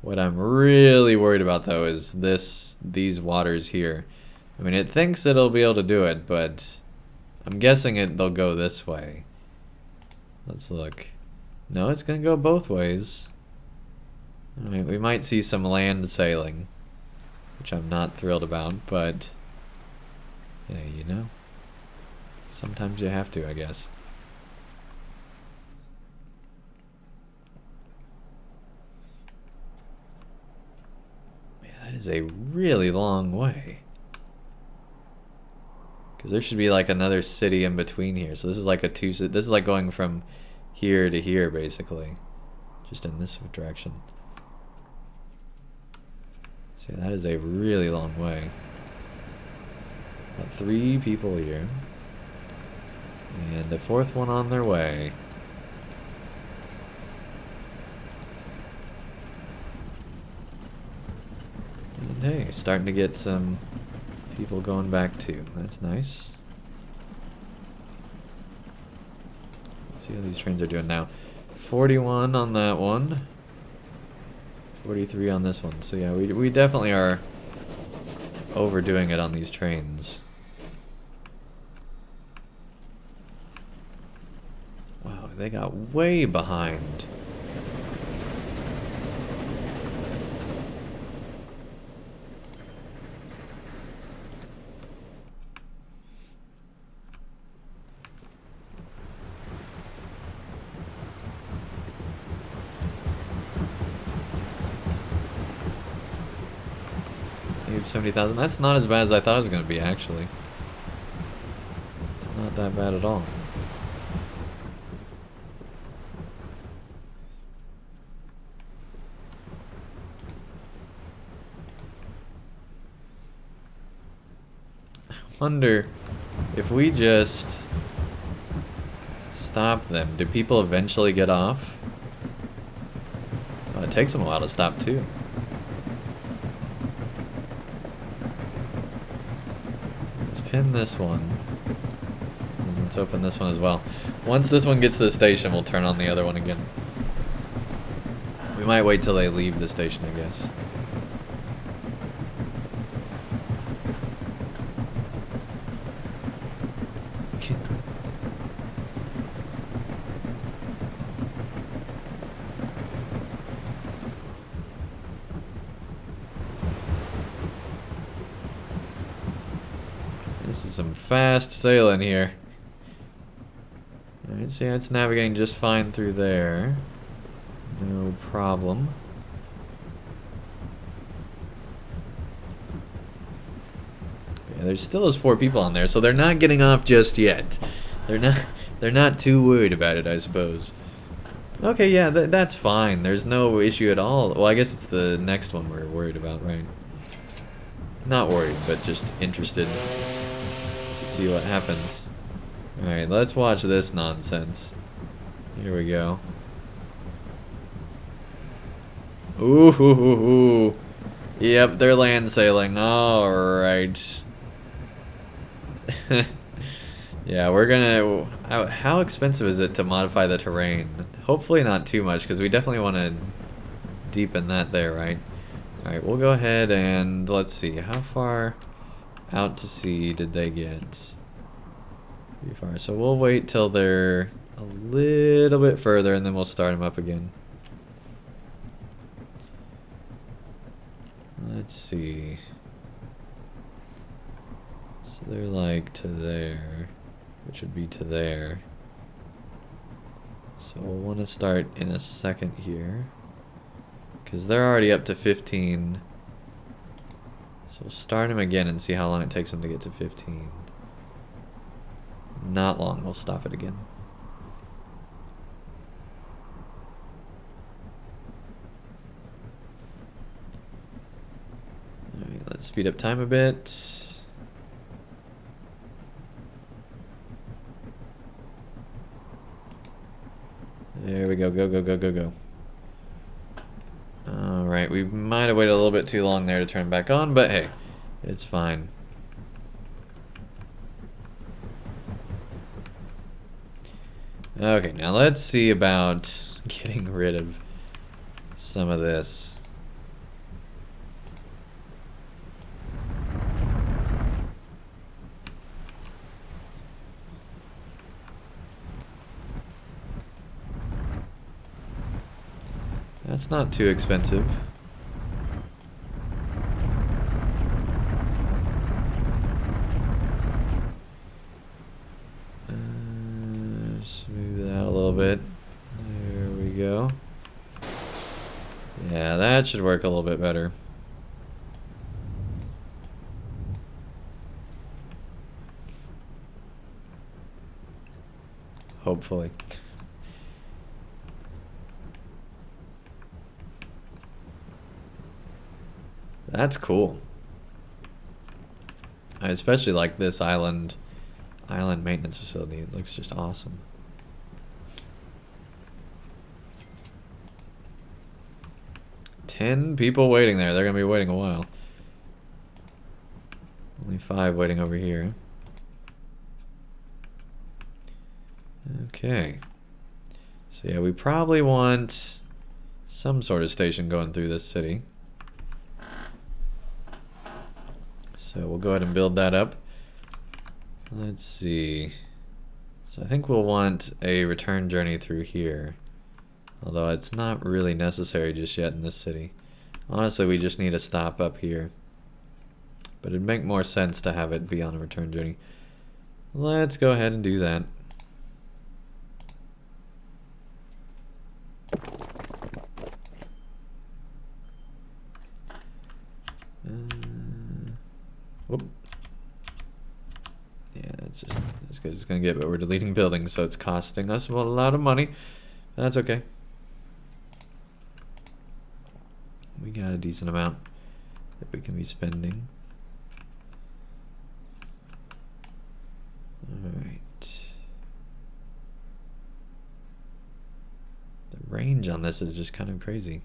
What I'm really worried about, though, is these waters here. I mean, it thinks it'll be able to do it, but I'm guessing they'll go this way. Let's look. No, it's gonna go both ways. I mean, we might see some land sailing, which I'm not thrilled about, but yeah, you know, sometimes you have to, I guess. Man, that is a really long way. Because there should be like another city in between here. So this is like this is like going from here to here, basically. Just in this direction. See, that is a really long way. Got 3 people here. And the 4th one on their way. And hey, starting to get some people going back too. That's nice. Let's see how these trains are doing now. 41 on that one. 43 on this one. So yeah, we definitely are overdoing it on these trains. Wow, they got way behind. You have 70,000. That's not as bad as I thought it was going to be, actually. It's not that bad at all. I wonder if we just stop them, do people eventually get off? Well, it takes them a while to stop, too. Pin this one. And let's open this one as well. Once this one gets to the station, we'll turn on the other one again. We might wait till they leave the station, I guess. This is some fast sailing here. Alright, see, it's navigating just fine through there. No problem. Yeah, there's still those 4 people on there, so they're not getting off just yet. They're not too worried about it, I suppose. Okay, yeah, that's fine. There's no issue at all. Well, I guess it's the next one we're worried about, right? Not worried, but just interested. See what happens. Alright, let's watch this nonsense. Here we go. Ooh. Yep, they're land sailing. Alright. Yeah, we're gonna... How expensive is it to modify the terrain? Hopefully not too much, because we definitely want to deepen that there, right? Alright, we'll go ahead and let's see. How far out to sea did they get? Pretty far. So we'll wait till they're a little bit further and then we'll start them up again. Let's see. So they're like to there, which would be to there. So we'll want to start in a second here, because they're already up to 15. So we'll start them again and see how long it takes them to get to 15. Not long, we'll stop it again. Alright, let's speed up time a bit. There we go, go. Alright, we might have waited a little bit too long there to turn back on, but hey, it's fine. Okay, now let's see about getting rid of some of this. That's not too expensive. Smooth it out a little bit. There we go. Yeah, that should work a little bit better. Hopefully. That's cool. I especially like this island maintenance facility. It looks just awesome. Ten people waiting there. They're gonna be waiting a while. Only 5 waiting over here. Okay. So yeah, we probably want some sort of station going through this city. So we'll go ahead and build that up. Let's see. So I think we'll want a return journey through here. Although it's not really necessary just yet in this city. Honestly, we just need a stop up here. But it'd make more sense to have it be on a return journey. Let's go ahead and do that. Whoop. Yeah, it's just as good as it's gonna get, but we're deleting buildings, so it's costing us a lot of money. That's okay. We got a decent amount that we can be spending. Alright. The range on this is just kind of crazy.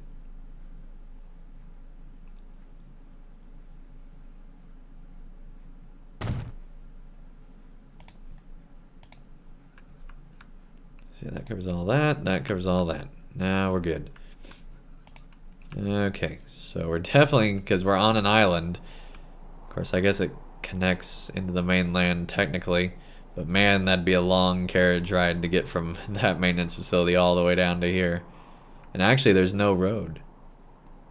See, that covers all that. That covers all that. Now we're good. Okay, so we're definitely, because we're on an island. Of course, I guess it connects into the mainland technically. But man, that'd be a long carriage ride to get from that maintenance facility all the way down to here. And actually, there's no road.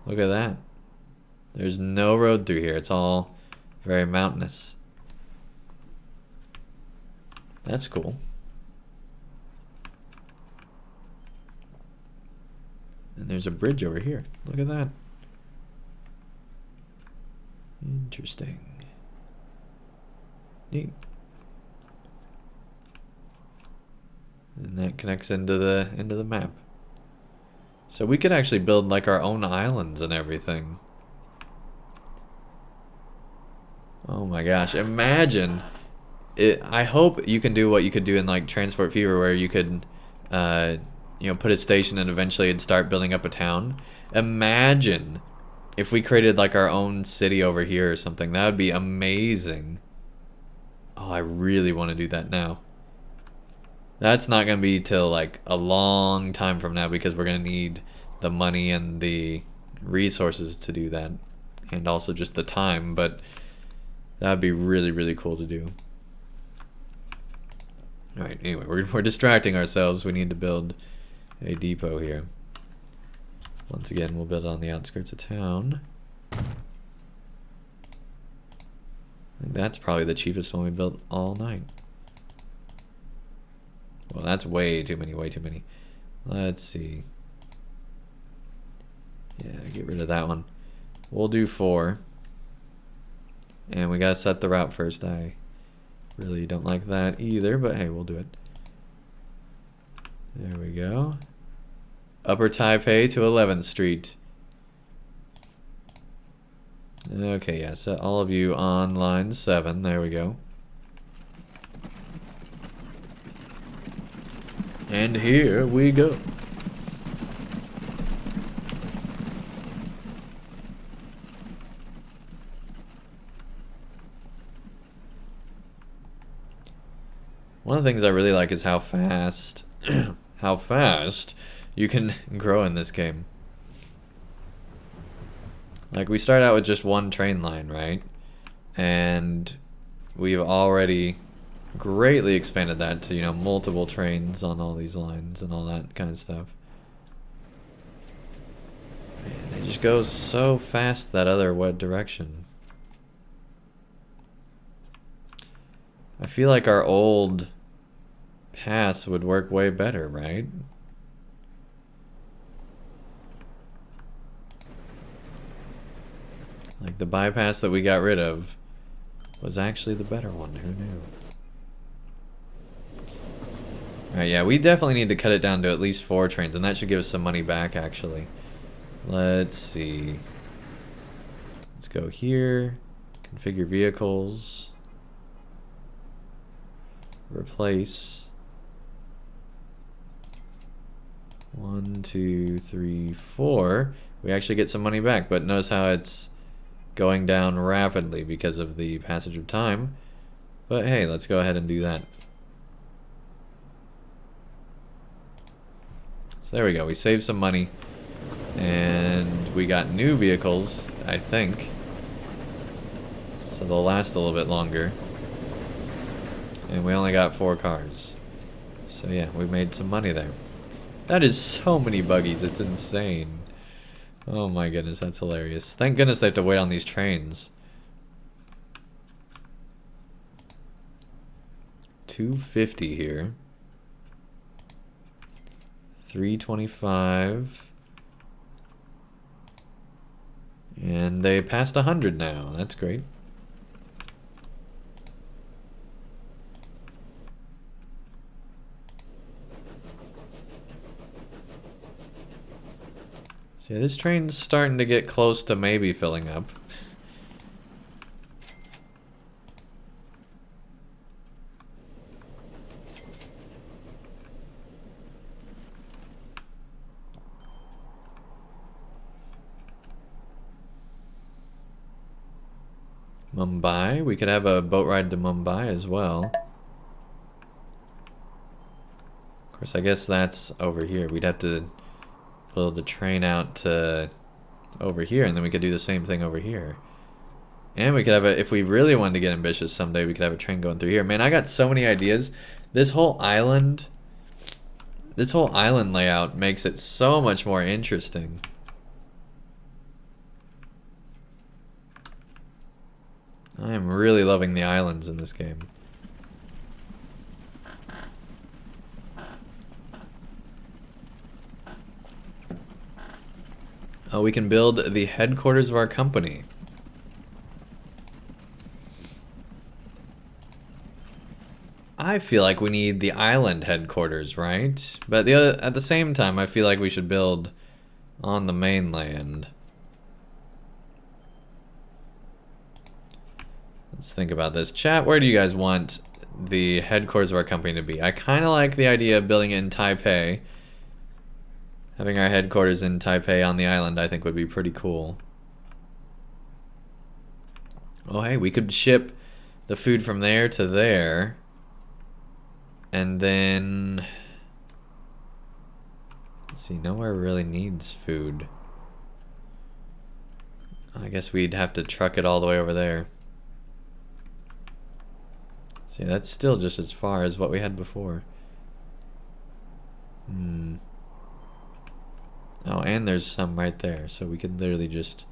Look at that. There's no road through here. It's all very mountainous. That's cool. And there's a bridge over here. Look at that. Interesting. Neat. And that connects into the map. So we could actually build like our own islands and everything. Oh my gosh, imagine it. I hope you can do what you could do in like Transport Fever, where you could you know, put a station and eventually it'd start building up a town. Imagine if we created like our own city over here or something. That would be amazing. Oh, I really want to do that now. That's not going to be till like a long time from now, because we're going to need the money and the resources to do that, and also just the time, but that would be really, really cool to do. Alright, anyway, we're distracting ourselves. We need to build a depot here. Once again, we'll build it on the outskirts of town. I think that's probably the cheapest one we built all night. Well, that's way too many, way too many. Let's see. Yeah, get rid of that one. We'll do 4. And we gotta set the route first. I really don't like that either, but hey, we'll do it. There we go. Upper Taipei to 11th Street. Okay, yeah, set all of you on line 7. There we go. And here we go. One of the things I really like is how fast how fast you can grow in this game. Like, we start out with just one train line, right? And we've already greatly expanded that to, you know, multiple trains on all these lines and all that kind of stuff. just go so fast that other direction. I feel like our old pass would work way better, right? Like the bypass that we got rid of was actually the better one. Who knew? Alright, yeah, we definitely need to cut it down to at least 4 trains, and that should give us some money back, actually. Let's see. Let's go here. Configure vehicles. Replace. 1, 2, 3, 4. We actually get some money back, but notice how it's going down rapidly because of the passage of time. But hey, let's go ahead and do that. So there we go, we saved some money. And we got new vehicles, I think. So they'll last a little bit longer. And we only got 4 cars. So yeah, we made some money there. That is so many buggies, it's insane. Oh my goodness, that's hilarious. Thank goodness they have to wait on these trains. 250 here. 325. And they passed 100 now. That's great. So yeah, this train's starting to get close to maybe filling up. Mumbai. We could have a boat ride to Mumbai as well. Of course, I guess that's over here. We'd have to build the train out to over here, and then we could do the same thing over here. And we could have a, if we really wanted to get ambitious someday, we could have a train going through here. Man, I got so many ideas. This whole island layout makes it so much more interesting. I am really loving the islands in this game. Oh, we can build the headquarters of our company. I feel like we need the island headquarters, right? But at the same time, I feel like we should build on the mainland. Let's think about this. Chat, where do you guys want the headquarters of our company to be? I kind of like the idea of building it in Taipei. Having our headquarters in Taipei on the island, I think, would be pretty cool. Oh, hey, we could ship the food from there to there. And then... let's see, nowhere really needs food. I guess we'd have to truck it all the way over there. See, that's still just as far as what we had before. Oh, and there's some right there, so we could literally just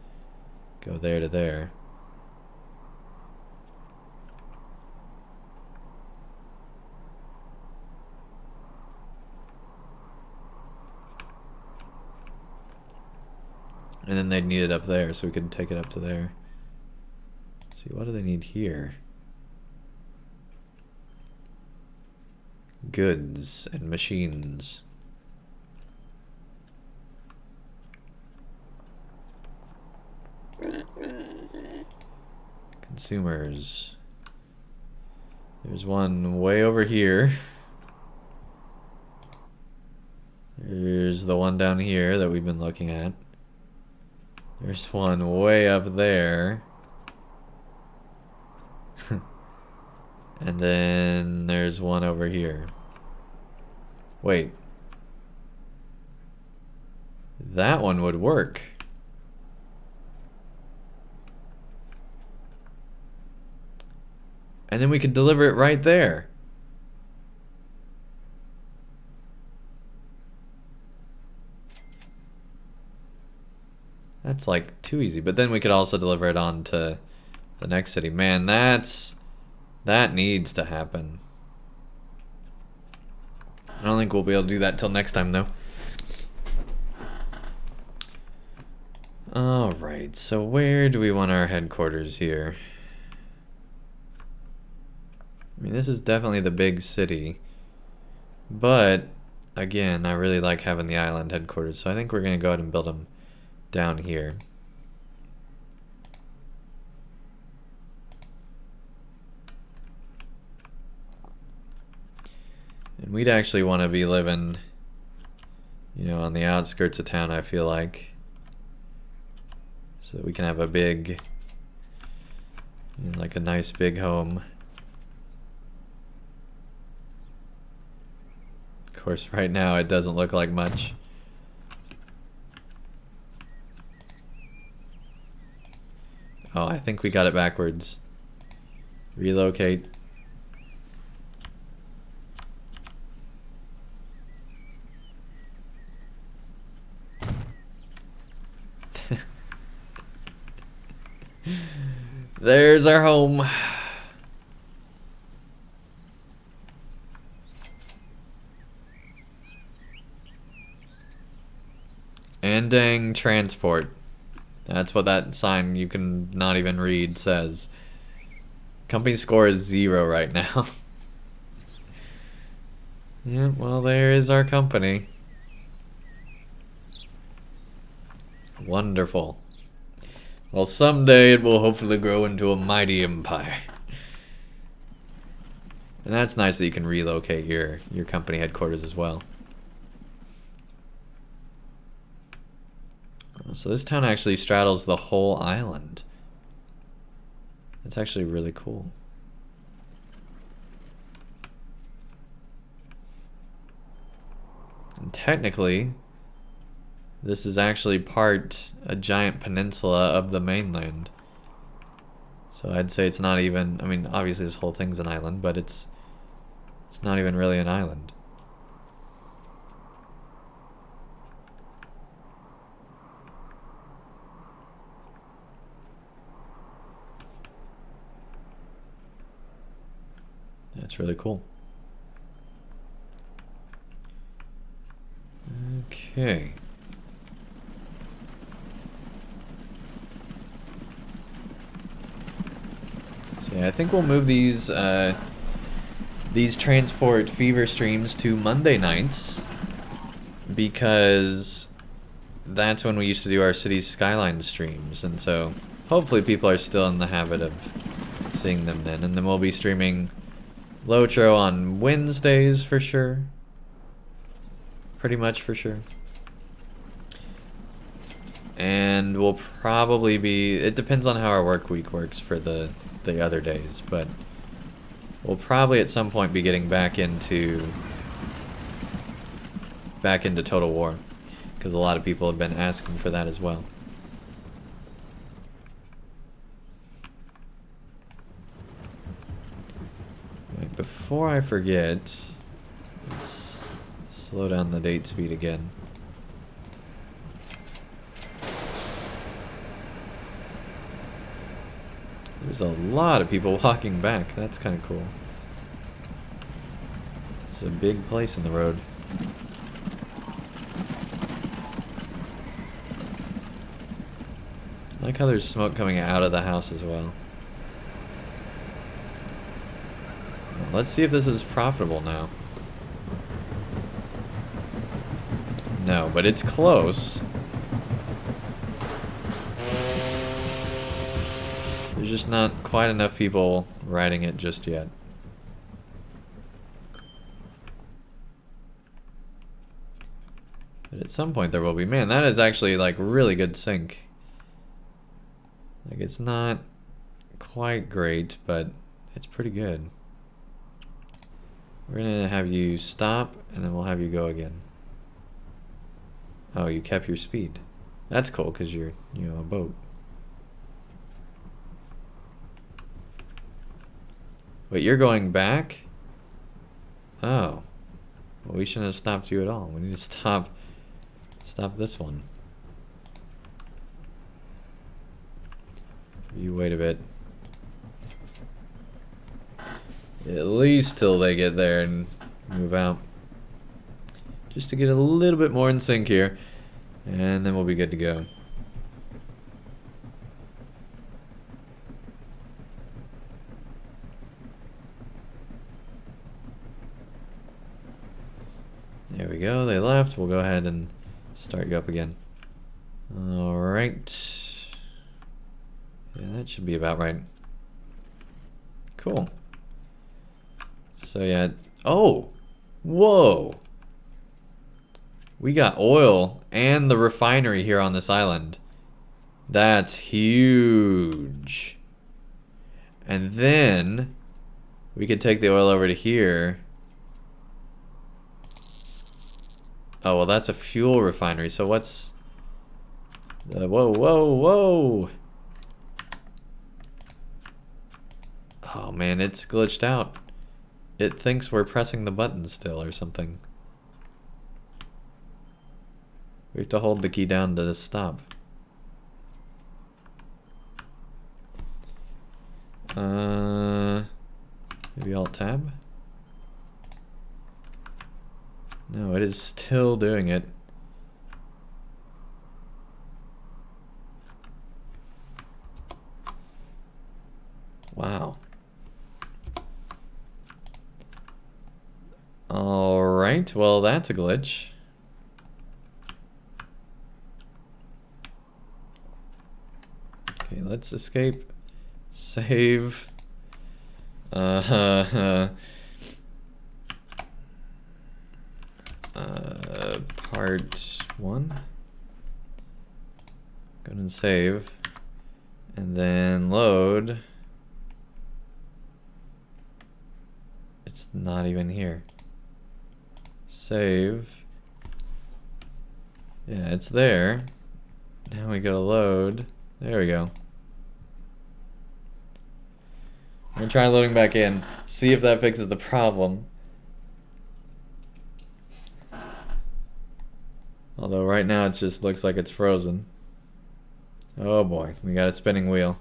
go there to there. And then they'd need it up there, so we could take it up to there. Let's see, what do they need here? Goods and machines. Consumers. There's one way over here. There's the one down here that we've been looking at. There's one way up there. And then there's one over here. Wait. That one would work. And then we could deliver it right there. That's like too easy. But then we could also deliver it on to the next city. Man, that needs to happen. I don't think we'll be able to do that till next time, though. Alright, so where do we want our headquarters here? I mean, this is definitely the big city. But, again, I really like having the island headquarters, so I think we're going to go ahead and build them down here. And we'd actually want to be living, you know, on the outskirts of town, I feel like. So that we can have a big, you know, like a nice big home. Of course, right now it doesn't look like much. Oh, I think we got it backwards. Relocate. There's our home. Andang transport. That's what that sign you can not even read says. Company score is 0 right now. Yeah, well, there is our company. Wonderful. Well, someday it will hopefully grow into a mighty empire. And that's nice that you can relocate your company headquarters as well. So this town actually straddles the whole island. It's actually really cool. And technically, this is actually a giant peninsula of the mainland. So I'd say it's not even, I mean, obviously this whole thing's an island, but it's not even really an island. That's really cool. Okay. So yeah, I think we'll move these transport fever streams to Monday nights because that's when we used to do our city's skyline streams, and so hopefully people are still in the habit of seeing them then. And then we'll be streaming Lotro on Wednesdays for sure. Pretty much for sure. And we'll probably be, it depends on how our work week works for the other days, but we'll probably at some point be getting back into Total War, because a lot of people have been asking for that as well. Right, before I forget, let's slow down the date speed again. There's a lot of people walking back. That's kind of cool. It's a big place in the road. I like how there's smoke coming out of the house as well. Let's see if this is profitable now. No, but it's close. There's just not quite enough people riding it just yet. But at some point there will be. Man, that is actually like really good sync. Like, it's not quite great, but it's pretty good. We're gonna have you stop, and then we'll have you go again. Oh, you kept your speed. That's cool, because you're, you know, a boat. Wait, you're going back? Oh. Well, we shouldn't have stopped you at all. We need to stop this one. You wait a bit. At least till they get there and move out. Just to get a little bit more in sync here. And then we'll be good to go. There we go, they left. We'll go ahead and start you up again. Alright. Yeah, that should be about right. Cool. So yeah. Oh! Whoa! We got oil and the refinery here on this island. That's huge. And then we could take the oil over to here. Oh, well, that's a fuel refinery. So what's the... Whoa, whoa, whoa! Oh, man, it's glitched out. It thinks we're pressing the button still or something. We have to hold the key down to stop. Maybe Alt-Tab? No, it is still doing it. Wow. Alright, well that's a glitch. Okay, let's escape. Save. Part 1. Go and save. And then load. It's not even here. Save. Yeah, it's there. Now we go to load. There we go. I'm gonna try loading back in. See if that fixes the problem. Although right now it just looks like it's frozen. Oh boy, we got a spinning wheel.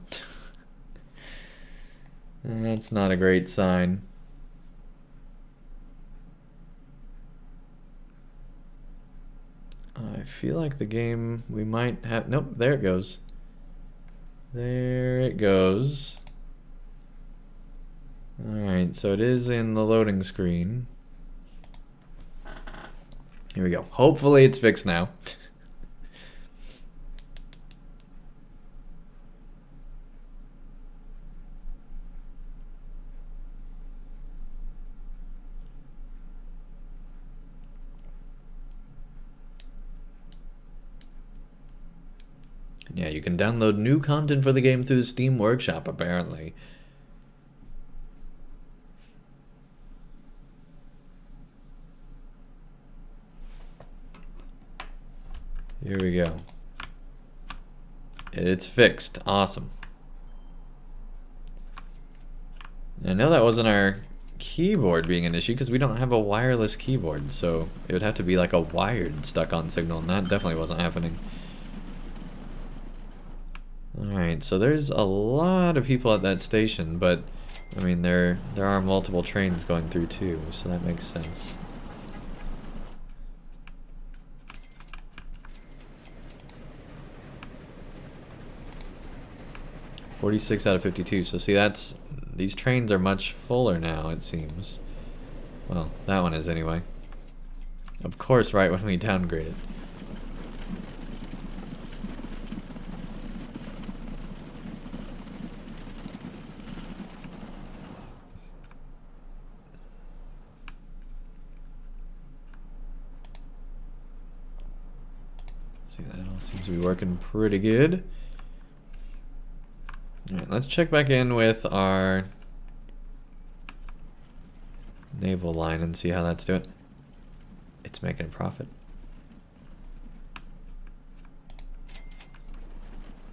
That's not a great sign. I feel like the game we might have... Nope, there it goes. There it goes. Alright, so it is in the loading screen. Here we go. Hopefully it's fixed now. Yeah, you can download new content for the game through the Steam Workshop, apparently. Here we go. It's fixed. Awesome. I know that wasn't our keyboard being an issue because we don't have a wireless keyboard, so it would have to be like a wired stuck-on signal, and that definitely wasn't happening. Alright, so there's a lot of people at that station, but I mean there are multiple trains going through too, so that makes sense. $46 out of 52. So see, these trains are much fuller now, it seems. Well, that one is anyway. Of course, right when we downgrade it. See, that all seems to be working pretty good. Alright, let's check back in with our naval line and see how that's doing. It's making a profit.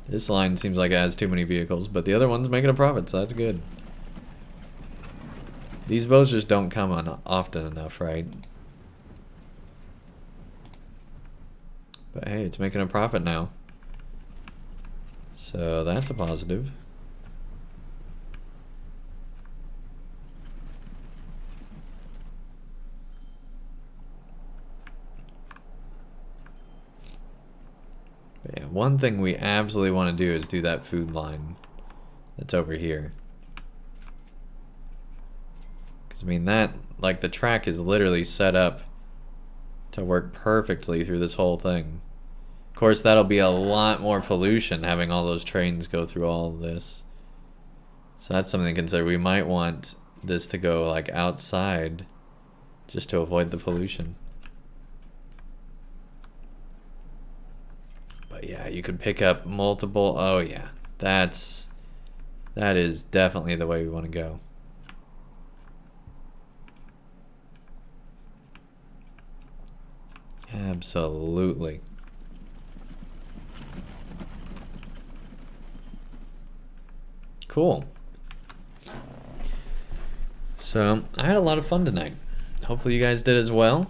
This line seems like it has too many vehicles, but the other one's making a profit, so that's good. These boats just don't come on often enough, right? But hey, it's making a profit now. So that's a positive. one thing we absolutely want to do is do that food line that's over here. Because, I mean, that, like, the track is literally set up to work perfectly through this whole thing. Of course, that'll be a lot more pollution having all those trains go through all of this. So that's something to consider. We might want this to go, like, outside just to avoid the pollution. But yeah, you could pick up multiple. Oh yeah, that is definitely the way we want to go. Absolutely. Cool. So I had a lot of fun tonight. Hopefully you guys did as well.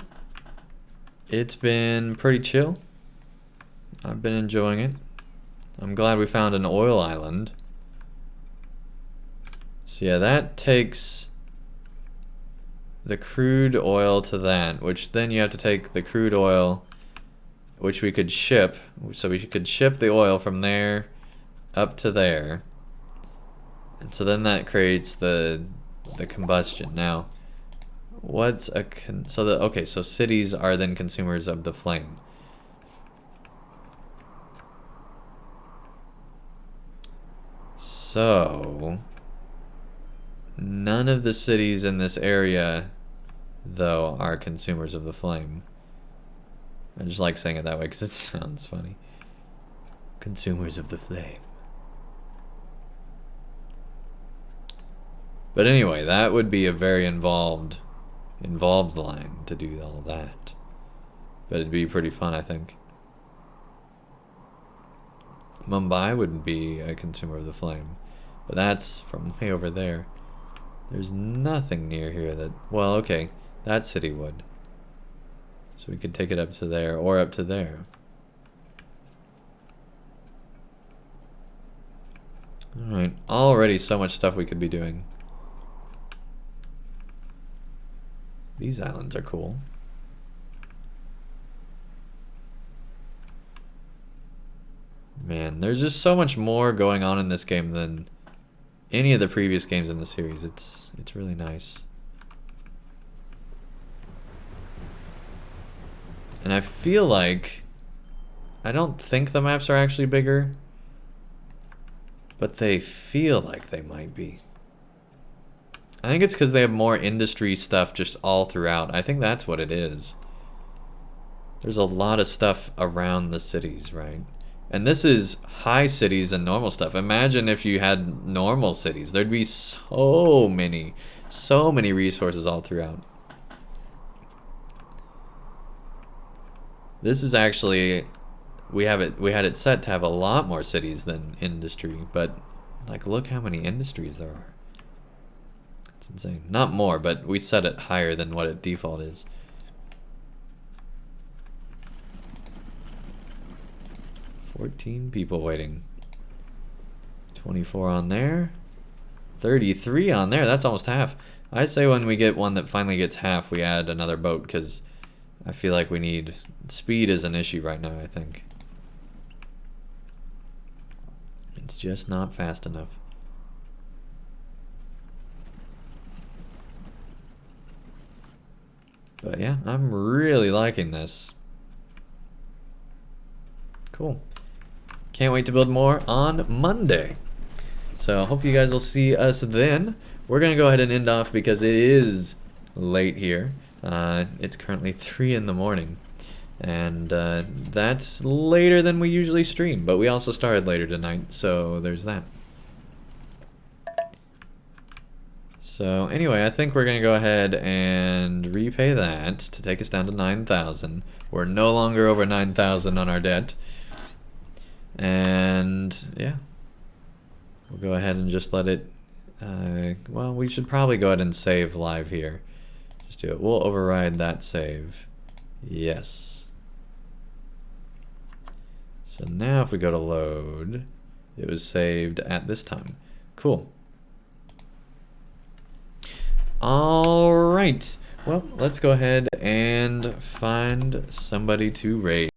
It's been pretty chill. I've been enjoying it. I'm glad we found an oil island. So yeah, that takes the crude oil to that, which then you have to take the crude oil, which we could ship. So we could ship the oil from there up to there. And so then that creates the combustion. Now, what's a okay, so cities are then consumers of the flame. So, none of the cities in this area, though, are consumers of the flame. I just like saying it that way because it sounds funny. Consumers of the flame. But anyway, that would be a very involved line to do all that. But it'd be pretty fun, I think. Mumbai wouldn't be a consumer of the flame, but that's from way over there. There's nothing near here that, well, okay, that city would. So we could take it up to there or up to there. Alright, already so much stuff we could be doing. These islands are cool. Man, there's just so much more going on in this game than any of the previous games in the series. It's really nice. And I feel like I don't think the maps are actually bigger, but they feel like they might be. I think it's because they have more industry stuff just all throughout. I think that's what it is. There's a lot of stuff around the cities, right? And this is high cities and normal stuff. Imagine if you had normal cities. There'd be so many resources all throughout. This is actually, we had it set to have a lot more cities than industry, but like look how many industries there are. It's insane. Not more, but we set it higher than what it default is. $14 people waiting. 24 on there. 33 on there. That's almost half. I say when we get one that finally gets half, we add another boat, because I feel like we need... Speed is an issue right now, I think. It's just not fast enough. But yeah, I'm really liking this. Cool. Can't wait to build more on Monday. So hope you guys will see us then. We're going to go ahead and end off because it is late here. It's currently 3 in the morning. And that's later than we usually stream. But we also started later tonight, so there's that. So anyway, I think we're going to go ahead and repay that to take us down to 9,000. We're no longer over 9,000 on our debt. And yeah, we'll go ahead and just let it, well, we should probably go ahead and save live here. Just do it. We'll override that save. Yes. So now if we go to load, it was saved at this time. Cool. All right. Well, let's go ahead and find somebody to raid.